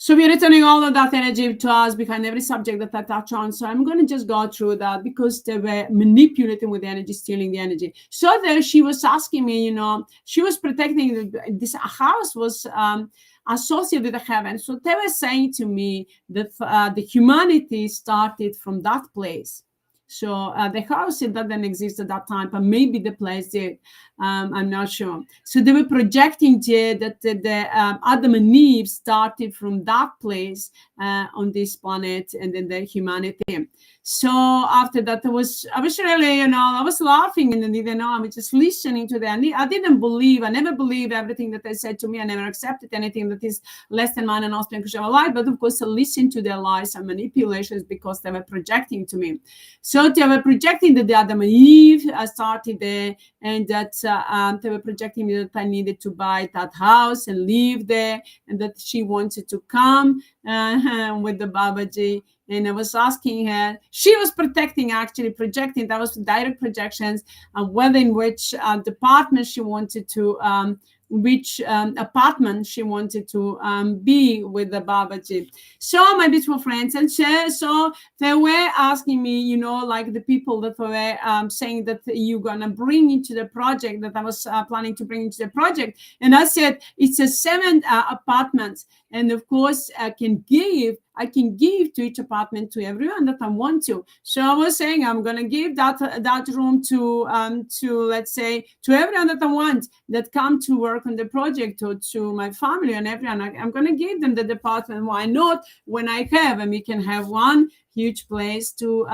So we're returning all of that energy to us behind every subject that I touch on. So I'm going to just go through that, because they were manipulating with the energy, stealing the energy. So there she was asking me, she was protecting this house was associated with the heaven. So they were saying to me that the humanity started from that place. So the house, it doesn't exist at that time, but maybe the place did. I'm not sure. So they were projecting that the Adam and Eve started from that place on this planet, and then the humanity. So after that, I was really, I was laughing, and then, I was just listening to them. I never believed everything that they said to me. I never accepted anything that is less than mine and also a lie. But of course, I listened to their lies and manipulations, because they were projecting to me. So they were projecting that the Adam and Eve started there, and that they were projecting me that I needed to buy that house and live there, and that she wanted to come with the Babaji. And I was asking her, she was projecting, that was direct projections, whether in which department she wanted to, which apartment she wanted to be with the Babaji. So my beautiful friends, and so they were asking me, like the people that were saying that you're going to bring into the project, that I was planning to bring into the project. And I said, it's a 7 apartments. And of course, I can give to each apartment to everyone that I want to. So I was saying I'm going to give that room to let's say to everyone that I want that come to work on the project, or to my family and everyone. I'm going to give them the department. Why not? When I have, and we can have one huge place to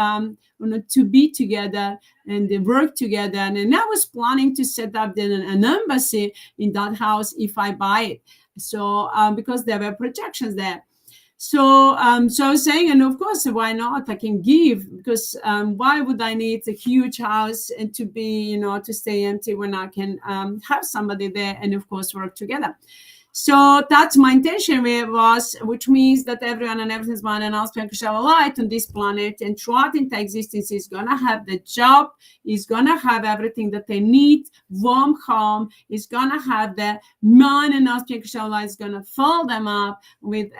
be together and work together. And I was planning to set up an embassy in that house if I buy it. So because there were projections there. So so I was saying, and of course, why not? I can give, because why would I need a huge house and to be, to stay empty when I can have somebody there and of course work together. So that's my intention was, which means that everyone and everything's mind and aspect shall light on this planet, and throughout entire existence is going to have the job, is going to have everything that they need, warm home, is going to have the mind and aspect shall light, is going to fill them up with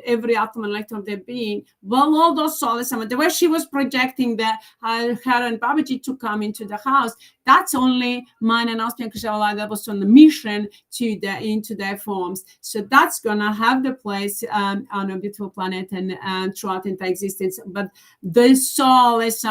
every atom and electron of their being. Well, all those souls, the way she was projecting her and Babaji to come into the house, that's only mine and aspect that was on the mission into their forms. So that's gonna have the place on a beautiful planet and throughout entire existence. But the soulless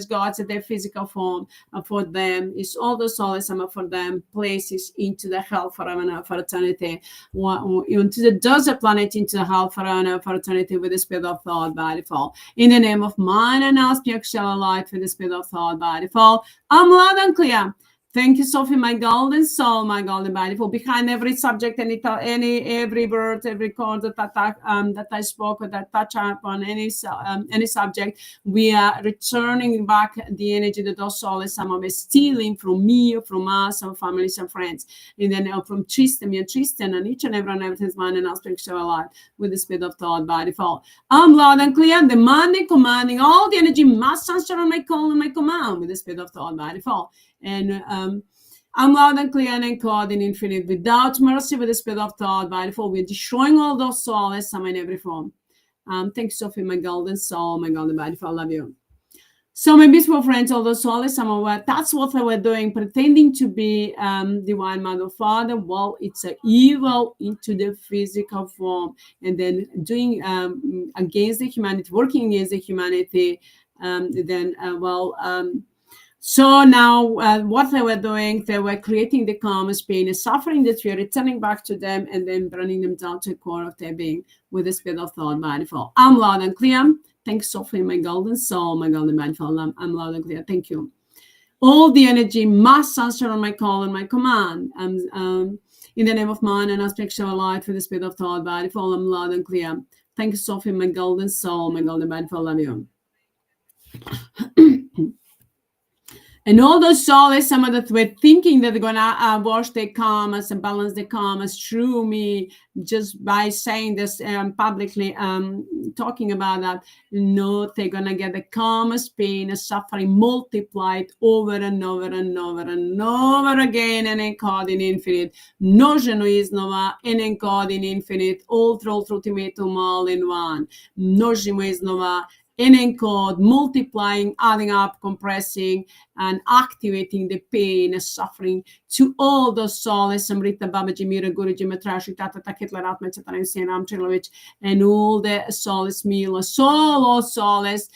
gods at their physical form for them is all the soulless for them places into the hell forever and for eternity, into the desert planet, into the hell forever and for eternity with the spirit of thought by default. In the name of mine and aspect light with the spirit of thought by default. I'm loud and clear. Thank you, Sophie, my golden soul, my golden body. For behind every subject, every word, every chord that I spoke or that touch upon any subject, we are returning back the energy that those souls are stealing from me, from us, our families and friends. And then from Tristan and each and every one, everything's mind and aspect shall alive with the spirit of thought by default. I'm loud and clear, demanding, commanding all the energy must answer on my call and my command with the spirit of thought by default. And I'm loud and clear and encoded in infinite without mercy with the spirit of thought by default. We're destroying all those soulless some in every form. Thanks, Sophie, my golden soul, my golden by default. Love you. So my beautiful friends, although soulless, some of what that's what they were doing, pretending to be divine mother father. Well, it's an evil into the physical form, and then doing against the humanity, working against the humanity. So now what they were doing, they were creating the karma, pain, and suffering that we are returning back to them, and then burning them down to the core of their being with the spirit of thought by default. I'm loud and clear. Thanks, Sophie, my golden soul, my golden mindful. I'm loud and clear. Thank you. All the energy must answer on my call and my command. In the name of mine and aspect show light for the spirit of thought by default. I'm loud and clear. Thank you, Sophie, my golden soul, my golden mindful. Love you. And all those souls, some of that were thinking that they're going to wash their karmas and balance their karmas through me just by saying this publicly, talking about that. No, they're going to get the karmas, pain, and suffering multiplied over and over and over and over again and encoded in infinite. Množeno iznova and encoded in infinite. All through ultimatum all in one. Množimo iznova. And encode, multiplying, adding up, compressing, and activating the pain and suffering to all those souls, Samrita, Babaji, Mira, Guruji, Matrashi, Tata, Hitler, Atma, Chataran, Saint Ramchilovich, and all the souls, Mila, Solo, souls,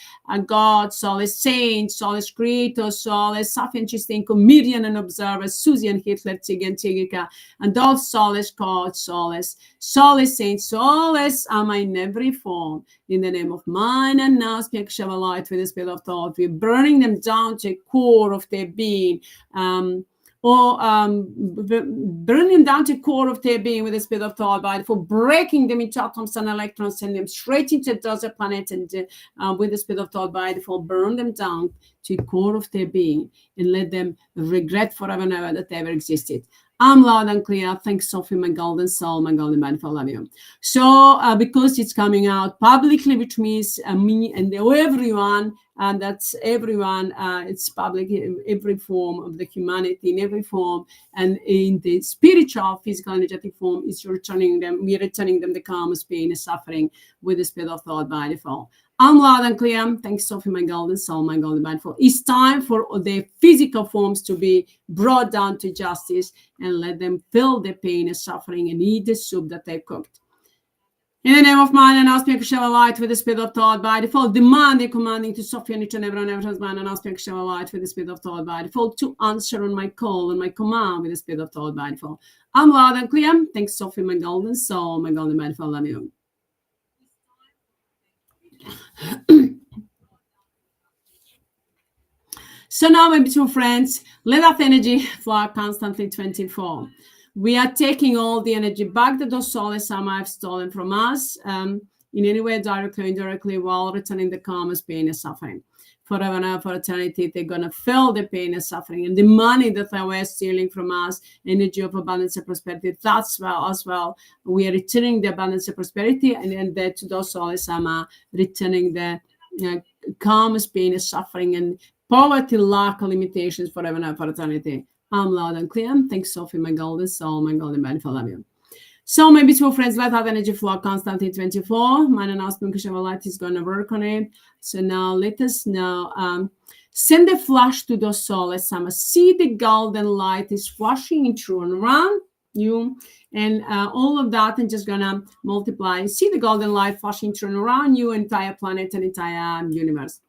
God, souls, saints, souls, creators, souls, Safi and Chistenko, Miriam and observers, Susie and Hitler, Tig and Tigika, and all souls, God, souls, saints, souls, Amma in every form. In the name of mine and now speak Shava light with the spirit of thought. We're burning them down to the core of their being. Burning them down to the core of their being with the spirit of thought by for breaking them into atoms and electrons, send them straight into the desert planet and with the spirit of thought by default, burn them down to the core of their being and let them regret forever and ever that they ever existed. I'm loud and clear. Thanks, Sophie, my golden soul, my golden man, for love you. So, because it's coming out publicly, which means me and everyone, and that's everyone, it's public in every form of the humanity, in every form, and in the spiritual, physical, energetic form, is returning them, we're returning them the karmas, pain, and suffering with the spirit of thought by default. I'm loud and clear. Thanks, Sophie, my golden soul, my golden mindful. It's time for the physical forms to be brought down to justice and let them feel the pain and suffering and eat the soup that they've cooked. In the name of mine and aspect Shava light with the spirit of thought by default, demanding, commanding to Sophie and each and everyone everyone's man and aspect Shava light with the spirit of thought by default to answer on my call and my command with the spirit of thought by default. I'm loud and clear. Thanks, Sophie, my golden soul, my golden mindful. Love you. So now, my beautiful friends, let that energy flow constantly 24. We are taking all the energy back that those souls have stolen from us in any way, directly or indirectly, while returning the karmas, pain, and suffering. Forever and ever, for eternity, they're going to feel the pain and suffering. And the money that they were stealing from us, energy of abundance and prosperity, that's as well. We are returning the abundance and prosperity, and then to those souls, returning the karmas, pain, and suffering, and poverty, lack, limitations forever and ever, for eternity. I'm loud and clear. Thanks, Sophie, my golden soul, my golden body, for love you. So, my beautiful friends, let that energy flow constantly 24. Mine announcement, Kushava Light is going to work on it. So now let us know. Send the flash to the soulless. See the golden light is flashing through and around you. And all of that and just going to multiply. See the golden light flashing through and around you, entire planet and entire universe.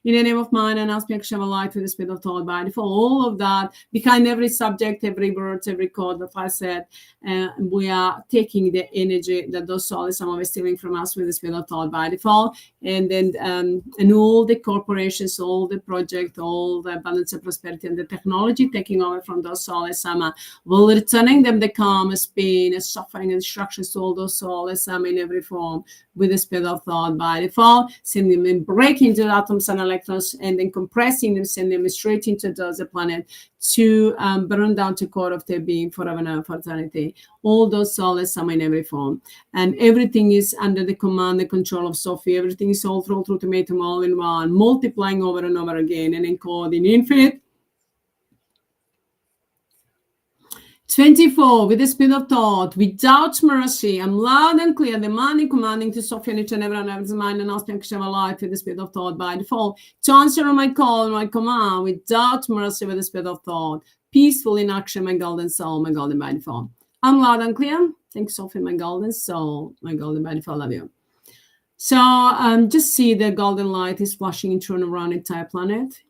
In the name of mine and aspect Shava light with the spirit of thought body for all of that, behind every subject, every word, every code that I said, we are taking the energy that those souls are stealing from us with the spirit of thought by default, and then and all the corporations, all the project, all the abundance and prosperity and the technology taking over from those souls, will returning them the karmas, pain, and suffering and destructions to all those souls in every form with the spirit of thought by default, sending them breaking into the atoms and electrons and then compressing them, sending them straight into the planet to burn down to core of their being forever and ever for eternity. All those souls in every form. And everything is under the command, the control of Sophie. Everything is all through ultimatum, all in one, multiplying over and over again and encoding infinite 24, with the speed of thought, without mercy, I'm loud and clear, demanding, commanding to Sophie and each and every one of mind and asking to have a life with the speed of thought by default, to answer my call, my command, without mercy, with the speed of thought, peaceful in action, my golden soul, my golden by default. I'm loud and clear. Thanks, Sophie, my golden soul, my golden by default. Love you. So just see the golden light is flashing and turning around the entire planet,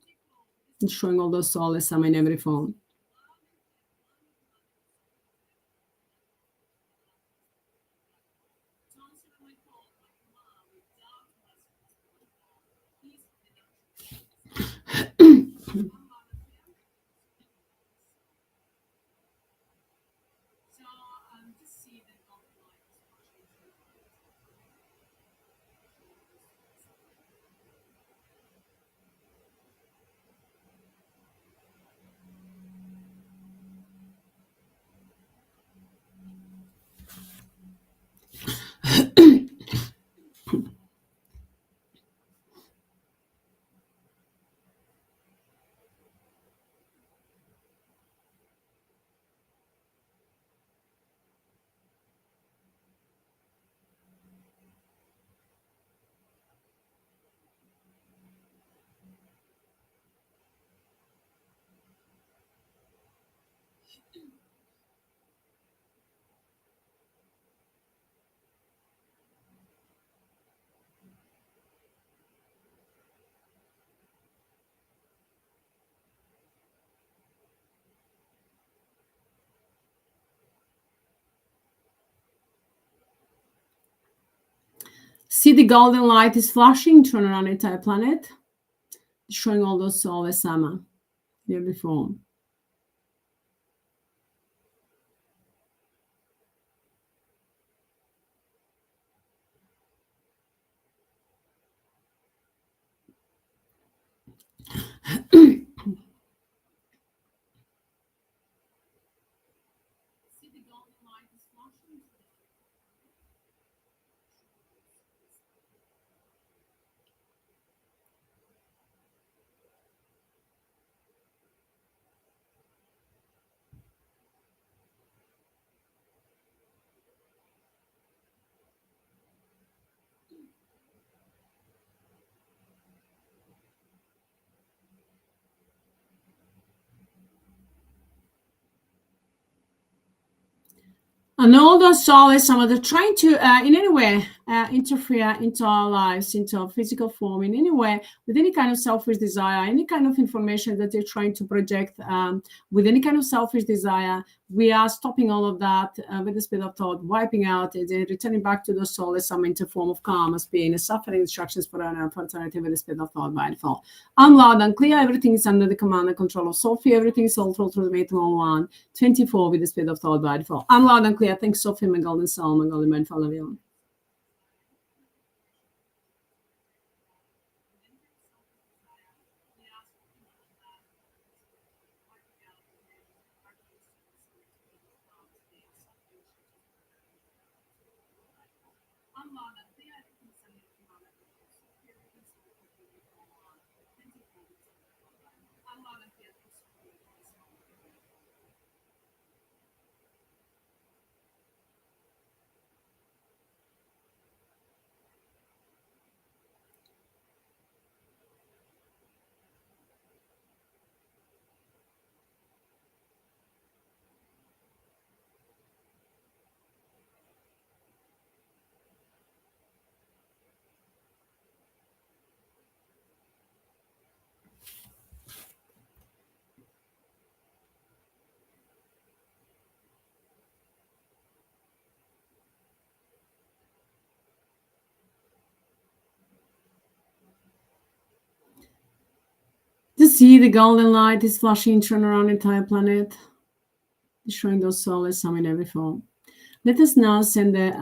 and showing all those soulless in every form. See the golden light is flashing, turn around the entire planet, showing all those soulless AMMA here before. And all those soulless AMMA, they're trying to, in any way, interfere into our lives, into our physical form, in any way, with any kind of selfish desire, any kind of information that they're trying to project, with any kind of selfish desire. We are stopping all of that with the speed of thought, wiping out it, and returning back to the soulless AMMA into form of karma, pain, suffering, instructions for an opportunity with the speed of thought by default. I'm loud and clear. Everything is under the command and control of Sophie. Everything is all through the Mate 101. 24 with the speed of thought by default. I'm loud and clear. Thanks, Sophie, my golden soul, my golden man, follow you. To see the golden light is flashing, turn around the entire planet, showing those soulless some in every form. Let us now send the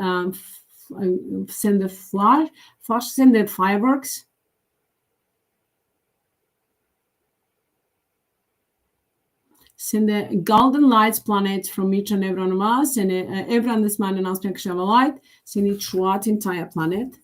send the send the fireworks. Send the golden lights planet from each and every one of us, and everyone this man and us make sure a light. Send it throughout the entire planet.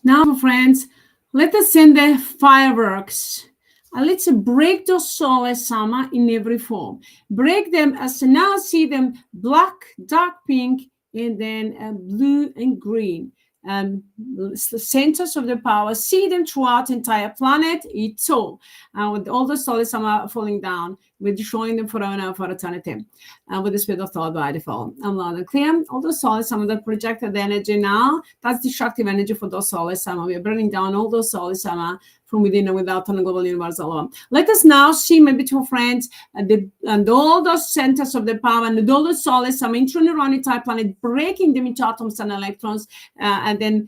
Now, friends, let us send the fireworks. Let's break those soulless Amma in every form. Break them as now see them black, dark pink, and then blue and green. Centers of the power, see them throughout the entire planet. It's all. With all the soulless Amma falling down, we're destroying them forever and for eternity. With the spirit of thought by default. I'm loud and clear. All the soulless Amma that projected the energy now, that's destructive energy for those soulless Amma. We are burning down all those soulless Amma from within and without on the global universe alone. Let us now see, my beautiful friends, and all those centers of the power and all the soulless Amma interneuronal type planet, breaking them into atoms and electrons, and then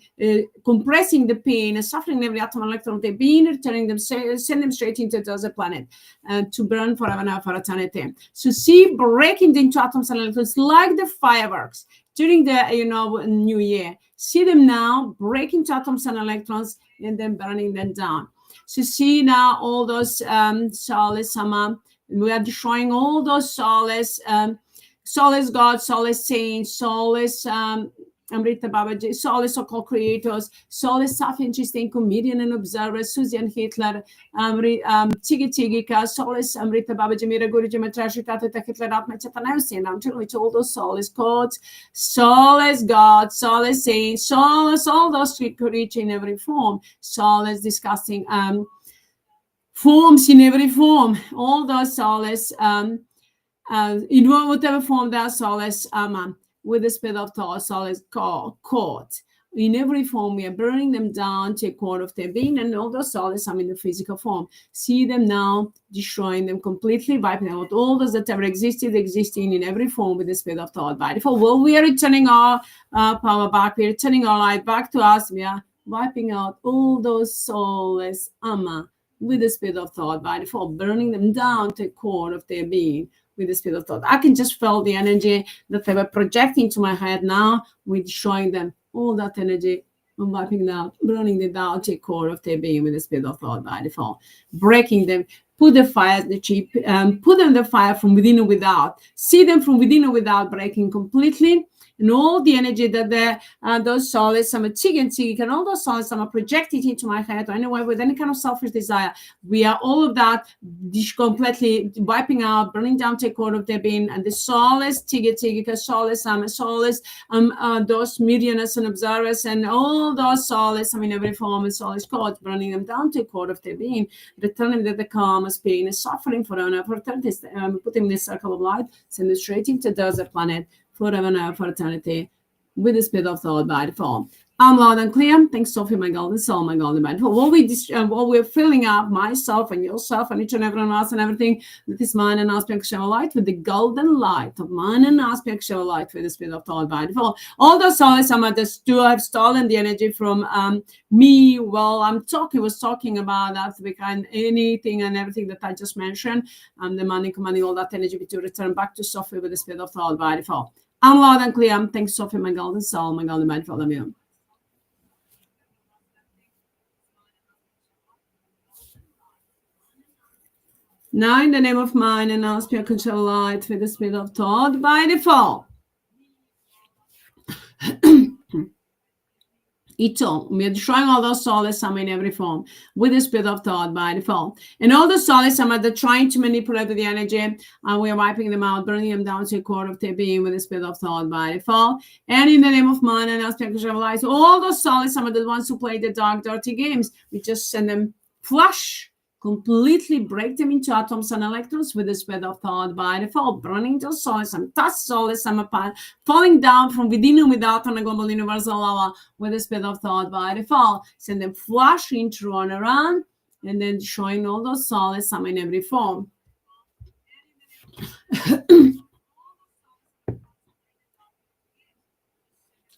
compressing the pain and suffering every atom and electron of their being, returning them, send them straight into the other planet to burn forever and for eternity. So see, breaking them into atoms and electrons like the fireworks during the New Year. See them now breaking into atoms and electrons and then burning them down. So see now all those soulless Amma. We are destroying all those soulless, soulless God, soulless saints, soulless Amrita Babaji, soulless so-called creators, soulless SOPHIE interesting comedian and observer, Susie and Hitler, Chigi Chigika, soulless Amrita Babaji, Mira Guruji, Matrashi Tata Hitler, Atma Chatanausi, and I'm telling you all those soulless gods, soulless God, soulless saints, soulless, all those creatures in every form, soulless disgusting forms in every form, all those soulless, in whatever form they are soulless, with the spirit of thought, soulless caught. In every form, we are burning them down to a core of their being, and all those soulless in the physical form. See them now, destroying them completely, wiping out all those that ever existed, existing in every form with the spirit of thought. By default, well, we are returning our power back, we are returning our light back to us, we are wiping out all those soulless Amma with the spirit of thought. By default, burning them down to a core of their being with the spirit of thought. I can just feel the energy that they were projecting to my head now. We're destroying them, all that energy, and wiping them out, burning them down to the core of their being with the spirit of thought by default, breaking them, put the fire, put them the fire from within and without, see them from within and without, breaking completely. And all the energy that those soulless, some Chigi and all those souls, some are projected into my head or anyway with any kind of selfish desire. We are all of that completely wiping out, burning down to a core of their being, and the soulless Chigi, soulless, soulless, those medianers and observers, and all those soulless, every form of soulless code, burning them down to a core of their being, returning them the calmest pain and suffering for eternity, put them in this circle of light, send them straight into the other planet. Forever and ever for eternity, with the spirit of thought by default. I'm loud and clear. Thanks, Sophie, my golden soul, my golden bed. While we're filling up myself and yourself and each and everyone else and everything that is mine and aspect show light with the golden light of mine and aspect show light with the spirit of thought by default. All those souls have stolen the energy from me. Well, was talking about that behind anything and everything that I just mentioned. The money, commanding all that energy to return back to Sophie with the spirit of thought by default. I'm loud and clear. Thanks, Sophie, my golden soul, my golden bed. Follow me on. Now, in the name of mine and our spirit control light with the spirit of thought by default. We are destroying all those soulless in every form with the spirit of thought by default. And all the soulless that are trying to manipulate the energy, and we are wiping them out, burning them down to the core of their being with the spirit of thought by default. And in the name of mine and our spirit of light, all those soulless are the ones who play the dark, dirty games. We just send them flush. Completely break them into atoms and electrons with the spirit of thought by default, burning those souls and touch souls apart, falling down from within and without on a global universal level with the spirit of thought by default. Send them flashing through and around, and then showing all those souls in every form.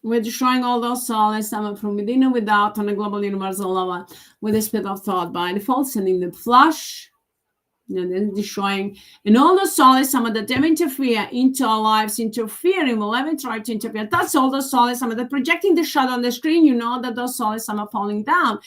We're destroying all those souls from within and without on a global universal level with the spirit of thought by default, sending them flush and then destroying, and all the soulless some of that them interfere into our lives, interfering, will ever try to interfere. That's all the soulless some of that projecting the shadow on the screen. You know that those soulless some are falling down,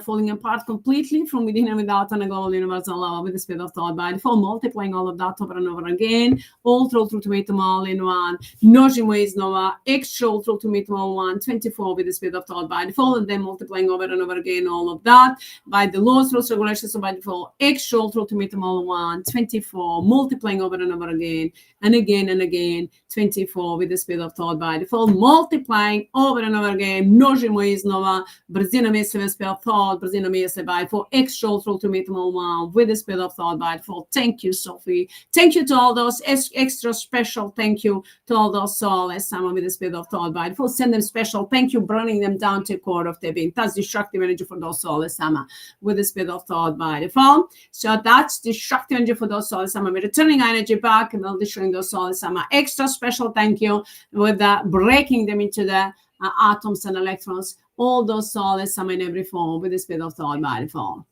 falling apart completely from within and without on a global universal level with the spirit of thought by default, multiplying all of that over and over again. All through ultimatum all in one, nojimo is nova, extra ultimatum all 124 with the spirit of thought by default, and then multiplying over and over again all of that by the laws, rules, regulations of by default, extra ultimatum all 124, multiplying over and over again and again 24 with the speed of thought by default, multiplying over and over again. Množimo iznova, brzina misli speed of thought, brzina misli by default, extra ultimatum all 1 with the speed of thought by default. Thank you, Sophie. Thank you to all those extra special thank you to all those soulless someone with the speed of thought by default. Send them special thank you, burning them down to the core of their being. That's destructive energy for those soulless someone with the speed of thought by default. So that's destructive energy for those soulless someone. We're returning energy back and they'll destroying those soulless someone. Extra special thank you with that, breaking them into the atoms and electrons. All those soulless someone in every form with the speed of thought by default.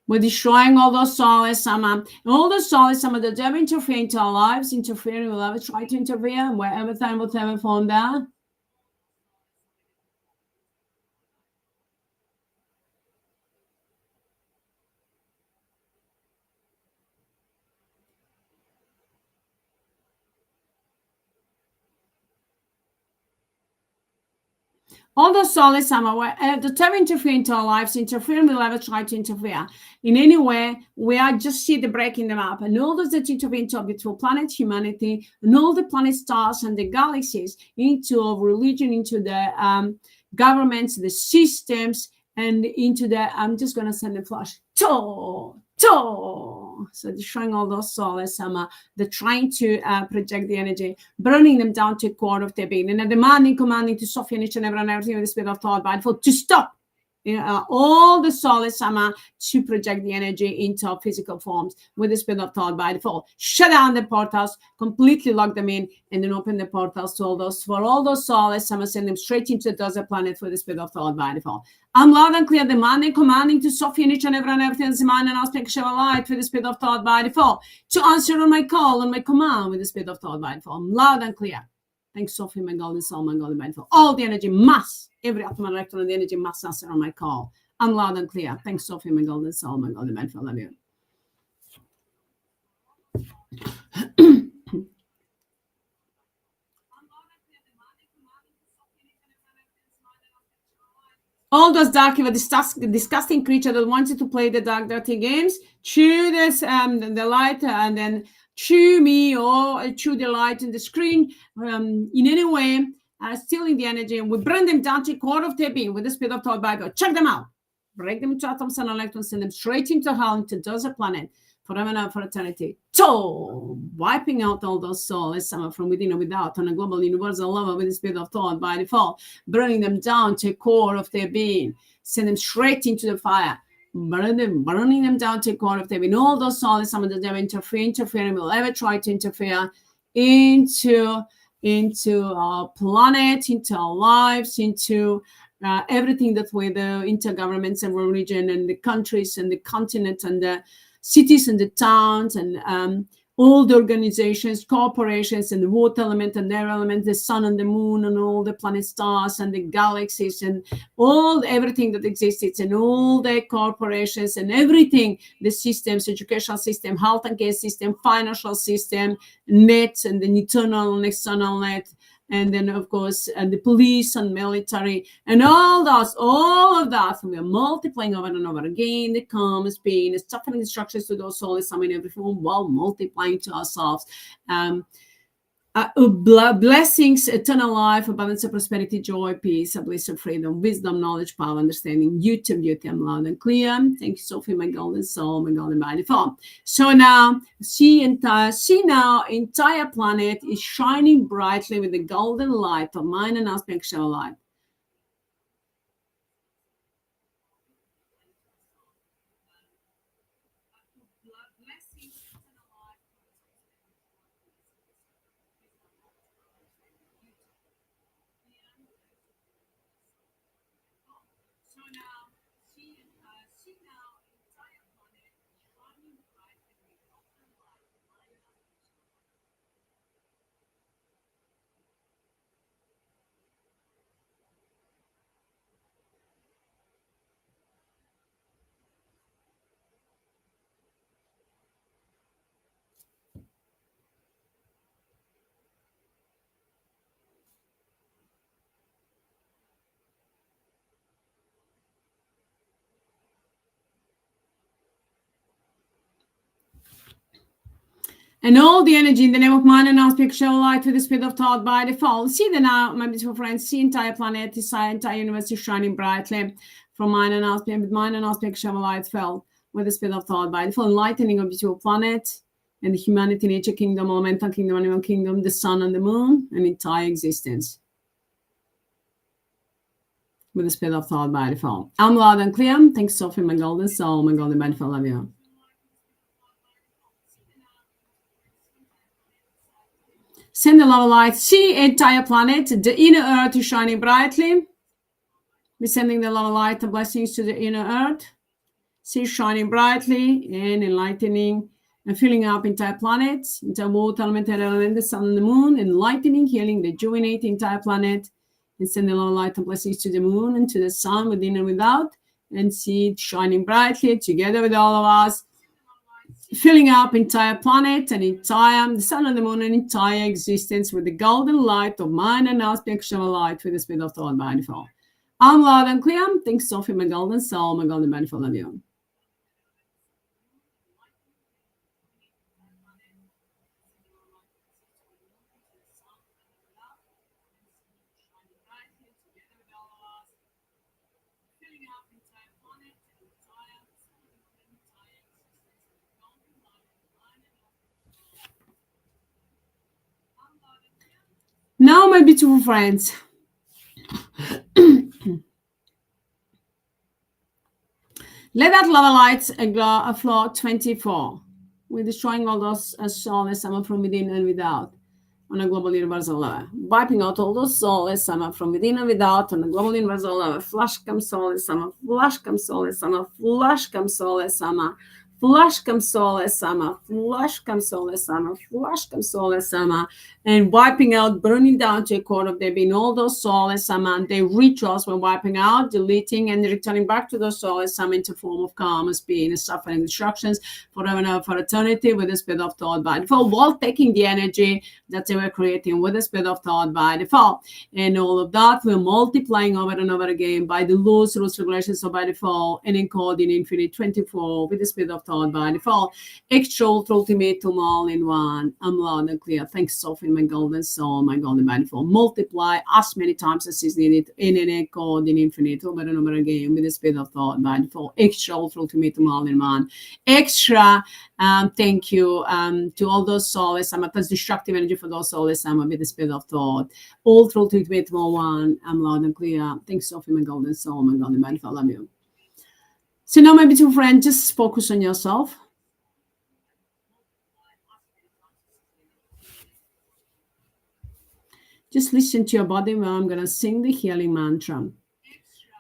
We're destroying all those soulless sama. All the soulless sama that ever interfere into our lives, interfering, will ever try to interfere, wherever time, whatever form that. All those soulless sama, wherever ever interfere into our lives, interfering, will ever try to interfere in any way. We are just see the breaking them up, and all those that interfere into our beautiful planet, humanity, and all the planet stars and the galaxies, into our religion, into the governments, the systems, and into the. I'm just gonna send a flash. So destroying all those soulless sama, they're trying to project the energy, burning them down to the core of their being, and commanding to Sophie and each and everything with the spirit of thought by default to stop all the soulless sama to project the energy into our physical forms with the spirit of thought by default. Shut down the portals, completely lock them in, and then open the portals to all those soulless sama, send them straight into the desert planet for the spirit of thought by default. I'm loud and clear, demanding, commanding to Sophie and each and everything in mind and aspect show a light with the spirit of thought by default to answer on my call and my command with the spirit of thought by default. I'm loud and clear. Thanks, Sophie, my golden soul, my golden mind for all the energy mass, every atom and electron of the energy mass answer on my call. I'm loud and clear. Thanks, Sophie, my golden soul, my golden mind for love you. All those dark, evil, disgusting creature that wanted to play the dark, dirty games, chew this, the light, and then chew me or chew the light in the screen in any way, stealing the energy, and we burn them down to the core of their being with the spirit of thought Bible. Check them out. Break them into atoms and electrons, send them straight into hell, into the planet, forever and for eternity. So, wiping out all those souls, some from within and without, on a global universal level with the spirit of thought by default, burning them down to the core of their being, send them straight into the fire, burning them down to the core of their being. All those souls, some of them interfering, will ever try to interfere into our planet, into our lives, into everything that way, the intergovernments and religion and the countries and the continent and the cities and the towns and all the organizations, corporations, and the water element and air element, the sun and the moon and all the planet stars and the galaxies and everything that exists and all the corporations and everything, the systems, educational system, health and care system, financial system, nets and the internal and external net, and then of course the police and military and all of that, we are multiplying over and over again the karmas, pain, suffering, instructions to those souls, some in every form, while multiplying to ourselves blessings, eternal life, abundance of prosperity, joy, peace, bliss of freedom, wisdom, knowledge, power, understanding, beauty, I'm loud and clear. Thank you, Sophie, my golden soul, my golden body form. So now, see now, entire planet is shining brightly with the golden light of mind and aspect show light. And all the energy in the name of mind and aspect shall light with the speed of thought by default. See the now, my beautiful friends, see entire planet, this entire universe is shining brightly from mind and aspect, with mind and aspect shall light fell with the speed of thought by default, enlightening of beautiful planet and the humanity, nature kingdom, elemental kingdom, animal kingdom, the sun and the moon, and entire existence with the speed of thought by default. I'm loud and clear. Thanks, Sophie, my golden soul, my golden man, love you. Send the love of light. See entire planet. The inner earth is shining brightly. We're sending the love of light and blessings to the inner earth. See shining brightly and enlightening and filling up entire planets, entire water element, the sun and the moon, enlightening, healing, rejuvenating entire planet. And send the love of light and blessings to the moon and to the sun within and without. And see it shining brightly together with all of us. Filling up entire planet and entire the sun and the moon and entire existence with the golden light of mind and aspect of light with the speed of thought by default. I'm loud and clear. Thanks, Sophie, my golden soul, my golden manifold, love you. Now, my beautiful friends, let that love light flow 24. We're destroying all those soulless summer from within and without on a global universal level. Wiping out all those soulless summer from within and without on a global universal level. Flash comes soulless summer, flash comes soulless summer, flash comes soulless summer. Flash comes soulless summer, flash comes soulless summer, flash comes soulless summer, and wiping out, burning down to a core of there being all those soulless summer, and the rituals were wiping out, deleting, and returning back to those soulless summer into form of karmas, pain, suffering, destructions, forever and ever for eternity with the speed of thought by default, while taking the energy that they were creating with the speed of thought by default. And all of that we're multiplying over and over again by the laws, rules, regulations of by default, and encoding infinite 24 with the speed of thought by default. Extra ultimatum all in one. I'm loud and clear. Thanks, Sophie, my golden soul, my golden by default. Multiply as many times as is needed in an encode in infinite over and over again with the speed of thought by default. Extra ultimatum all in one. Extra thank you to all those soulless that's destructive energy for those soulless with the speed of thought. All through ultimate one. I'm loud and clear. Thanks, Sophie, my golden soul, my golden man, I love you. So now, my beautiful friend, just focus on yourself. Just listen to your body while I'm going to sing the healing mantra.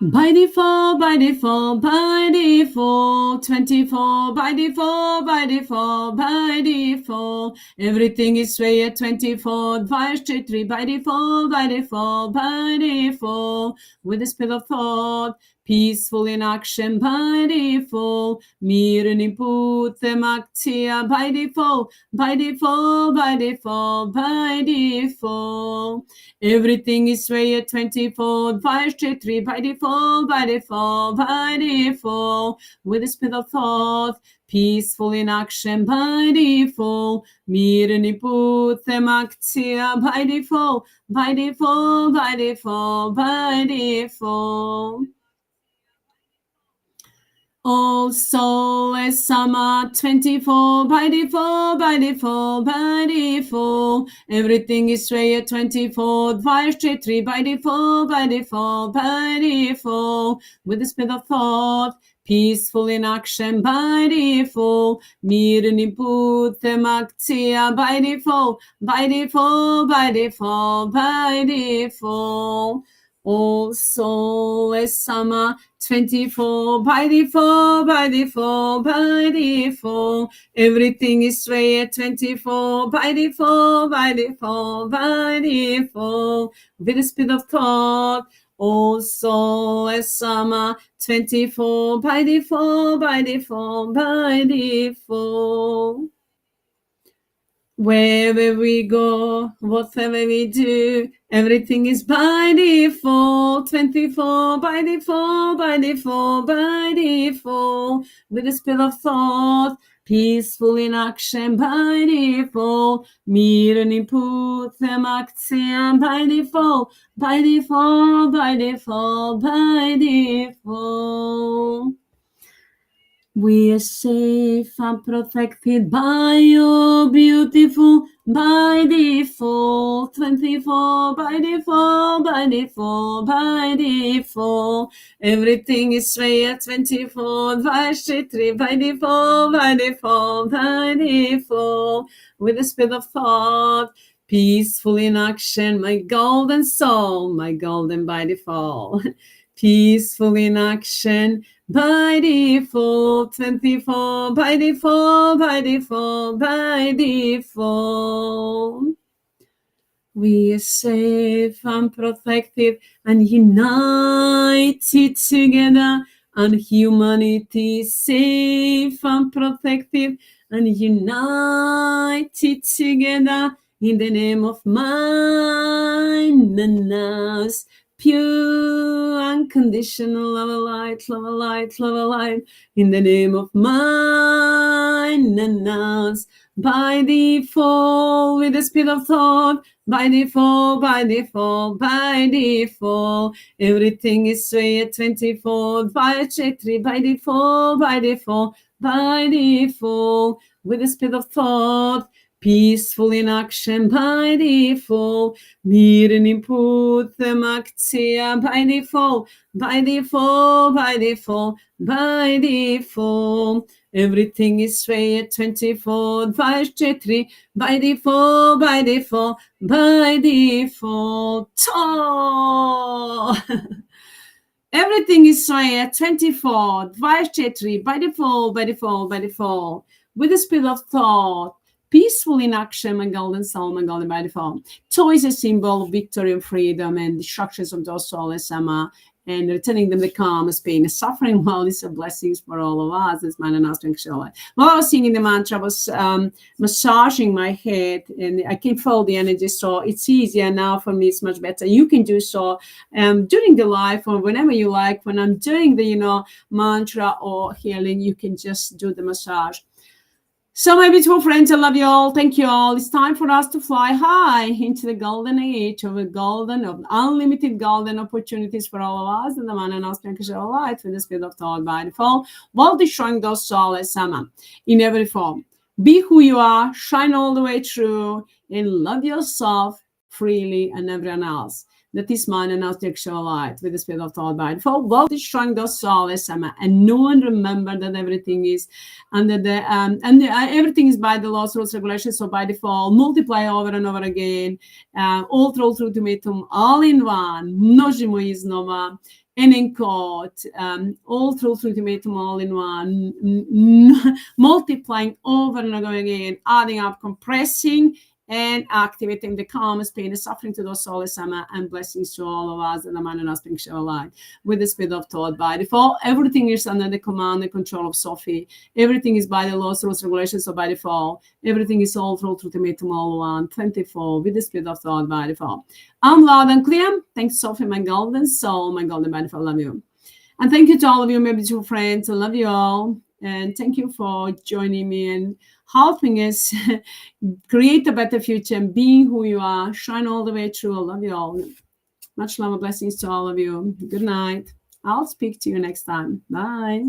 By default, by default, by default, 24, by default, by default, by default, everything is way at 24, by 3, by default, by default, by default, with the speed of thought, peaceful in action by default, mirani putem actia by default, by default, by default, by default. Everything is way at 24, 5-3 by default, by default, by default, with the speed of thought, peaceful in action by default, mirani putem actia by default, by default, by default, by default. All soulless summer 24 by default, by default, by default. Everything is way at 24, 5-3 by default, by default, by default. With the speed of thought, peaceful in action by default. Mirni putem actia by default, by default, by default, by default. all soulless AMMA 24 by default, by default, by default. Everything is straight 24 by default, by default, by default. With the speed of thought, all soulless AMMA 24 by default, by default, by default. Wherever we go, whatever we do, everything is by default, 24 by default, by default, by default. With the speed of thought, peaceful in action by default. Miren input them action by default, by default, by default, by default. We are safe and protected by your beautiful by default, 24 by default, by default, by default. Everything is straight 24 by 3 by default, by default, by default. With the speed of thought, peaceful in action, my golden soul, my golden by default. Peaceful in action, by default, 24 by default, by default, by default. We are safe and protected and united together, and humanity is safe and protected and united together in the name of mine and ours. Pure, unconditional love of light, love of light, love of light, in the name of mine and ours. By default, with the speed of thought, by default, by default, by default. Everything is straight 24 by 3 by default, by default, by default. With the speed of thought, peaceful in action by default. Miren input them aktia by default, by default, by default, by default. Everything is straight 24 by 3 by default, by default, by default. Oh! Everything is straight 24 by 3 by default, by default, by default. With the speed of thought, peaceful in action, my golden soul, my golden by default. Toy is a symbol of victory and freedom and destructions of those soulless AMMA, and returning them the calmest pain and suffering. Well, these are blessings for all of us. This man and I while I was singing the mantra, I was massaging my head, and I can feel the energy, so it's easier now for me. It's much better. You can do so during the live or whenever you like. When I'm doing the mantra or healing, you can just do the massage. So my beautiful friends, I love you all. Thank you all. It's time for us to fly high into the golden age of unlimited golden opportunities for all of us. And the man and us can show light with the speed of thought by default, while destroying those soulless AMMA in every form. Be who you are, shine all the way through, and love yourself freely and everyone else. That is mine and us show light with the speed of thought by default, while destroying those soulless AMMA. And no one remember that everything is under the everything is by the laws, rules, regulations. So by default, multiply over and over again. All ultimatum, all in one. Množimo iznova. And in quote, all ultimatum, all in one. Multiplying over and over again, adding up, compressing, and activating the calmest pain and suffering to those soulless AMMA, and blessings to all of us and the man and us being show alive with the speed of thought by default. Everything is under the command and control of SOPHIE. Everything is by the laws, rules, regulations. So by default, everything is all through ultimatum, all one, 24 with the speed of thought by default. I'm loud and clear. Thanks, SOPHIE, my golden soul, my golden by default. Love you. And thank you to all of you, my beautiful friends. I love you all. And thank you for joining me and helping us create a better future and being who you are. Shine all the way through. I love you all. Much love and blessings to all of you. Good night. I'll speak to you next time. Bye.